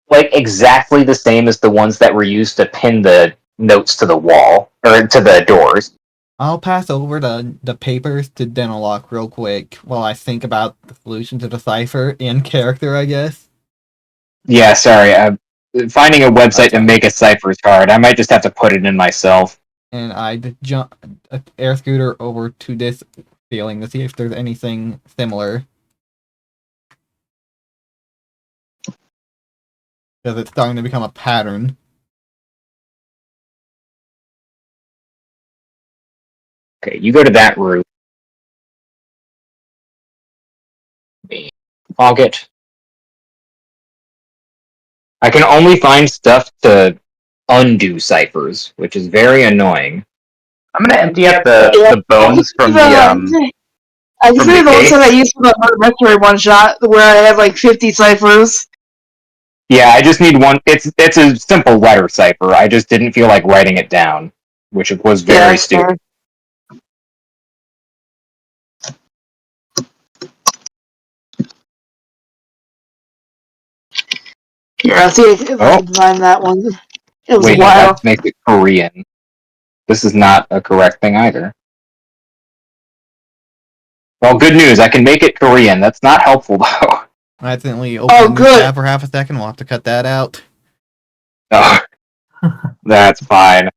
like exactly the same as the ones that were used to pin the notes to the wall or to the doors. I'll pass over the papers to Denoloq real quick while I think about the solution to the cipher in character, I guess. Yeah, sorry. Finding a website to Okay. make a cipher is hard. I might just have to put it in myself. And I jump air scooter over to this feeling to see if there's anything similar. Because it's starting to become a pattern. Okay, you go to that route. Log it. I can only find stuff to undo ciphers, which is very annoying. I'm gonna empty out the bones from the I from consider the the case. website I used for the Murder Mystery one shot where I had like 50 ciphers. Yeah, I just need one. It's a simple letter cipher. I just didn't feel like writing it down, which was very stupid. Here, I'll see if I can find that one. It was Wait, a no, while. that makes it Korean. This is not a correct thing either. Well, good news. I can make it Korean. That's not helpful, though. I accidentally opened a new good. tab for half a second. We'll have to cut that out. Oh, that's fine.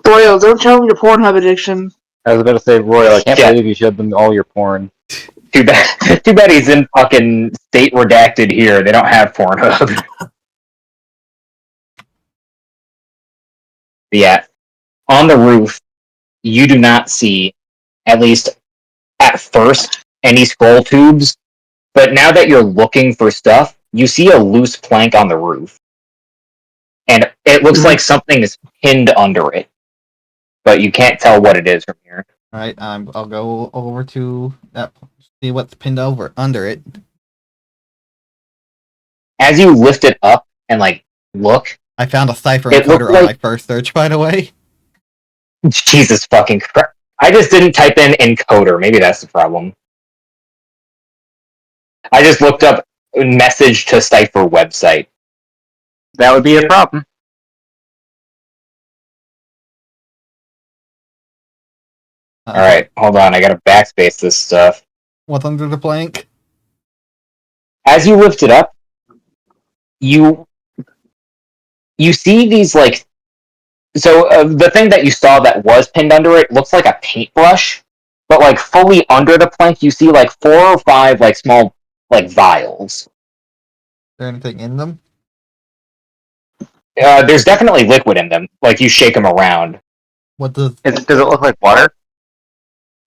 Royal, don't tell them your Pornhub addiction. I was about to say, Royal, I can't Yeah. believe you showed them all your porn. Too bad he's in fucking state redacted here. They don't have Pornhub. Yeah. On the roof, you do not see, at least at first, any scroll tubes. But now that you're looking for stuff, you see a loose plank on the roof. And it looks like something is pinned under it. But you can't tell what it is from here. Alright, I'll go over to that, see what's pinned over under it. As you lift it up and look, I found a cipher It looked encoder on like- my first search, by the way. Jesus fucking Christ. I just didn't type in encoder. Maybe that's the problem. I just looked up message to cipher website. That would be a problem. Alright, hold on. I gotta backspace this stuff. What's under the plank? As you lift it up, you see these so the thing that you saw that was pinned under it looks like a paintbrush, but fully under the plank you see 4 or 5 small vials. Is there anything in them? There's definitely liquid in them. Like, you shake them around. What does Does it look like water?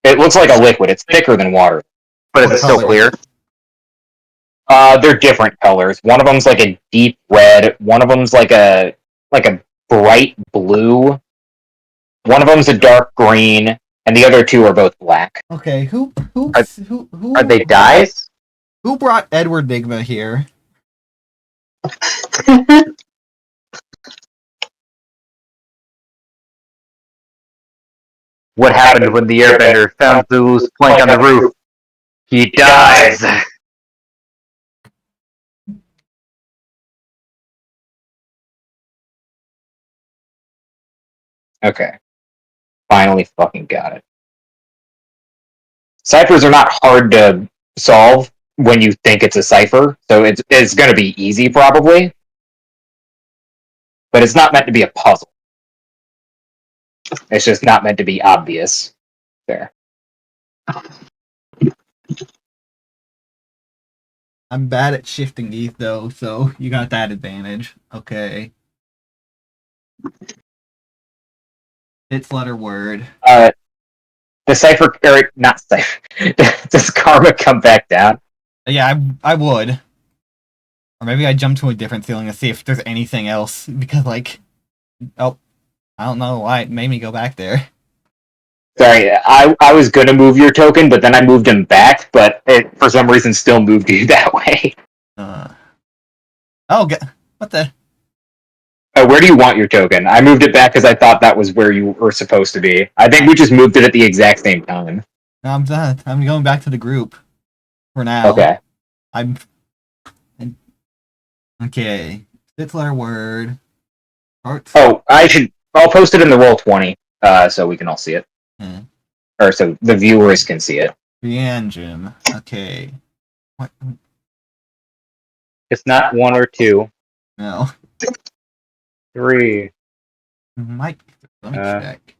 It looks like a liquid. It's thicker than water. But is What it still color? clear? They're different colors. One of them's like a deep red. One of them's like a bright blue. One of them's a dark green, and the other two are both black. Okay, who Are they dyes? who brought Edward Nigma here? What happened when the airbender found the loose plank on the roof? He dies! Okay. Finally fucking got it. Ciphers are not hard to solve when you think it's a cipher, so it's going to be easy probably. But it's not meant to be a puzzle. It's just not meant to be obvious. There. I'm bad at shifting these though, so you got that advantage. Okay. It's letter word. The cipher, or not cipher. Does karma come back down? Yeah, I would. Or maybe I jump to a different ceiling to see if there's anything else, because like, oh, I don't know why it made me go back there. Sorry, I was gonna move your token, but then I moved him back, but it for some reason still moved you that way. Oh, what the? Where do you want your token? I moved it back because I thought that was where you were supposed to be. I think we just moved it at the exact same time. No, I'm done. I'm going back to the group for now. Okay. Okay. It's letter word. Parts. Oh, I'll post it in the Roll20, so we can all see it. Hmm. Or so the viewers can see it. The engine. Okay. What? It's not 1 or 2. No. 3. Might. Let me check.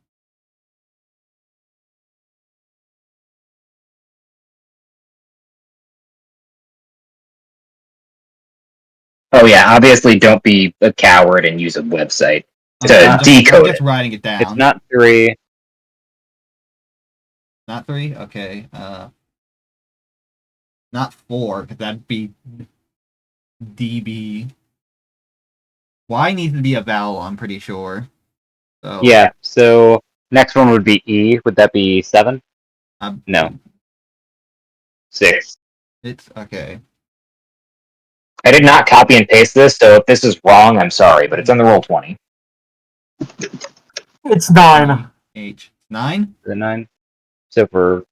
Oh yeah, obviously don't be a coward and use a website to I'm decode just it. writing it down. It's not 3. Not 3? Okay. Not 4, because that'd be DB. Y needs to be a vowel, I'm pretty sure. So, Yeah, so next one would be E. Would that be 7? No. 6. It's okay. I did not copy and paste this, so if this is wrong, I'm sorry, but it's in the Roll20. It's 9. H. 9? The 9. So for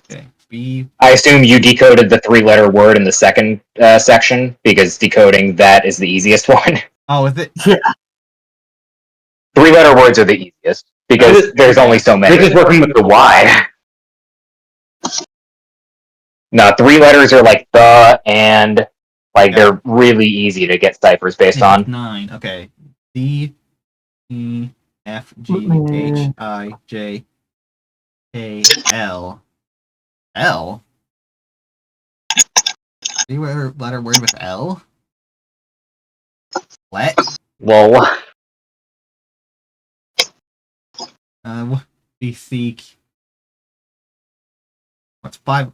Okay. B. I assume you decoded the 3-letter word in the second section, because decoding that is the easiest one. Oh, is it? Yeah. 3-letter words are the easiest, because there's only so many. they're just working with the Y. No, 3 letters are like the, and, like, Yeah. they're really easy to get ciphers based on. 9. Okay. D. E. F. G. Let me- H. I. J. K. L. L? 3-letter word with L? What? Lol. We seek. What's 5?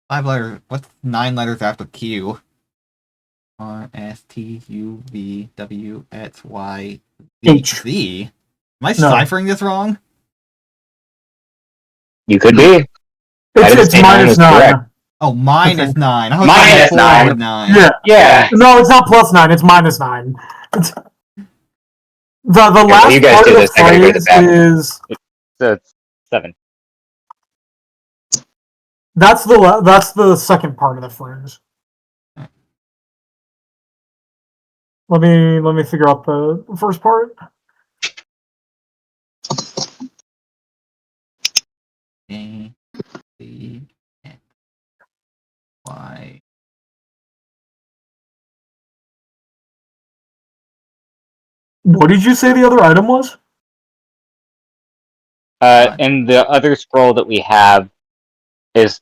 5 letters. What's 9 letters after Q? R S T U V W X Y H. Z. Am I No. ciphering this wrong? You could be. It's minus 9. Oh, minus Okay. 9. I was Minus saying forward 9. 9. Yeah. Yeah. No, it's not plus 9. It's minus 9. It's, the well, last you guys part do of the this, I gotta go to the phrase bathroom. is So it's 7. that's the second part of the phrase. Let me figure out the first part. A C X Y. What did you say the other item was? In the other scroll that we have, is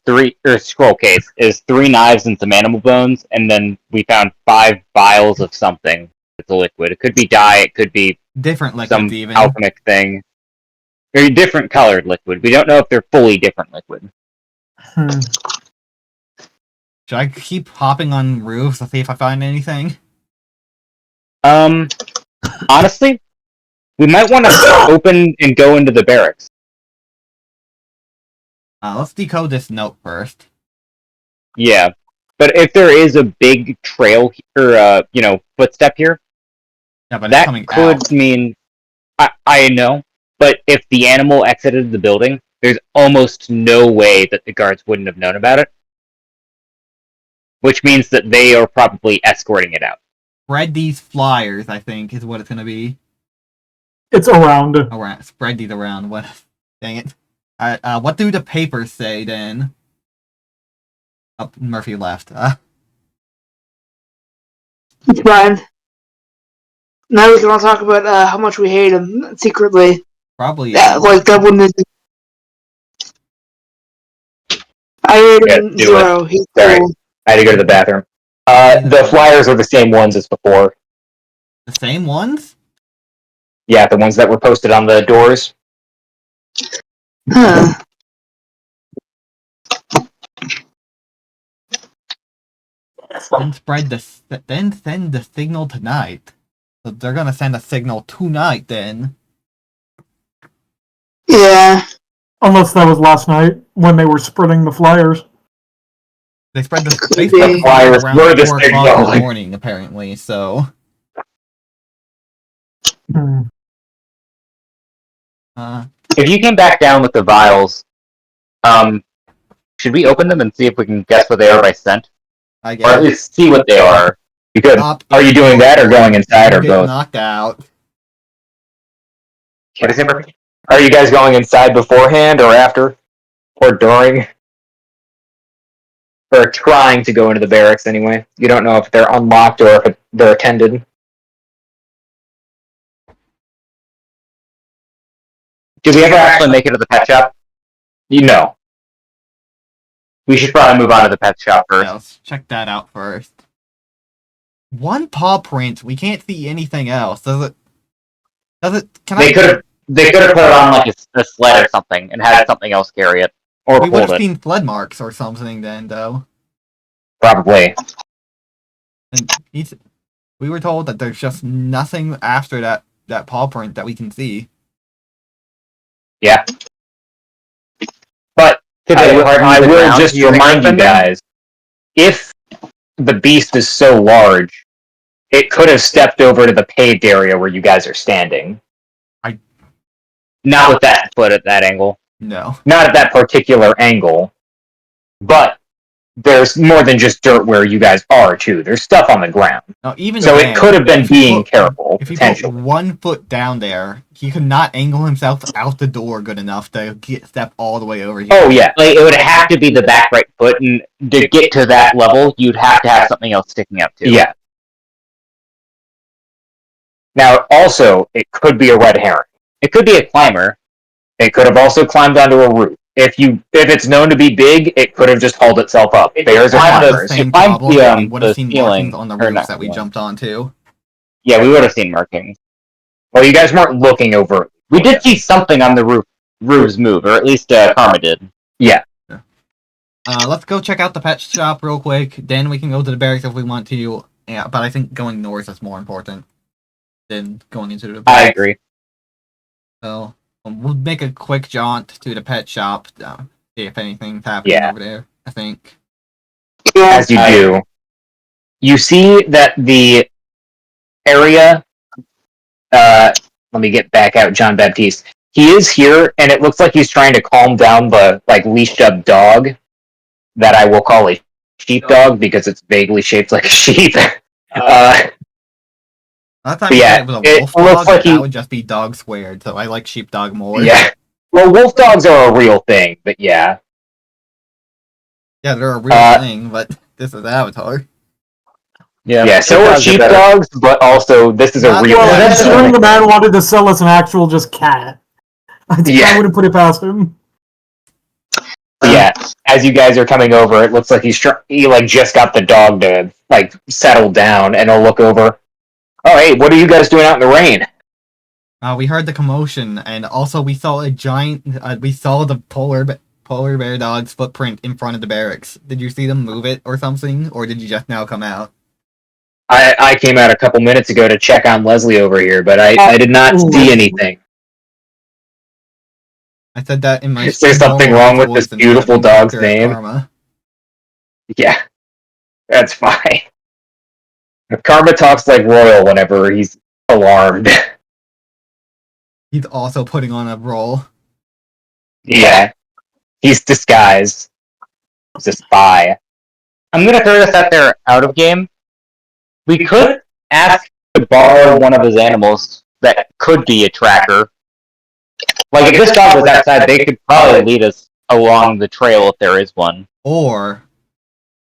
scroll case is 3 knives and some animal bones, and then we found 5 vials of something. It's a liquid. It could be dye. It could be Different liquids some even. alchemic thing. Very different colored liquid. We don't know if they're fully different liquid. Should I keep hopping on roofs to see if I find anything? Honestly, we might want to open and go into the barracks. Let's decode this note first. Yeah, but if there is a big trail or footstep here, Yeah, but it's that coming could out. mean I know. But if the animal exited the building, there's almost no way that the guards wouldn't have known about it. Which means that they are probably escorting it out. Spread these flyers, I think, is what it's gonna be. It's around. Around, spread these around. What? Dang it. What do the papers say then? Oh, Murphy left. It's fine. Now we can all talk about how much we hate him secretly. Probably. Like that wouldn't. I hate him do zero. He's Sorry. cool. I had to go to the bathroom. The flyers are the same ones as before. The same ones? Yeah, the ones that were posted on the doors. Huh. Then send the signal tonight. So they're gonna send a signal tonight then. Yeah. Unless that was last night when they were spreading the flyers. They spread the be. flyers Flyers around were the 4 o'clock in signal. the morning, apparently, so. If you came back down with the vials, Should we open them and see if we can guess what they are by scent? I or at guess. least see what they are. You could. Up Are you doing that or going inside or get both? knocked out. What is it? Are you guys going inside beforehand or after? Or during? Or trying to go into the barracks anyway? You don't know if they're unlocked or if they're attended. Did we ever actually make it to the pet shop? You know. We should probably move on to the pet shop first. Yeah, let's check that out first. One paw print. We can't see anything else. Does it? Can They I? could have put it on like a sled or something and had something else carry it, or We would pulled have it. seen sled marks or something then, though. Probably. And we were told that there's just nothing after that paw print that we can see. Yeah. But Could I they harden will the ground? just Do you think remind you that's in there? guys, if the beast is so large, it could have stepped over to the paved area where you guys are standing. Not with that foot at that angle. No. Not at that particular angle, but there's more than just dirt where you guys are, too. There's stuff on the ground. No, even So then, it could have been if he being put- careful, If he put potentially. 1 foot down there, he could not angle himself out the door good enough to step all the way over here. Oh, yeah. Like, it would have to be the back right foot, and to get to that level, you'd have to have something else sticking up too. Yeah. Now, also, it could be a red herring. It could be a climber. It could have also climbed onto a roof. If it's known to be big, it could have just hauled itself up. Bears are climbed the climbers. Same climbed problem. the, We would have the seen ceiling, markings on the or roofs not that we ceiling. jumped onto. Yeah, we would have seen markings. Well, you guys weren't looking over. We did see something on the roofs move, or at least Karma did. Yeah. Let's go check out the pet shop real quick. Then we can go to the barracks if we want to. Yeah, but I think going north is more important than going into the barracks. I agree. So we'll make a quick jaunt to the pet shop. See if anything's happening Yeah. over there. I think. Yeah. As you do, you see that the area. Let me get back out John Baptiste. He is here, and it looks like he's trying to calm down the leashed up dog that I will call a sheepdog because it's vaguely shaped like a sheep. Last time you yeah, said it was a it wolf looks dog, like that would just be dog squared. So I like sheepdog more. Yeah. Well, wolf dogs are a real thing, but yeah. Yeah, they're a real thing, but this is Avatar. Yeah, so are sheepdogs are better. sheepdogs, but also this is a Not real well, Well, that's thing. considering the man wanted to sell us an actual just cat, I think Yeah. I wouldn't put it past him. Yeah, as you guys are coming over, it looks like he like just got the dog to like settle down, and he'll look over. Oh, hey, what are you guys doing out in the rain? We heard the commotion, and also we saw a giant. We saw the polar bear dog's footprint in front of the barracks. Did you see them move it or something, or did you just now come out? I came out a couple minutes ago to check on Leslie over here, but I did not see anything. I said that in my. Is there something normal wrong with voice this and beautiful not dog's Dr. name? Karma. Yeah, that's fine. Karma talks like Royal whenever he's alarmed. He's also putting on a role. Yeah, he's disguised. He's a spy. I'm gonna throw this out there out of game. We could ask to borrow one of his animals that could be a tracker. Like, if this dog was outside, they could probably lead us along the trail if there is one. Or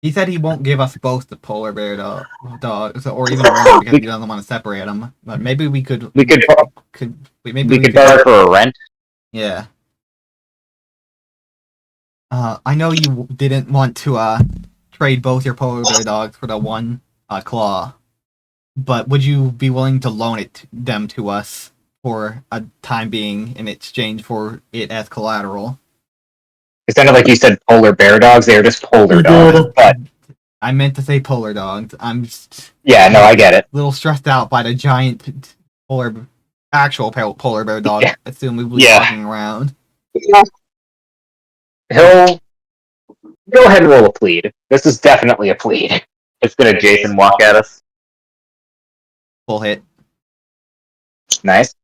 he said he won't give us both the polar bear dogs, or even one because he doesn't want to separate them. But maybe we could. We could Maybe borrow for a rent. Yeah. I know you didn't want to trade both your polar bear dogs for the one claw, but would you be willing to loan them to us for a time being in exchange for it as collateral? It sounded like you said polar bear dogs. They were just polar dogs. But I meant to say polar dogs. I'm just yeah, no, I get it. a little stressed out by the giant actual polar bear dog. Yeah. Assume we will be Yeah. walking around. He'll go ahead and roll a plead. This is definitely a plead. It's gonna Jason walk at us. Full hit. Nice.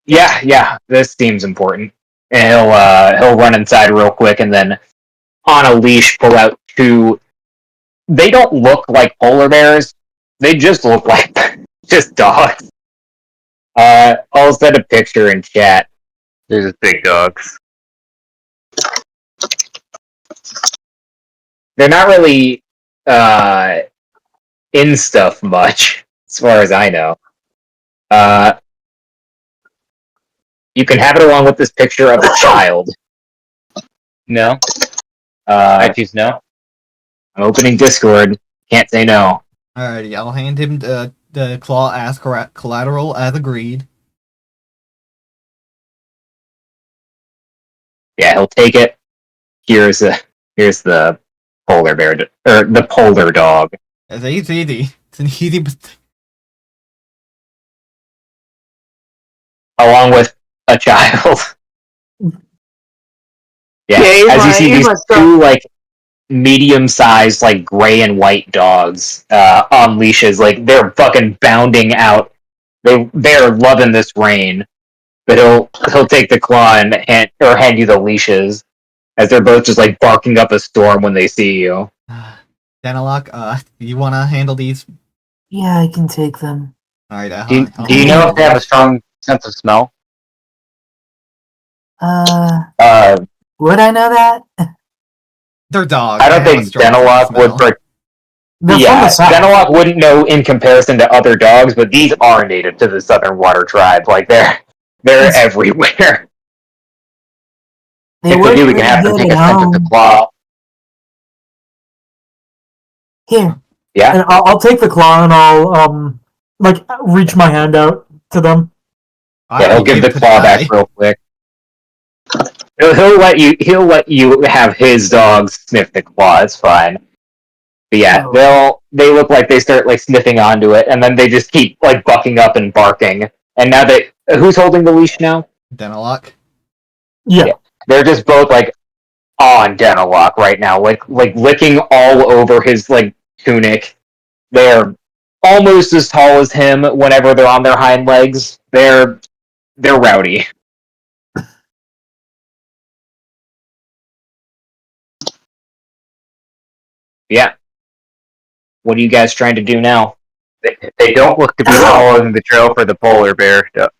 Yeah, this seems important. And he'll run inside real quick and then on a leash pull out two. They don't look like polar bears. They just look like just dogs. I'll send a picture in chat. They're just big dogs. They're not really in stuff much, as far as I know. You can have it along with this picture of a child. No? I choose no? I'm opening Discord. Can't say no. Alrighty, I'll hand him the claw as collateral as agreed. Yeah, he'll take it. Here's the polar bear, or the polar dog. It's easy. It's an easy. Along with a child. Yeah, Yeah, as you see these two like medium-sized like gray and white dogs on leashes, like they're fucking bounding out. They're loving this rain, but he'll take the claw and hand you the leashes as they're both just like barking up a storm when they see you. Denoloq, you want to handle these? Yeah, I can take them. Alright, Do you know if they have a strong sense of smell? Would I know that? They're dogs. I don't They have a think strong Denoloq sense of smell. They're from the south. Denoloq wouldn't know in comparison to other dogs, but these are native to the Southern Water Tribe. Like they're everywhere. They If we work do, we really can have them good take a at scent of the home. claw. Here, Yeah, And I'll take the claw and I'll like reach my hand out to them. yeah. He'll give the claw back real quick. He'll let you have his dog sniff the claw. It's fine. But yeah, they look like they start like sniffing onto it, and then they just keep like bucking up and barking. And now who's holding the leash now? Denoloq. Yeah. They're just both like on Denoloq right now, like licking all over his like tunic. They're almost as tall as him whenever they're on their hind legs. They're rowdy. Yeah. What are you guys trying to do now? They don't look to be following the trail for the polar bear dog.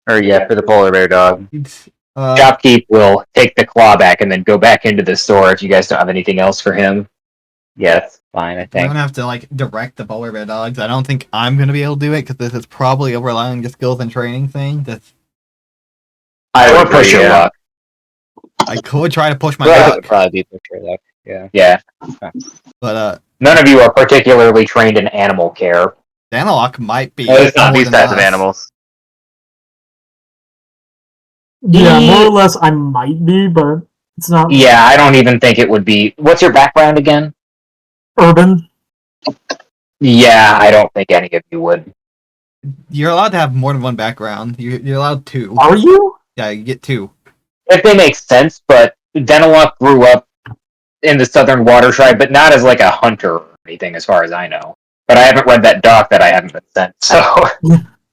For the polar bear dog. Shopkeep will take the claw back and then go back into the store if you guys don't have anything else for him. Yeah, that's fine, I We're think. gonna have to like direct the polar bear dogs. I don't think I'm gonna be able to do it because this is probably a relying on skills and training thing. I would push your luck. I could try to push my Right. That luck, would probably be push your luck. Yeah. Yeah. but None of you are particularly trained in animal care. Denoloq might be Well, it's not more these than types of us. animals. Yeah, more or less, I might be, but it's not Yeah, I don't even think it would be. What's your background again? urban. Yeah, I don't think any of you would. You're allowed to have more than one background. You're allowed two. Are you? Yeah, you get two. If they make sense, but Denoloq grew up in the Southern Water Tribe, but not as like a hunter or anything, as far as I know. But I haven't read that doc that I haven't been sent, so.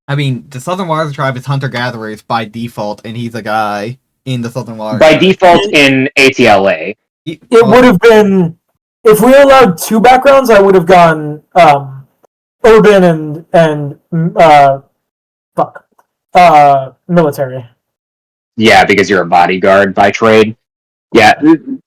I mean, the Southern Water Tribe is hunter-gatherers by default, and he's a guy in the Southern Water By Tribe. default in ATLA. He- It oh, would have been if we were allowed two backgrounds. I would have gone urban and military. Yeah, because you're a bodyguard by trade. Yeah,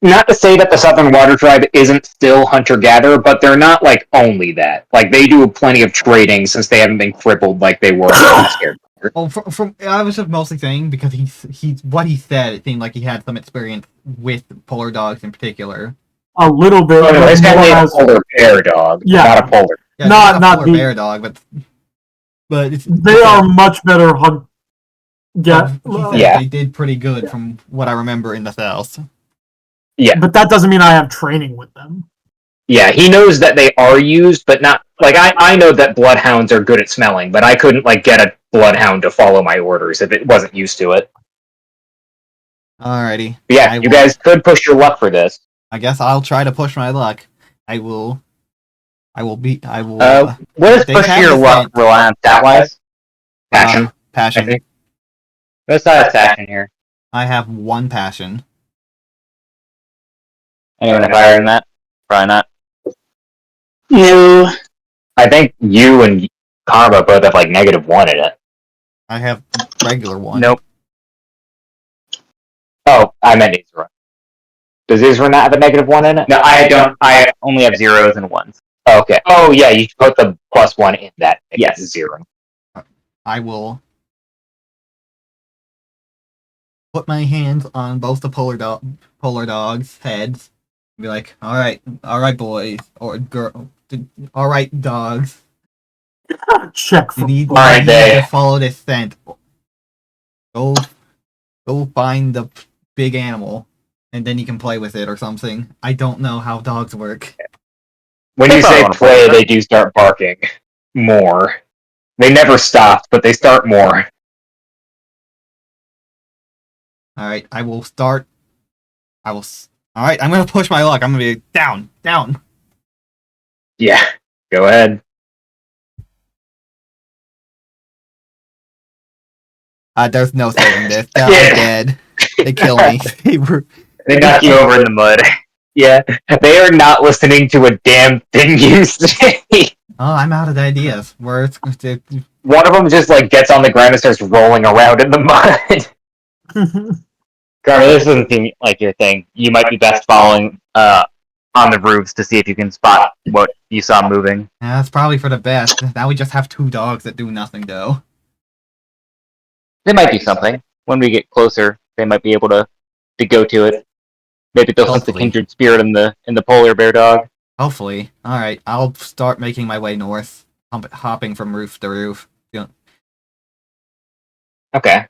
not to say that the Southern Water Tribe isn't still hunter-gatherer, but they're not, like, only that. Like, they do plenty of trading since they haven't been crippled like they were last year. Oh, from I was just mostly saying because he's what he said. It seemed like he had some experience with polar dogs in particular. A little bit. Oh, no, but his family more is a as- polar bear dog, Yeah. not a polar. Yeah, Not- a not polar the- bear dog, but it's, They are much better hunt. Yeah, He said Yeah. they did pretty good from what I remember in the South. Yeah, but that doesn't mean I have training with them. yeah, he knows that they are used, but not, like, I know that bloodhounds are good at smelling, but I couldn't, like, get a bloodhound to follow my orders if it wasn't used to it. Alrighty. But yeah, you guys could push your luck for this. I guess I'll try to push my luck. I will. What They does push have your luck defense. rely on stat-wise? Passion. I Passion. think. Let's not have passion here. I have one passion. Anyone higher than that? Probably not. No. I think you and Karma both have, like, -1 in it. I have regular one. Nope. Oh, I meant Isra. Does Isra not have a -1 in it? No, I don't. I only have zeros and ones. Okay. Oh, yeah, you put the +1 in that. Yes. 0. I will put my hands on both the polar dogs' heads. And be like, all right, boys or girl, all right, dogs. Check for You need Alright, to follow this scent. Go find the big animal, and then you can play with it or something. I don't know how dogs work. When They you probably say wanna play, play they do start barking more. They never stop, but they start more. All right, I will start. All right, I'm gonna push my luck. I'm gonna be down. Yeah, go ahead. There's no saving this. I'm Yeah. dead. They kill me. They knock you over in the mud. Yeah, they are not listening to a damn thing you say. Oh, I'm out of ideas. One of them just, like, gets on the ground and starts rolling around in the mud. Carter, this doesn't seem like your thing. You might be best following on the roofs to see if you can spot what you saw moving. Yeah, that's probably for the best. Now we just have two dogs that do nothing, though. They might do something. When we get closer, they might be able to go to it. Maybe they'll sense the Hopefully. kindred spirit in the polar bear dog. Hopefully. All right, I'll start making my way north, hopping from roof to roof. Okay.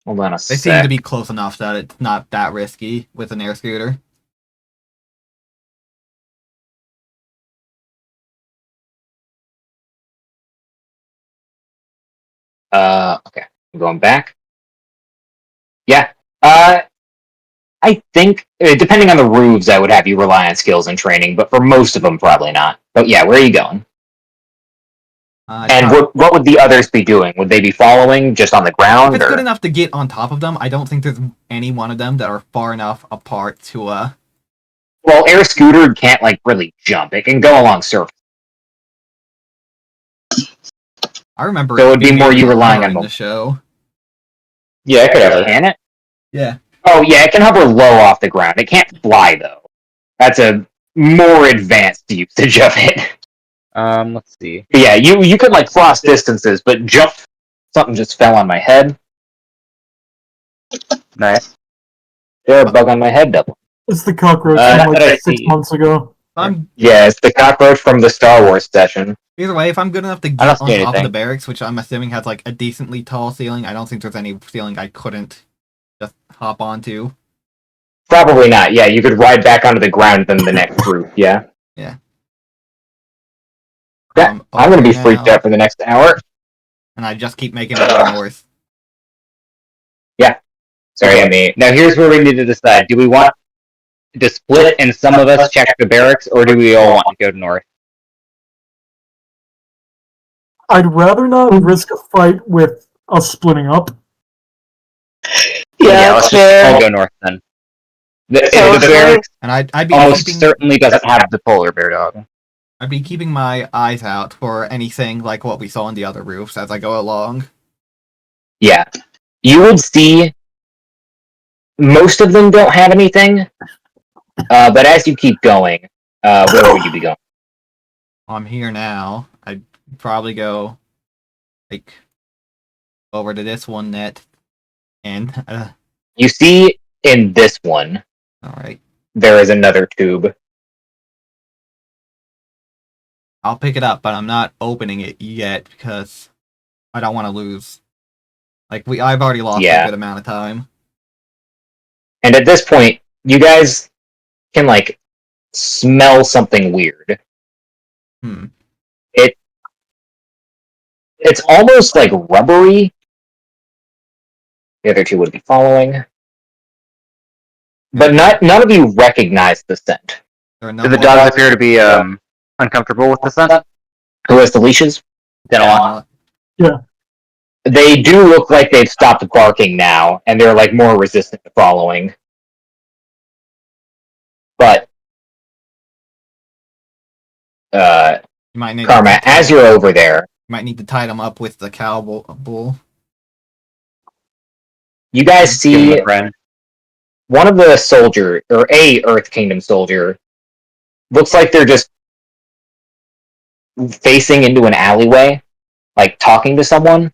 Hold on a They sec. seem to be close enough that it's not that risky with an air scooter. Okay. I'm going back. Yeah. I think, depending on the roofs, I would have you rely on skills and training, but for most of them, probably not. But yeah, where are you going? And what would the others be doing? Would they be following just on the ground? If it's or? good enough to get on top of them, I don't think there's any one of them that are far enough apart to Well, air scooter can't, like, really jump. It can go along surface. I remember So it would be being more able you to relying hover on in the show. Yeah, I could have it. Can it? Yeah. Oh, yeah, it can hover low off the ground. It can't fly, though. That's a more advanced usage of it. Let's see. But yeah, you could, like, cross distances, but jump... Something just fell on my head. Nice. There a bug on my head, Dublin. It's the cockroach Not from that I like see 6 you. months ago. Yeah, it's the cockroach from the Star Wars session. Either way, if I'm good enough to I get don't on see top of the anything. barracks, which I'm assuming has like a decently tall ceiling, I don't think there's any ceiling I couldn't just hop onto. Probably not. Yeah, you could ride back onto the ground than the next roof. Yeah. Yeah. Yeah, I'm gonna be Over freaked now, out for the next hour. and I just keep making my way north. Sorry, me. Now here's where we need to decide. Do we want to split and some of us check the barracks, or do we all want to go north? I'd rather not risk a fight with us splitting up. Yeah, let's that's just all fair. go north then. So The barracks And I'd be almost keeping certainly doesn't have the polar bear dog. I'd be keeping my eyes out for anything like what we saw on the other roofs as I go along. Yeah. You would see most of them don't have anything, but as you keep going, where would you be going? I'm here now. I'd probably go like over to this one net and You see in this one, alright. there is another tube. I'll pick it up, but I'm not opening it yet because I don't want to lose. Like I've already lost Yeah. a good amount of time. And at this point, you guys can, like, smell something weird. Hmm. It's almost, like, rubbery. The other two would be following. But none of you recognize the scent. There are no Do the more dogs appear to be uncomfortable with the scent? Who has the leashes? Denoloq. They do look like they've stopped barking now, and they're, like, more resistant to following. But, You might need Karma, to tie as you're over there, might need to tie them up with the cow bull. you guys Give him see a friend. one of the soldier, or a Earth Kingdom soldier, looks like they're just facing into an alleyway, like talking to someone.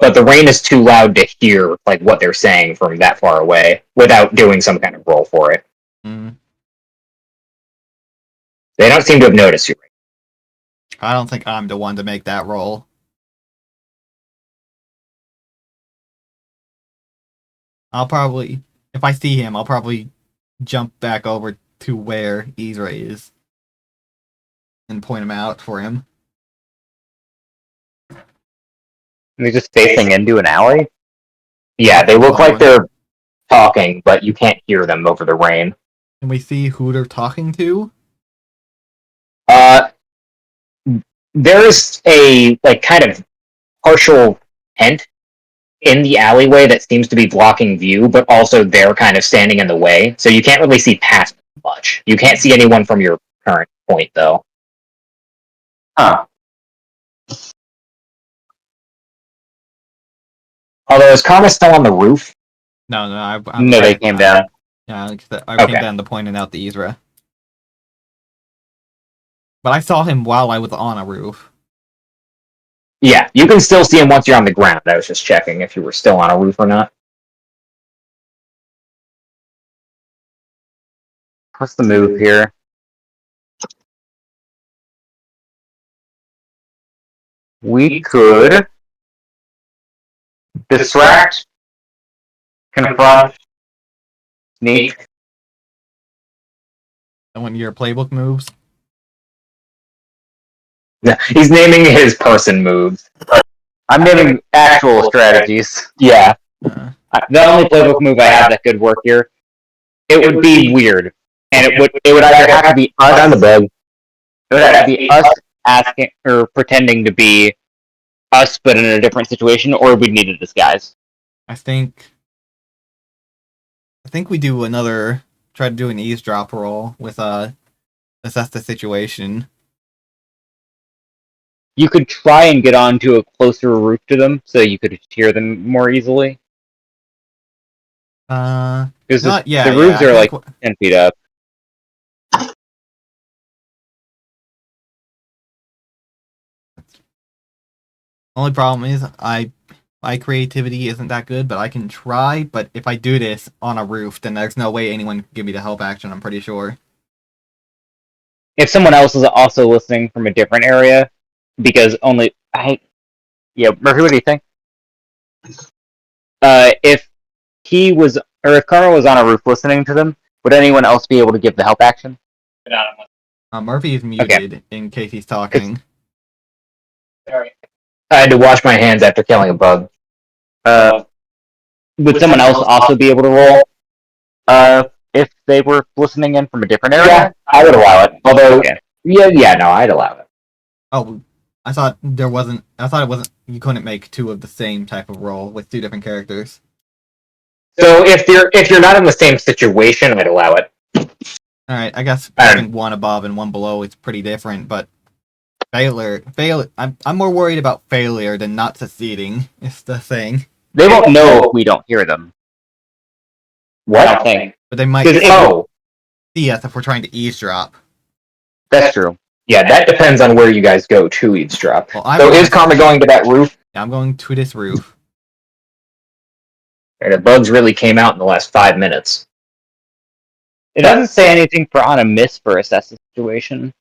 But the rain is too loud to hear like what they're saying from that far away without doing some kind of roll for it. Mm. They don't seem to have noticed you. I don't think I'm the one to make that roll. I'll probably, if I see him, I'll probably jump back over to where Isra is and point him out for him. They're just facing into an alley? Yeah, they look Hold like on. they're talking, but you can't hear them over the rain. Can we see who they're talking to? There's a like kind of partial tent in the alleyway that seems to be blocking view, but also they're kind of standing in the way, so you can't really see past much. You can't see anyone from your current point, though. Huh. Although, is Karma still on the roof? No, No, they came down. Yeah, I came Okay. down to pointing out the Isra. But I saw him while I was on a roof. Yeah, you can still see him once you're on the ground. I was just checking if you were still on a roof or not. What's the move here? We could distract, confront, sneak. And one of your playbook moves. He's naming his person moves. I'm naming actual strategies. Yeah. The only playbook move I have that could work here, it would be weird, and it would either have to be us. On the bed. It would have to be us asking or pretending to be us, but in a different situation, or we'd need a disguise. I think we do try to do an eavesdrop roll with assess the situation. You could try and get onto a closer roof to them, so you could hear them more easily. Because the roofs are like 10 feet up. Only problem is my creativity isn't that good, but I can try. But if I do this on a roof, then there's no way anyone can give me the help action, I'm pretty sure. If someone else is also listening from a different area, because only yeah, Murphy, what do you think? If he was, or if Carl was on a roof listening to them, would anyone else be able to give the help action? Murphy is muted in case he's talking. I had to wash my hands after killing a bug. Would someone else also be able to roll? If they were listening in from a different area? Yeah, I would allow it. Although, Okay. no, I'd allow it. Oh, I thought there wasn't. I thought it wasn't. You couldn't make two of the same type of role with two different characters. So if you're not in the same situation, I'd allow it. All right, I guess having one above and one below is pretty different, but failure. I'm more worried about failure than not succeeding. Is the thing. They won't know if we don't hear them. What? I don't think. But they might see us if we're trying to eavesdrop. That's true. Yeah, that depends on where you guys go to eavesdrop. Well, So is Karma going to that roof? I'm going to this roof. The bugs really came out in the last 5 minutes. It doesn't say anything for on a miss for assess the situation.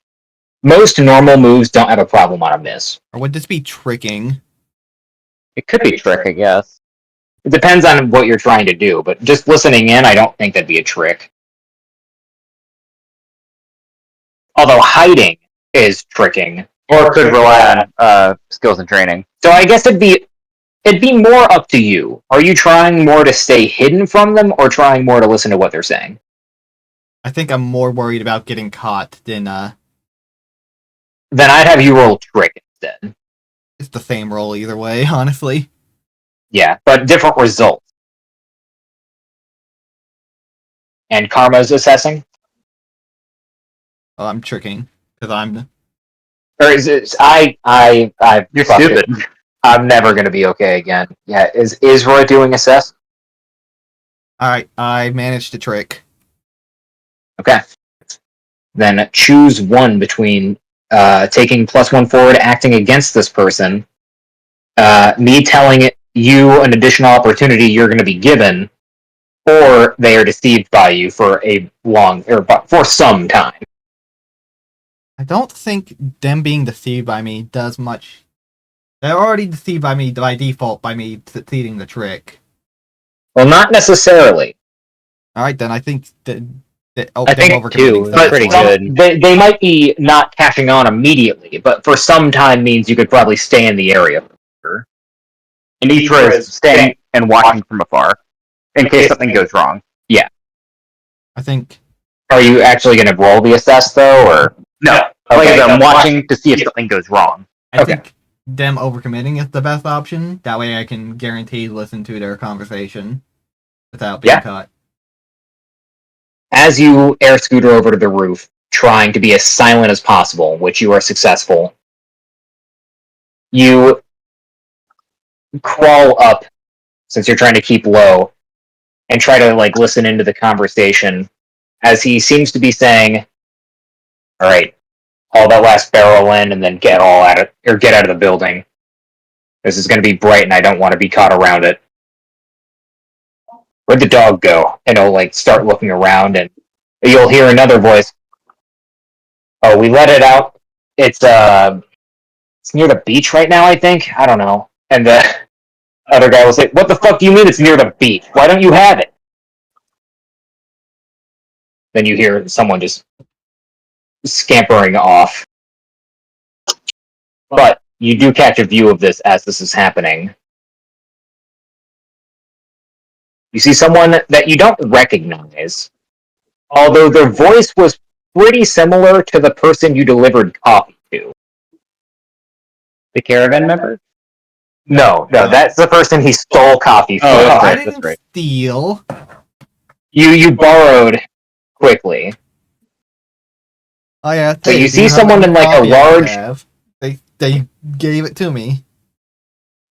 Most normal moves don't have a problem on a miss. Or would this be tricking? It could be trick, I guess. It depends on what you're trying to do, but just listening in, I don't think that'd be a trick. Although hiding is tricking. Or it could rely on skills and training. So I guess it'd be more up to you. Are you trying more to stay hidden from them, or trying more to listen to what they're saying? I think I'm more worried about getting caught than Then I'd have you roll trick instead. it's the same role either way, honestly. Yeah, but different results. And Karma's assessing? Well, I'm tricking because I'm. Or is it, You're fuck stupid. it. I'm never gonna be okay again. Yeah, is Isra doing assess? All right, I managed to trick. Okay. Then choose one between taking +1 forward, acting against this person, me telling you an additional opportunity you're going to be given, or they are deceived by you for for some time. I don't think them being deceived by me does much. They're already deceived by me by default by me succeeding the trick. Well, not necessarily. All right, then I think that. I think two. That's Pretty fine. good. They might be not catching on immediately, but for some time means you could probably stay in the area. And Isra is staying and watching from afar in case something goes wrong. I think. Are you actually going to roll the assess though, or No. Okay. Like I'm watching to see if something goes wrong. I think them overcommitting is the best option. That way, I can guarantee listen to their conversation without being caught. As you air scooter over to the roof, trying to be as silent as possible, which you are successful, you crawl up, since you're trying to keep low, and try to listen into the conversation as he seems to be saying, all right, haul that last barrel in and then get out of the building. This is going to be bright and I don't want to be caught around it. Where'd the dog go? And he'll start looking around, and you'll hear another voice. Oh, we let it out. It's near the beach right now, I think. I don't know. And the other guy will say, "What the fuck do you mean it's near the beach? Why don't you have it?" Then you hear someone just scampering off. But you do catch a view of this as this is happening. You see someone that you don't recognize, although their voice was pretty similar to the person you delivered coffee to. The caravan member? No, that's the person he stole coffee from. Oh, I that's didn't right. steal. You borrowed quickly. Oh yeah. So you do see have someone any in, a coffee I large... have? They gave it to me.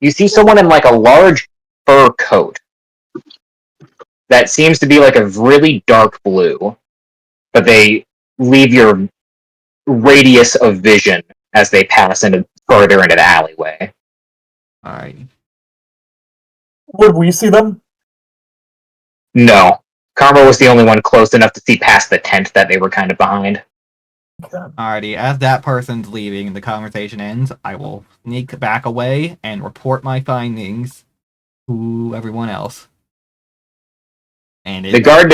You see someone in a large fur coat that seems to be a really dark blue, but they leave your radius of vision as they pass further into the alleyway. All right. Would we see them? No. Karma was the only one close enough to see past the tent that they were kind of behind. Alrighty, as that person's leaving and the conversation ends, I will sneak back away and report my findings to everyone else. And The guard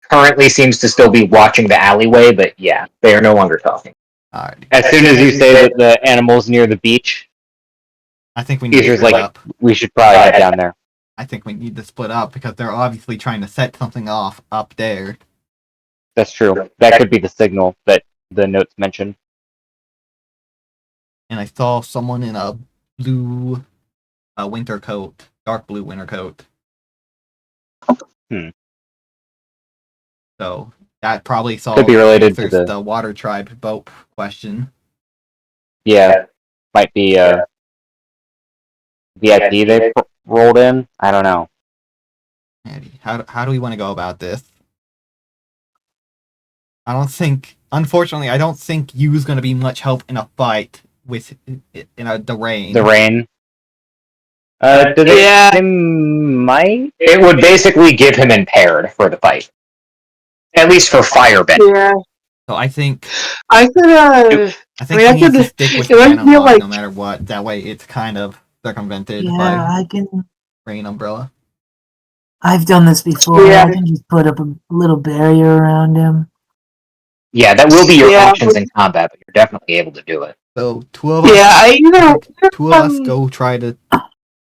currently seems to still be watching the alleyway, but yeah, they are no longer talking. Alrighty. As soon as you say that the animal's near the beach, I think we need to Caesar's split like, up. we should probably head down there. I think we need to split up because they're obviously trying to set something off up there. That's true. That could be the signal that the notes mention. And I saw someone in a blue winter coat, dark blue winter coat. So that probably solves Could be related to the water tribe boat question. Yeah, might be VIP they rolled in. I don't know. How do we want to go about this? Unfortunately, I don't think Yu's going to be much help in a fight with the rain. The rain. They might? It would basically give him impaired for the fight. At least for firebend. Yeah. So I think I could, he needs to stick with it might be Denoloq like- no matter what. That way it's kind of circumvented Yeah, by I can. rain umbrella. I've done this before. Yeah. I can just put up a little barrier around him. Yeah, that will be your Yeah, actions in combat, but you're definitely able to do it. So two of us, two of us go try to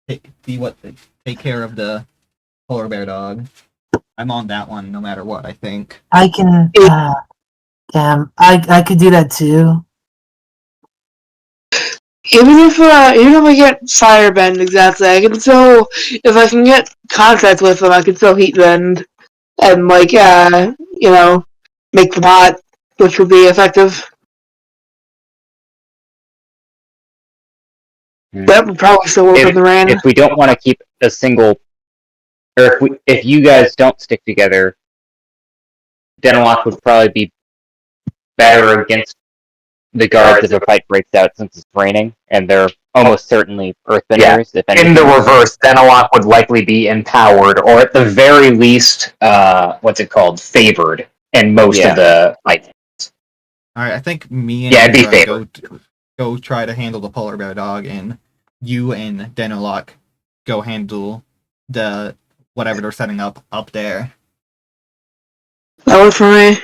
take care of the polar bear dog. I'm on that one no matter what. I think. I can. Damn, I could do that too. even if I get firebend exactly, I can still, if I can get contact with them, I can still heat bend and make them hot, which would be effective. That would probably still work with the rain. If we don't want to keep a single, or if you guys don't stick together, Denoloq would probably be better against the guards if a fight breaks out since it's raining, and they're almost certainly earthbenders. If anything. In the reverse, Denoloq would likely be empowered, or at the very least, favored in most of the fights. All right, I think me and Yeah, it'd be Isra go try to handle the polar bear dog, and you and Denoloq go handle the whatever they're setting up there. That works for me.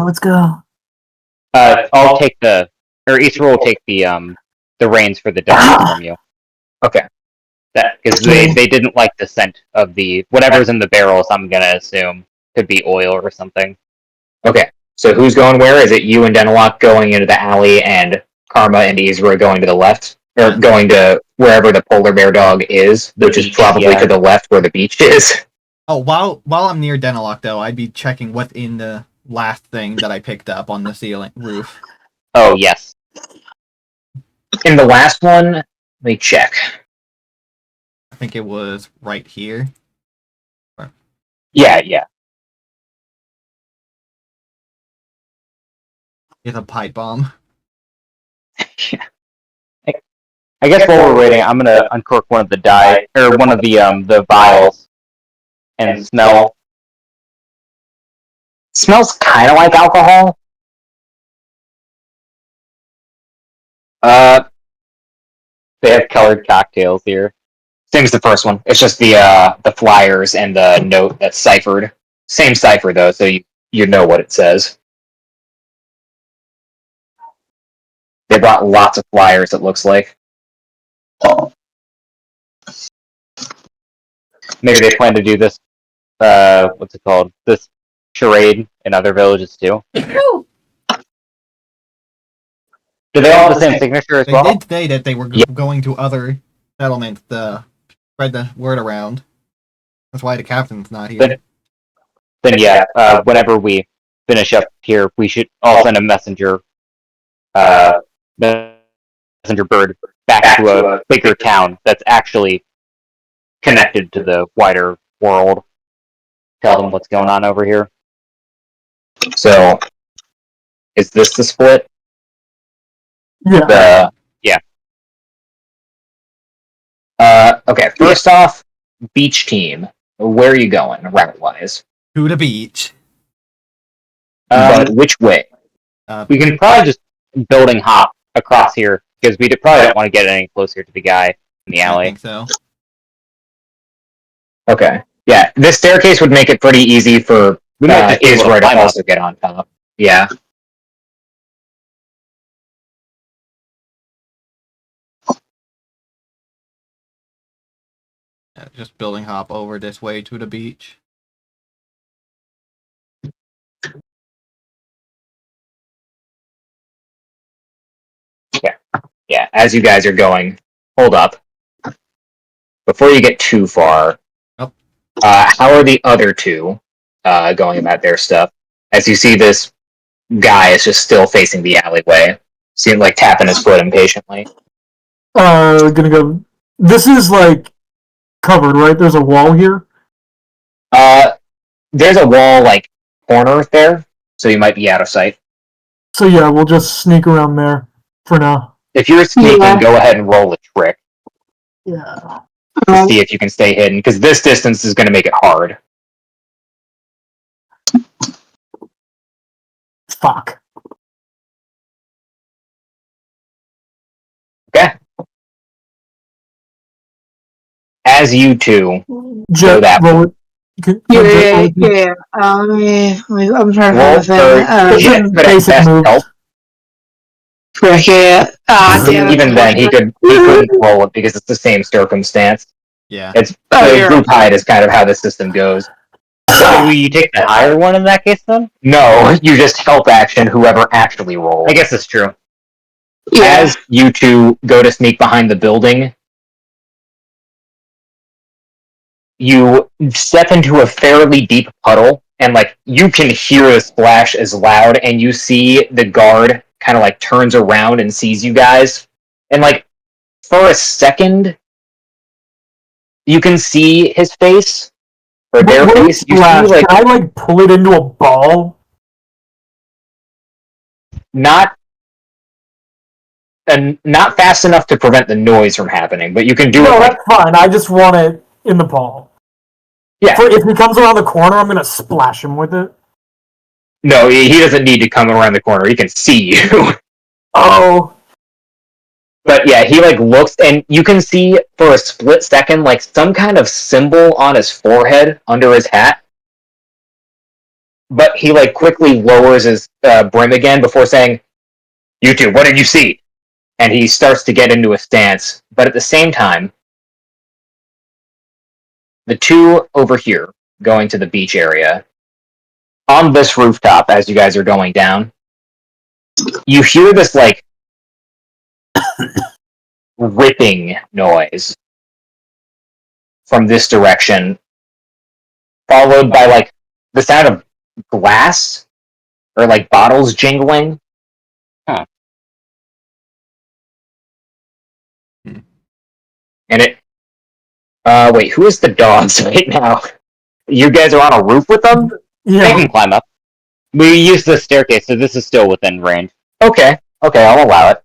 Let's go. I'll take Isra will take the reins for the dog from you. Okay. Because they didn't like the scent of the whatever's in the barrels. I'm gonna assume could be oil or something. Okay. So who's going where? Is it you and Denoloq going into the alley, and Karma and Isra going to the left? Or going to wherever the polar bear dog is, which is probably to the left where the beach is. Oh, while I'm near Denoloq, though, I'd be checking what's in the last thing that I picked up on the ceiling roof. Oh, yes. In the last one, let me check. I think it was right here. Yeah. It's a pipe bomb. I guess while we're waiting, I'm gonna uncork one of the one of the vials, and smell. Smells kind of like alcohol. They have colored cocktails here. Same as the first one. It's just the flyers and the note that's ciphered. Same cipher though, so you know what it says. They brought lots of flyers. It looks like. Maybe they plan to do this. What's it called? This charade in other villages too. Do they all have the same signature as They well? did say that they were going to other settlements to spread the word around. That's why the captain's not here. Then yeah, whenever we finish up here, we should all send a messenger bird back to a bigger town that's actually connected to the wider world. Tell them what's going on over here. So, is this the split? Yeah. Okay, first off, beach team, where are you going, route-wise? To the beach. But which way? We can probably just building hop across here because we probably don't want to get any closer to the guy in the I alley. think so. Okay. Yeah, this staircase would make it pretty easy for We might just be able to Isra to climb up. also get on top. Yeah. Just building hop over this way to the beach. Yeah, as you guys are going, hold up. Before you get too far, Oh. How are the other two going about their stuff? As you see this guy is just still facing the alleyway, seems like tapping his foot impatiently. Gonna go. This is like covered, right? There's a wall here. There's a wall, like, corner there, so you might be out of sight. So yeah, we'll just sneak around there for now. If you're sneaking, Yeah. go ahead and roll a trick Yeah. to see if you can stay hidden, because this distance is going to make it hard. Fuck. Okay. As you two Jet, that roll it. Can Jet roll it? Yeah. I'm trying to roll find the for thing. Jet could at basic best moves. help. Yeah. Damn it. Even then, he couldn't roll it because it's the same circumstance. Yeah. It's Oh, the you're group hide is kind of how the system goes. So do you take the higher one in that case then? No, you just help action whoever actually rolls. I guess that's true. Yeah. As you two go to sneak behind the building, you step into a fairly deep puddle, and like you can hear the splash as loud, and you see the guard kind of like turns around and sees you guys, and like for a second, you can see his face or their What face. You see splash? like Can I like pull it into a ball? not not fast enough to prevent the noise from happening, but you can do No, it. Like, that's fine. I just want it in the ball. yeah, If he comes around the corner, I'm gonna splash him with it. no, he doesn't need to come around the corner. He can see you. Oh. But yeah, he like looks, and you can see for a split second like some kind of symbol on his forehead under his hat. But he like quickly lowers his brim again before saying, "You two, what did you see?" And he starts to get into a stance. But at the same time, the two over here going to the beach area on this rooftop as you guys are going down, you hear this like ripping noise from this direction, followed by like the sound of glass or like bottles jingling. Huh. And it wait, who is the dogs right now? You guys are on a roof with them? They Yeah. can climb up. We use the staircase, so this is still within range. Okay, I'll allow it.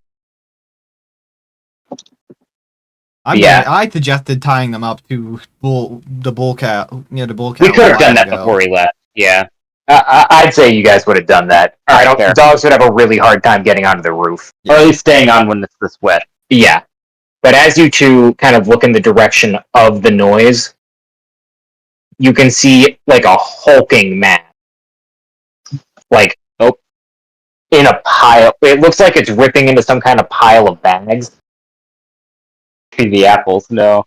Yeah. I suggested tying them up to the bull cow near the bull cow. We could have done that ago. before we left. Yeah. I'd say you guys would have done that. I don't. Fair. Dogs would have a really hard time getting onto the roof. Or at least staying on when it's this wet. Yeah, but as you two kind of look in the direction of the noise, you can see like a hulking mass, like in a pile. It looks like it's ripping into some kind of pile of bags. See the apples, no.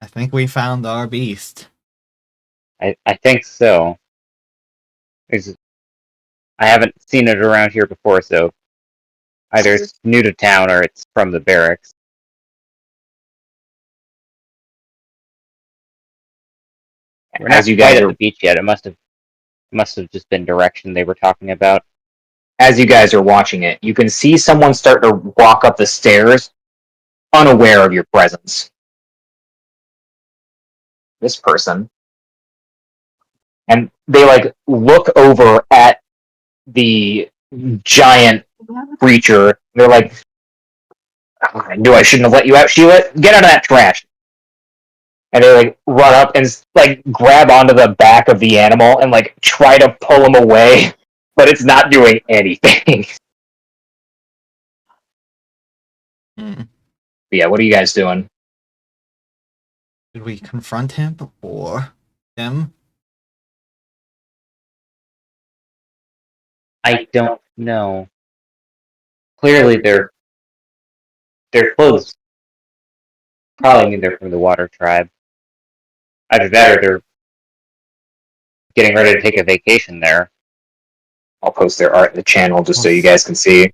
I think we found our beast. I think so. I haven't seen it around here before, so either it's new to town or it's from the barracks. We're not As you quite guys at are the beach yet. It must have just been direction they were talking about. as you guys are watching it, you can see someone start to walk up the stairs, unaware of your presence. This person, and they like look over at the giant creature. They're like, Oh, I knew I shouldn't have let you out, Sheila. Get out of that trash. And they like run up and like grab onto the back of the animal and like try to pull him away, but it's not doing anything. Hmm. Yeah, what are you guys doing? Did we confront him or them? I don't know. Clearly, their clothes probably mean they're from the Water Tribe. Either that or they're getting ready to take a vacation there. I'll post their art in the channel just so you guys can see.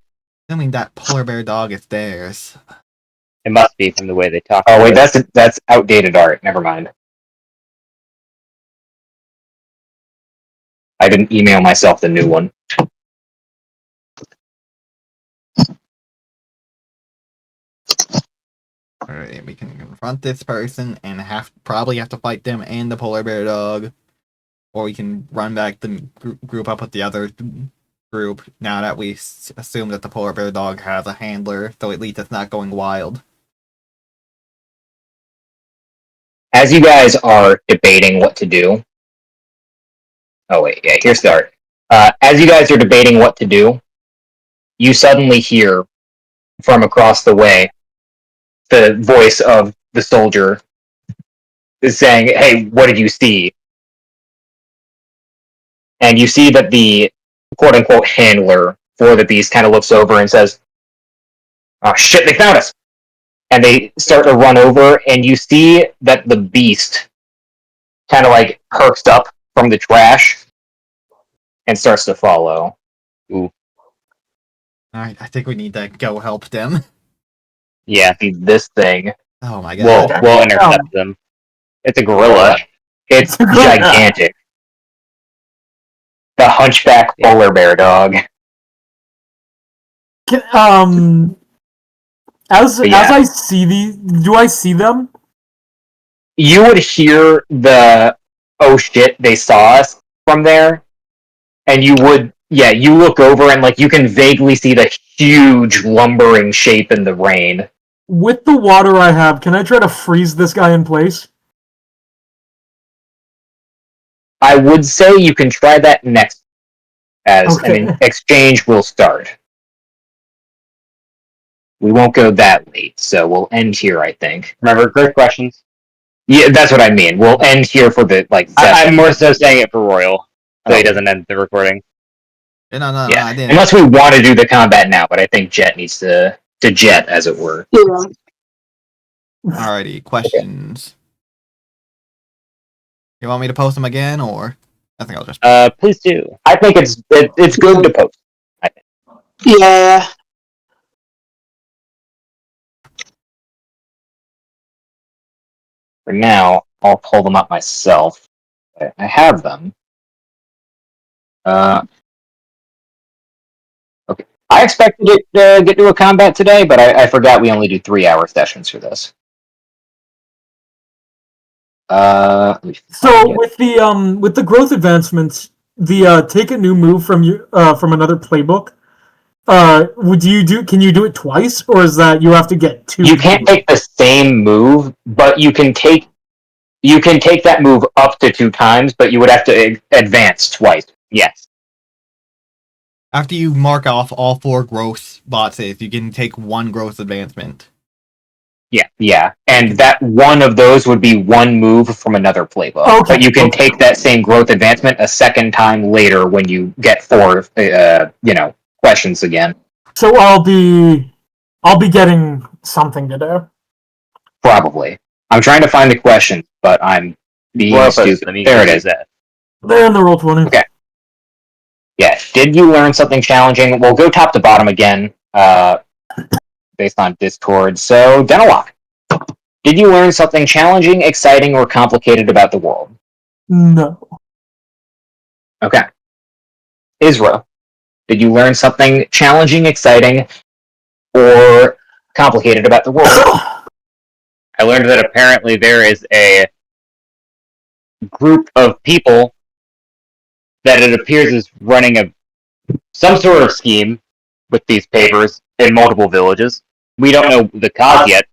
Assuming that polar bear dog is theirs. It must be from the way they talk. Oh about wait, it. that's outdated art. Never mind. I didn't email myself the new one. Alright, we can confront this person and probably have to fight them and the polar bear dog. Or we can run back the group up with the other group now that we assume that the polar bear dog has a handler, so at least it's not going wild. As you guys are debating what to do. Oh wait, yeah, here's the art. As you guys are debating what to do, you suddenly hear from across the way the voice of the soldier is saying, "Hey, what did you see?" And you see that the quote-unquote handler for the beast kind of looks over and says, "Oh shit, they found us!" And they start to run over, and you see that the beast kind of like perks up from the trash and starts to follow. Ooh. Alright, I think we need to go help them. Yeah, See this thing. Oh my we'll god. intercept them. It's a gorilla. It's gigantic. The hunchback polar bear dog. As Yeah. I see these, do I see them? You would hear the "oh shit, they saw us" from there, and you look over and like you can vaguely see the huge lumbering shape in the rain. With the water I have, can I try to freeze this guy in place? I would say you can try that next, as Okay. an exchange will start. We won't go that late, so we'll end here, I think. Remember, great questions. Yeah, that's what I mean. We'll end here for the session. I'm more so saying it for Royal, so he Okay. doesn't end the recording. No, Yeah, I didn't. unless we want to do the combat now, but I think Jet needs to jet, as it were. Yeah. Alrighty, questions. You want me to post them again, or I think I'll just. Please do. I think it's good to post. Yeah. For now, I'll pull them up myself. I have them. Okay. I expected it to get to a combat today, but I forgot we only do 3-hour sessions for this. So with the growth advancements, the take a new move from another playbook. Can you do it twice, or is that you have to get two? You can't take the same move, but you can take that move up to 2 times, but you would have to advance twice. Yes. After you mark off all 4 growth boxes, you can take 1 growth advancement. Yeah. And that one of those would be 1 move from another playbook. Okay. But you can take that same growth advancement a second time later when you get 4 questions again. So I'll be getting something to do. Probably. I'm trying to find the question, but I'm being stupid. There it is. They're in the Roll20. Okay. Yeah. Did you learn something challenging? We'll go top to bottom again, based on Discord. So, Denoloq, did you learn something challenging, exciting, or complicated about the world? No. Okay. Isra, did you learn something challenging, exciting, or complicated about the world? I learned that apparently there is a group of people that it appears is running some sort of scheme with these papers in multiple villages. we don't know the cause yet,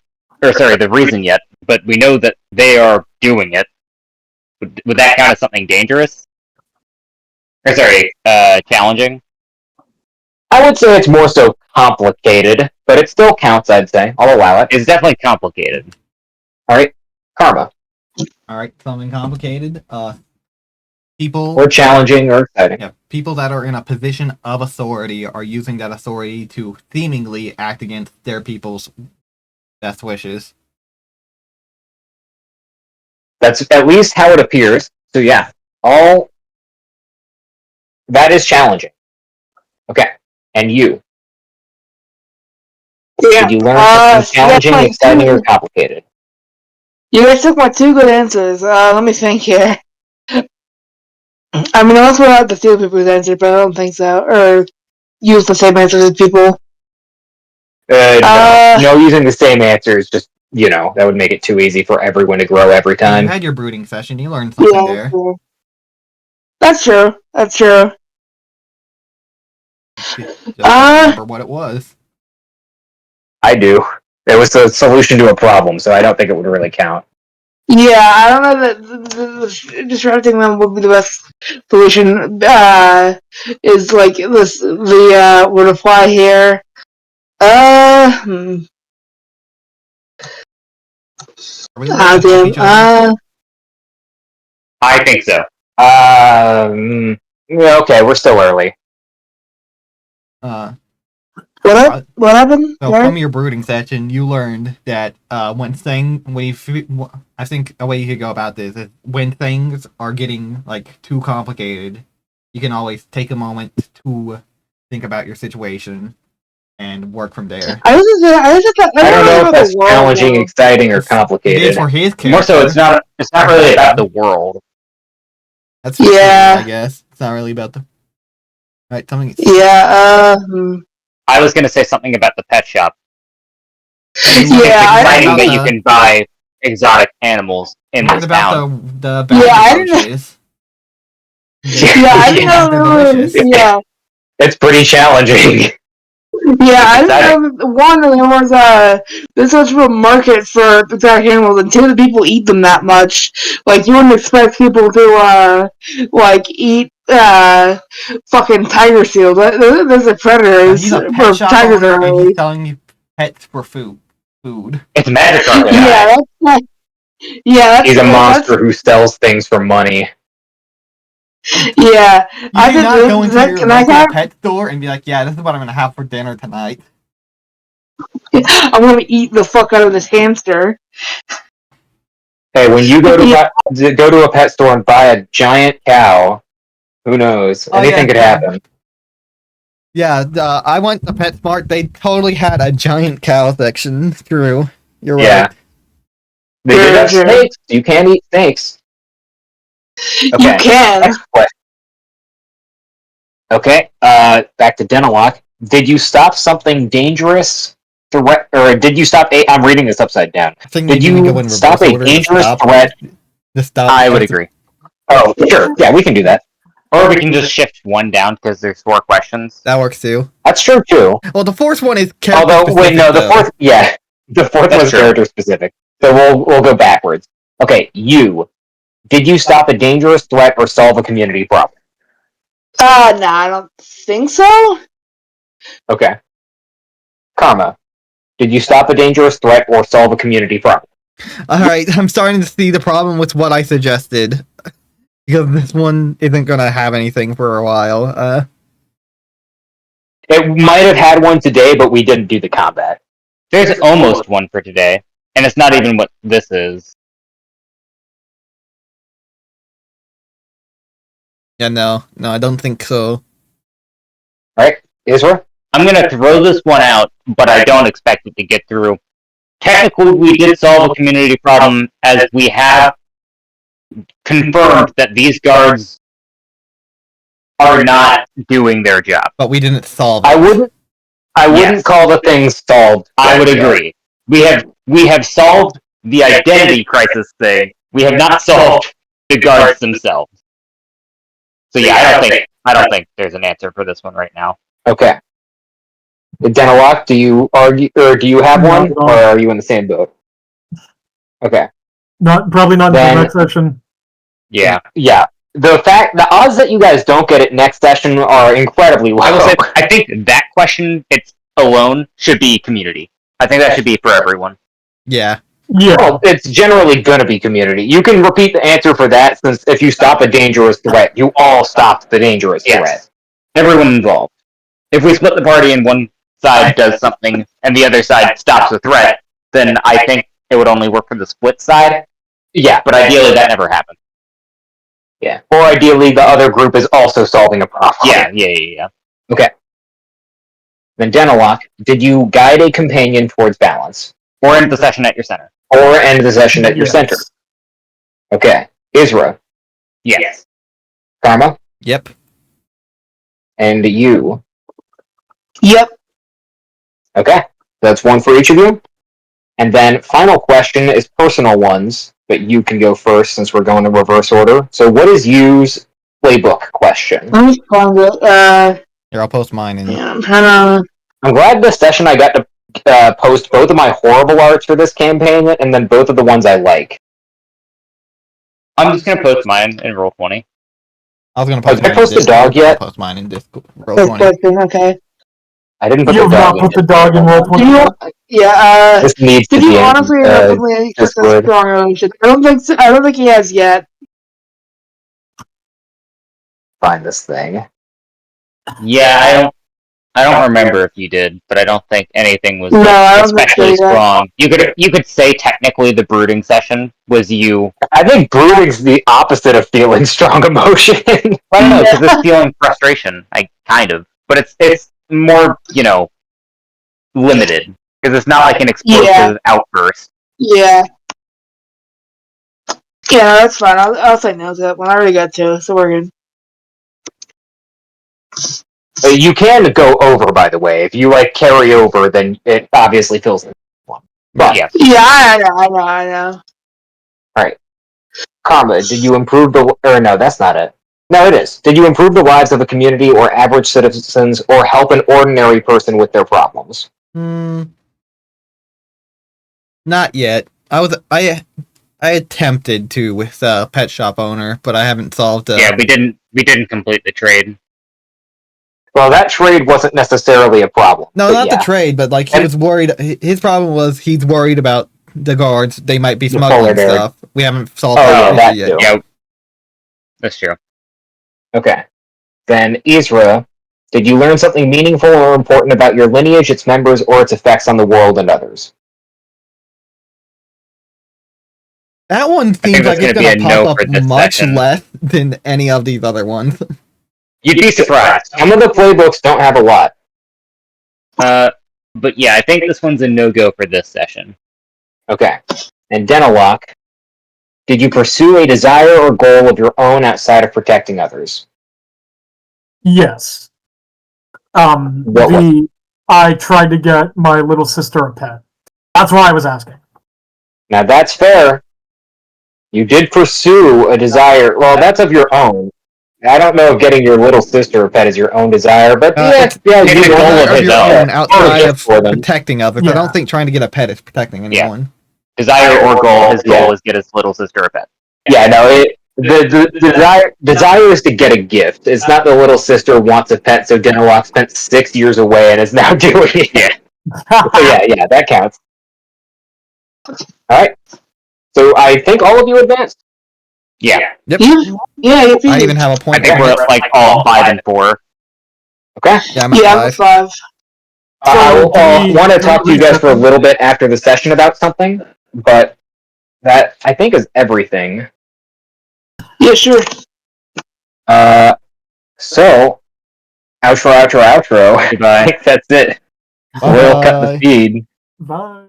or sorry, the reason yet, but we know that they are doing it. Would that count as something dangerous? Or sorry, challenging? I would say it's more so complicated, but it still counts, I'd say. I'll allow it. It's definitely complicated. Alright, Karma. Alright, something complicated. People Or challenging or exciting. Yeah, people that are in a position of authority are using that authority to seemingly act against their people's best wishes. That's at least how it appears. So yeah, all that is challenging. Okay, and you? Yeah. Did you learn something challenging, that's exciting, or complicated? You guys took my 2 good answers. Let me think here. I mean, unless we're out to steal people's answers, but I don't think so. Or use the same answers as people. No, using the same answers just, that would make it too easy for everyone to grow every You time. had your brooding session, you learned something there. True. That's true. That's true. Just remember what it was. I do. It was a solution to a problem, so I don't think it would really count. Yeah, I don't know that the disrupting them would be the best solution. Is like the would apply here. Are we allowed to help each other? I think so. Yeah, okay, we're still early. What happened? So from your brooding session, you learned that I think a way you could go about this is when things are getting like too complicated, you can always take a moment to think about your situation and work from there. I don't know if that's challenging, exciting, or complicated. It is for his character. More so, it's not really about the world. That's true, I guess. It's not really about the. Right, something. Yeah. I was gonna say something about the pet shop. Yeah, Exciting that you can buy exotic animals in this town. The I didn't know. I didn't know. Yeah. It's pretty challenging. Yeah, I didn't know. One, there was this much of a market for exotic animals, and 2, the people eat them that much. Like, you wouldn't expect people to eat fucking tiger seals. Those are predators. He's a pet shop owner, and he's selling you pets for food. It's magic carpet. Yeah, he's a monster who sells things for money. Yeah, I did not go into your local pet store and be like, "Yeah, this is what I'm gonna have for dinner tonight." I'm gonna eat the fuck out of this hamster. Hey, when you go to a pet store and buy a giant cow, who knows? Anything could happen. Yeah, I went to PetSmart. They totally had a giant cow section. True, you're right. They did have snakes. You can eat snakes. Okay, you can. Next question. Okay, back to Denoloq. Did you stop something dangerous? Or did you stop a? I'm reading this upside down. Did you stop a dangerous threat? I would agree. Oh, sure. Yeah, we can do that. Or we can just shift one down because there's 4 questions. That works too. That's true too. Well, the 4th one is character specific. Wait, no, the 4th. Yeah, the 4th was character specific. So we'll go backwards. Okay, did you stop a dangerous threat or solve a community problem? No, I don't think so. Okay. Karma, did you stop a dangerous threat or solve a community problem? Alright, I'm starting to see the problem with what I suggested. Because this one isn't gonna have anything for a while. It might have had one today, but we didn't do the combat. There's almost one for today, and it's not even what this is. Yeah, no, I don't think so. Alright, Isra? I'm gonna throw this one out, but I don't expect it to get through. Technically, we did solve a community problem, as we have confirmed that these guards are not doing their job. But we didn't solve it. I wouldn't call the thing solved. I would agree. We have solved the identity crisis thing. We have not solved the guards themselves. So yeah, I don't think there's an answer for this one right now. Okay. Denoloq, do you argue, or do you have No, one, I don't. or are you in the same boat? Okay. Probably not Then- in the next session. Yeah. Yeah. The odds that you guys don't get it next session are incredibly low. I will say, I think that question it's alone should be community. I think that should be for everyone. Yeah. Yeah. Well, it's generally going to be community. You can repeat the answer for that, since if you stop a dangerous threat, you all stopped the dangerous threat. Yes. Everyone involved. If we split the party and one side does something and the other side stops the threat, then I think it would only work for the split side. Yeah, But ideally, that never happens. yeah. Or ideally, the other group is also solving a problem. Yeah. Okay. Then Denoloq, did you guide a companion towards balance? Or end the session at your center. Or end the session at your Yes. center? Okay. Isra, Yes. Karma, Yep. and you. Yep. Okay. That's one for each of you. And then final question is personal ones, but you can go first since we're going in reverse order. So what is you's playbook question? Let me find it. Here, I'll post mine in. Yeah, I'm trying to. I'm glad this session I got to post both of my horrible arts for this campaign and then both of the ones I like. I'm just gonna post mine in Roll20. I was gonna Has post I mine in posted Discord, dog but I'll yet? post mine in Discord. Roll First 20. question, okay. I didn't put You the have dog not in. put the dog in roll Do you? 20. Yeah. This needs to Did be you in honestly definitely put a Discord. strong relation? I don't think. So, I don't think he has yet. Find this thing. Yeah, I don't remember if you did, but I don't think anything was No, I don't think especially so, yeah. strong. You could say technically the brooding session was you. I think brooding's the opposite of feeling strong emotion. I don't know because it's feeling frustration. I kind of, but it's more limited because it's not like an explosive outburst. Yeah. Yeah, that's fine. I'll say no to that one. I already got two, so we're good. You can go over, by the way. If you carry over, then it obviously fills in one. But Yeah. Yeah, I know. all right, Karma, did you improve the? Or no, that's not it. No, it is. Did you improve the lives of a community or average citizens, or help an ordinary person with their problems? Not yet. I attempted to with a pet shop owner, but I haven't solved. Yeah, we didn't complete the trade. Well, that trade wasn't necessarily a problem. No, but not yeah. the trade, but he was worried. His problem was he's worried about the guards. They might be The smuggling polar bear. stuff. We haven't solved Oh, that yeah, that issue yet. too. Yeah, that's true. Okay. Then Isra, did you learn something meaningful or important about your lineage, its members, or its effects on the world and others? That one think seems that's like it's gonna be gonna a no pop for up this much session. less than any of these other ones. You'd be surprised. Some of the playbooks don't have a lot. But yeah, I think this one's a no-go for this session. Okay. And Denoloq, did you pursue a desire or goal of your own outside of protecting others? Yes. What was I tried to get my little sister a pet. That's why I was asking. Now that's fair. You did pursue a desire. Well, that's of your own. I don't know if getting your little sister a pet is your own desire, but It's you a goal want of of his your own. own outside of for them. protecting others. I Yeah. don't think trying to get a pet is protecting anyone. Desire or goal, his goal is get his little sister a pet. Yeah, no. The desire is to get a gift. It's not the little sister wants a pet, so Denoloq spent 6 years away and is now doing it. Yeah. So yeah, that counts. All right. So I think all of you advanced. Yeah. Yep. Yeah. I even have a I point. think we're at all 5 and 4. Okay. Yeah, I'm at Yeah, I'm 5. at 5. I want to talk to you guys for a little bit after the session about something, but that I think is everything. Yeah, sure. So outro. Goodbye. I think that's it. We'll cut the Bye. feed. Bye.